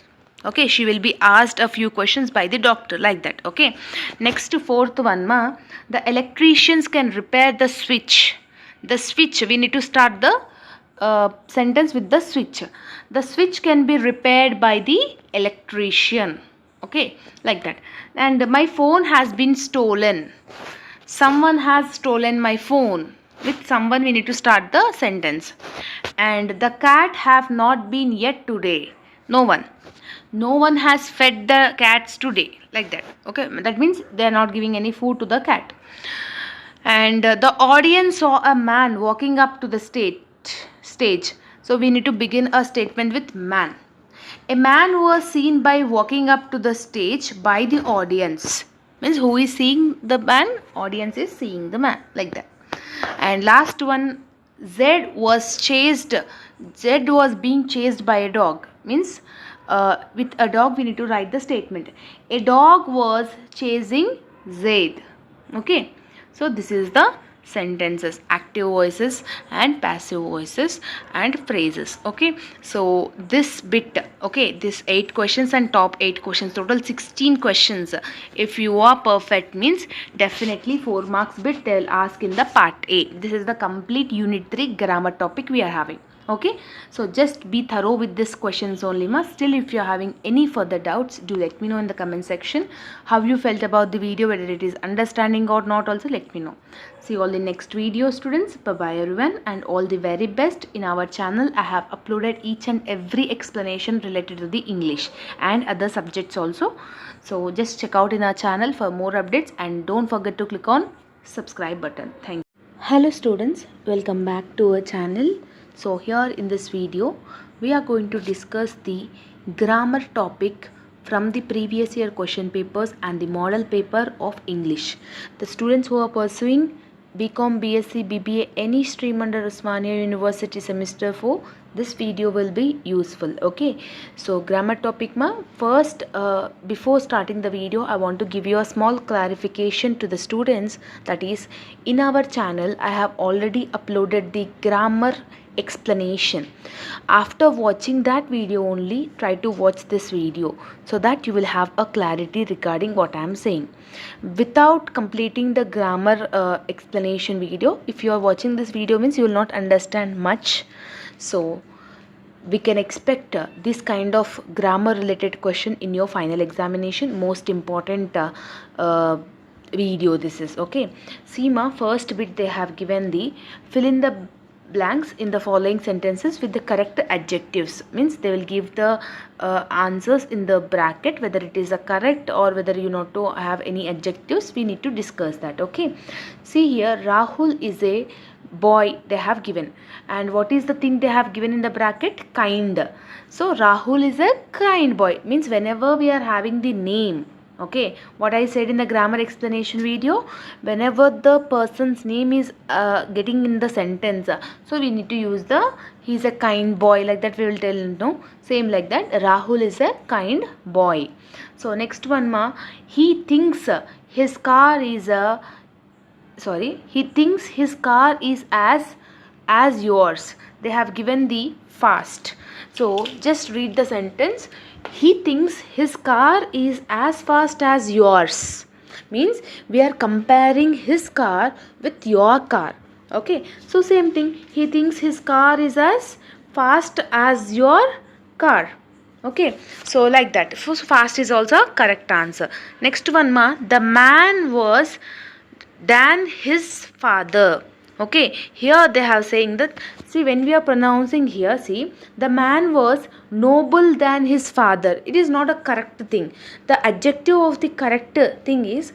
Okay, she will be asked a few questions by the doctor, like that. Okay, next fourth one ma, the electricians can repair the switch. The switch, we need to start the sentence with the switch. The switch can be repaired by the electrician. Okay, like that. And my phone has been stolen. Someone has stolen my phone. With someone we need to start the sentence. And the cat have not been yet today. No one. No one has fed the cats today, like that. Okay, that means they are not giving any food to the cat. And the audience saw a man walking up to the stage. So we need to begin a statement with man. A man was seen by walking up to the stage by the audience. Means who is seeing the man? Audience is seeing the man, like that. And last one, Z was being chased by a dog. Means with a dog we need to write the statement. A dog was chasing Z. Okay, so this is the sentences, active voices and passive voices and phrases. Okay, so this bit, okay, this 8 questions and top 8 questions, total 16 questions. If you are perfect means definitely 4 marks bit they'll ask in the part A. This is the complete unit 3 grammar topic we are having. Okay, so just be thorough with these questions only ma. Still, if you are having any further doubts, do let me know in the comment section. How you felt about the video, whether it is understanding or not, also let me know. See you all in next video, students. Bye bye everyone, and all the very best. In our channel I have uploaded each and every explanation related to the English and other subjects also. So just check out in our channel for more updates, and don't forget to click on subscribe button. Thank you. Hello students, welcome back to our channel. So here in this video we are going to discuss the grammar topic from the previous year question papers and the model paper of English. The students who are pursuing BCom, BSc, BBA, any stream under Ozymandias University semester 4, this video will be useful. Okay, so grammar topic ma, first before starting the video I want to give you a small clarification to the students, that is, in our channel I have already uploaded the grammar explanation. After watching that video only, try to watch this video so that you will have a clarity regarding what I am saying. Without completing the grammar explanation video, if you are watching this video means you will not understand much. So we can expect this kind of grammar related question in your final examination. Most important video this is. Okay, see ma, first bit they have given the fill in the blanks in the following sentences with the correct adjectives. Means they will give the answers in the bracket, whether it is a correct or whether you not to have any adjectives, we need to discuss that. Okay, see here, Rahul is a boy they have given, and what is the thing they have given in the bracket? Kind. So Rahul is a kind boy, means whenever we are having the name, okay, what I said in the grammar explanation video, whenever the person's name is getting in the sentence, so we need to use the he's a kind boy, like that we will tell, no, same like that, Rahul is a kind boy. So next one ma, he thinks his car is as yours. They have given the fast. So just read the sentence. He thinks his car is as fast as yours. Means we are comparing his car with your car. Okay, so same thing, he thinks his car is as fast as your car. Okay, so like that, so fast is also correct answer. Next one ma, the man was than his father. Okay, here they have saying that, see, when we are pronouncing here, see, the man was noble than his father, it is not a correct thing. The adjective of the correct thing is,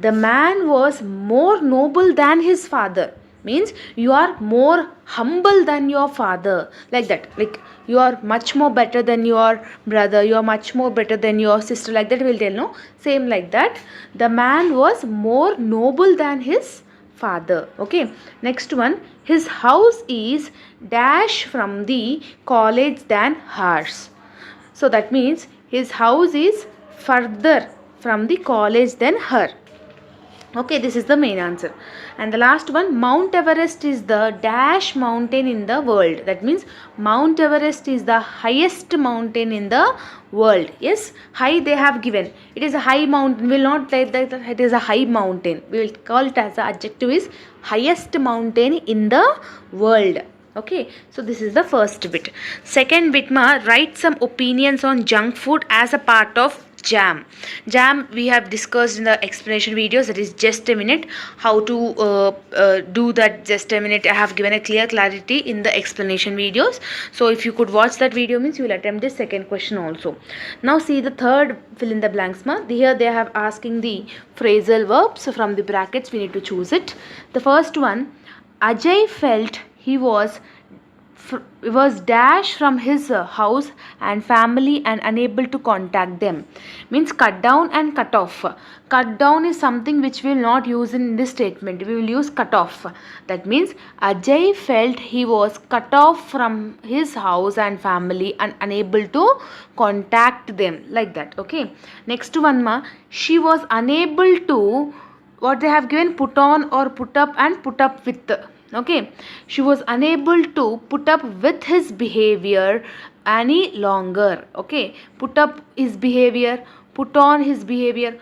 the man was more noble than his father, means you are more humble than your father, like that, like you are much more better than your brother, you are much more better than your sister, like that will tell, no, same like that, the man was more noble than his father. Okay, next one, his house is dash from the college than hers. So that means his house is further from the college than her. Okay, this is the main answer. And the last one, Mount Everest is the dash mountain in the world. That means Mount Everest is the highest mountain in the world. Yes, high they have given, it is a high mountain, we will not say that it is a high mountain, we will call it as the adjective is highest mountain in the world. Okay, so this is the first bit. Second bit ma, write some opinions on junk food as a part of jam we have discussed in the explanation videos, that is just a minute, how to do that, just a minute, I have given a clear clarity in the explanation videos. So if you could watch that video, means you will attempt this second question also. Now see the third fill in the blanks ma, here they have asking the phrasal verbs, so from the brackets we need to choose it. The first one, Ajay felt he was dashed from his house and family and unable to contact them, means cut down and cut off. Cut down is something which we will not use in this statement, we will use cut off. That means Ajay felt he was cut off from his house and family and unable to contact them, like that. Okay, next one ma, she was unable to, what they have given, put on or put up and put up with. Okay, she was unable to put up with his behavior any longer. Okay, put up his behavior, put on his behavior,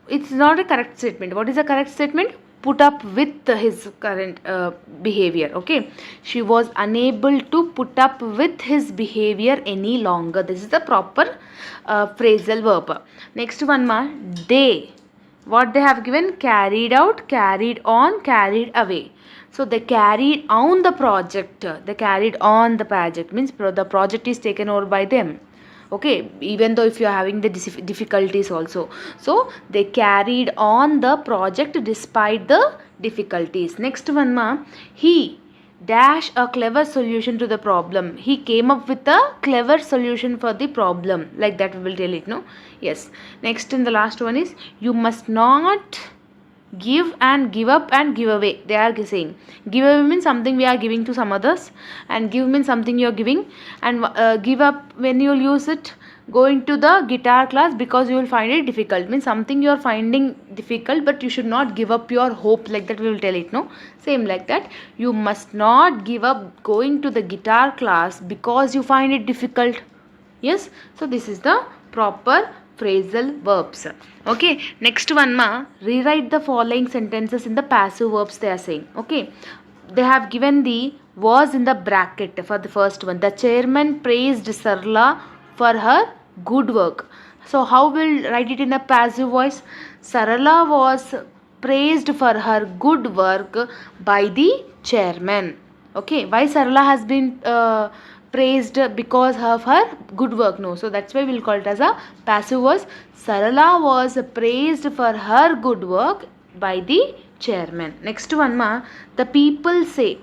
it's not a correct statement. What is a correct statement? Put up with his current behavior. Okay, she was unable to put up with his behavior any longer, this is the proper phrasal verb. Next one ma, they, what they have given, carried out, carried on, carried away. So they carried on the project, they carried on the project, means the project is taken over by them. Okay, even though if you are having the difficulties also, so they carried on the project despite the difficulties. Next one ma, he dash a clever solution to the problem, he came up with a clever solution for the problem, like that we will tell it, no. Yes, next and the last one is, you must not give and give up and give away. They are saying give away means something we are giving to some others, and give means something you are giving, and give up, when you will use it, going to the guitar class because you will find it difficult, means something you are finding difficult but you should not give up your hope, like that we will tell it, no. Same like that, you must not give up going to the guitar class because you find it difficult. Yes, so this is the proper phrasal verbs. Okay, next one ma, rewrite the following sentences in the passive verbs they are saying. Okay, they have given the was in the bracket for the first one. The chairman praised Sarla for her good work. So how will write it in a passive voice? Sarala was praised for her good work by the chairman. Okay, why Sarala has been praised? Because of her good work, no. So that's why we'll call it as a passive voice. Sarala was praised for her good work by the chairman. Next one ma, the people say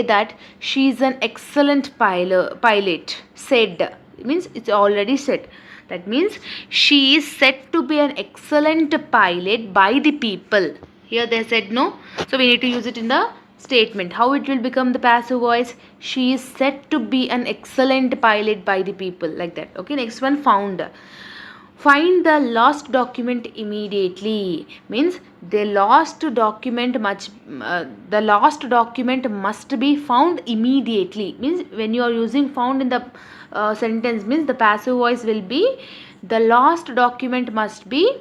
that she is an excellent pilot. Said means it's already said. That means she is said to be an excellent pilot by the people. Here they said no. So we need to use it in the statement. How it will become the passive voice? She is said to be an excellent pilot by the people, like that. Okay, next one, found. Find the lost document immediately, means the lost document must be found immediately, means when you are using found in the sentence, means the passive voice will be the lost document must be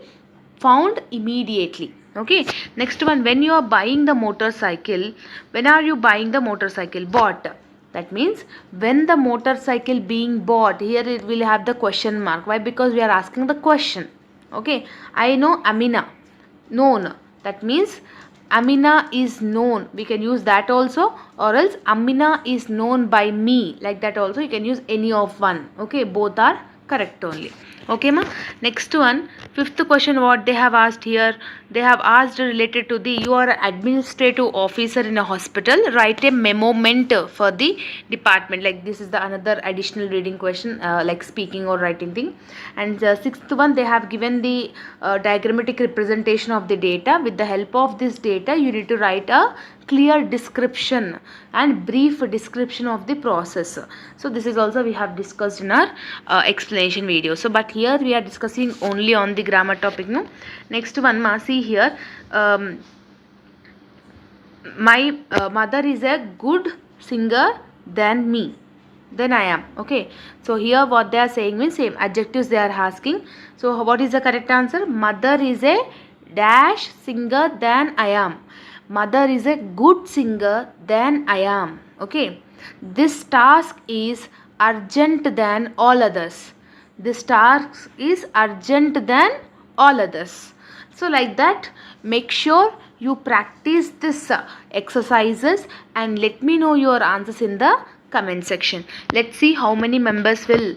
found immediately. Okay, Next one, when you are buying the motorcycle, when are you buying the motorcycle? Bought. That means when the motorcycle being bought, here it will have the question mark. Why? Because we are asking the question. Okay, I know Amina, known. That means Amina is known. We can use that also, or else Amina is known by me. Like that also you can use any of one. Okay, both are correct only. Okay ma. Next one, fifth question what they have asked here, they have asked related to the, you are an administrative officer in a hospital, write a memorandum for the department. Like this is the another additional reading question, like speaking or writing thing. And the sixth one, they have given the diagrammatic representation of the data. With the help of this data you need to write a clear description and brief description of the process. So this is also we have discussed in our explanation video. So but here we are discussing only on the grammar topic. No, next one ma, see here, my mother is a good singer than me, then I am. Okay, so here what they are saying means same adjectives they are asking. So what is the correct answer? Mother is a dash singer than I am. Mother is a good singer than I am. Okay, this task is urgent than all others. This task is urgent than all others. So like that, make sure you practice this exercises and let me know your answers in the comment section. Let's see how many members will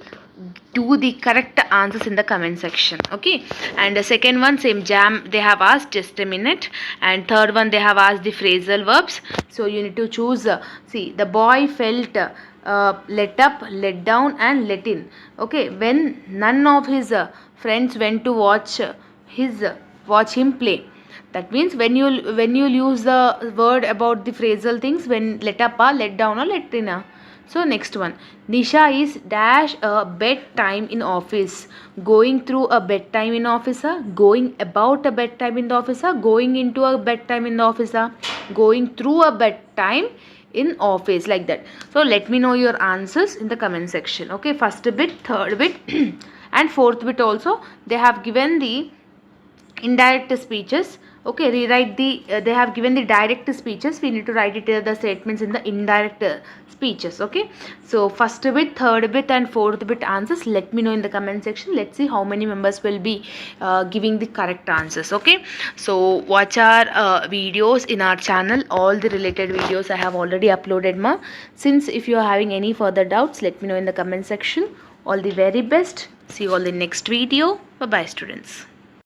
do the correct answers in the comment section. Okay, and the second one same jam they have asked, just a minute. And third one they have asked the phrasal verbs. So you need to choose see, the boy felt let up, let down and let in. Okay, when none of his friends went to watch him play. That means when you use the word about the phrasal things, when let up, let down or let in. So next one, Nisha is dash a bedtime in office. Going through a bedtime in office, going about a bedtime in the office, going into a bedtime in the office, going through a bedtime in office, like that. So let me know your answers in the comment section. Okay, first bit, third bit and fourth bit also they have given the indirect speeches. Okay, rewrite the they have given the direct speeches, we need to write it the statements in the indirect speeches. Okay, so first bit, third bit and fourth bit answers let me know in the comment section. Let's see how many members will be giving the correct answers. Okay, so watch our videos in our channel, all the related videos I have already uploaded ma. Since if you are having any further doubts, let me know in the comment section. All the very best, see you all in next video. Bye bye students.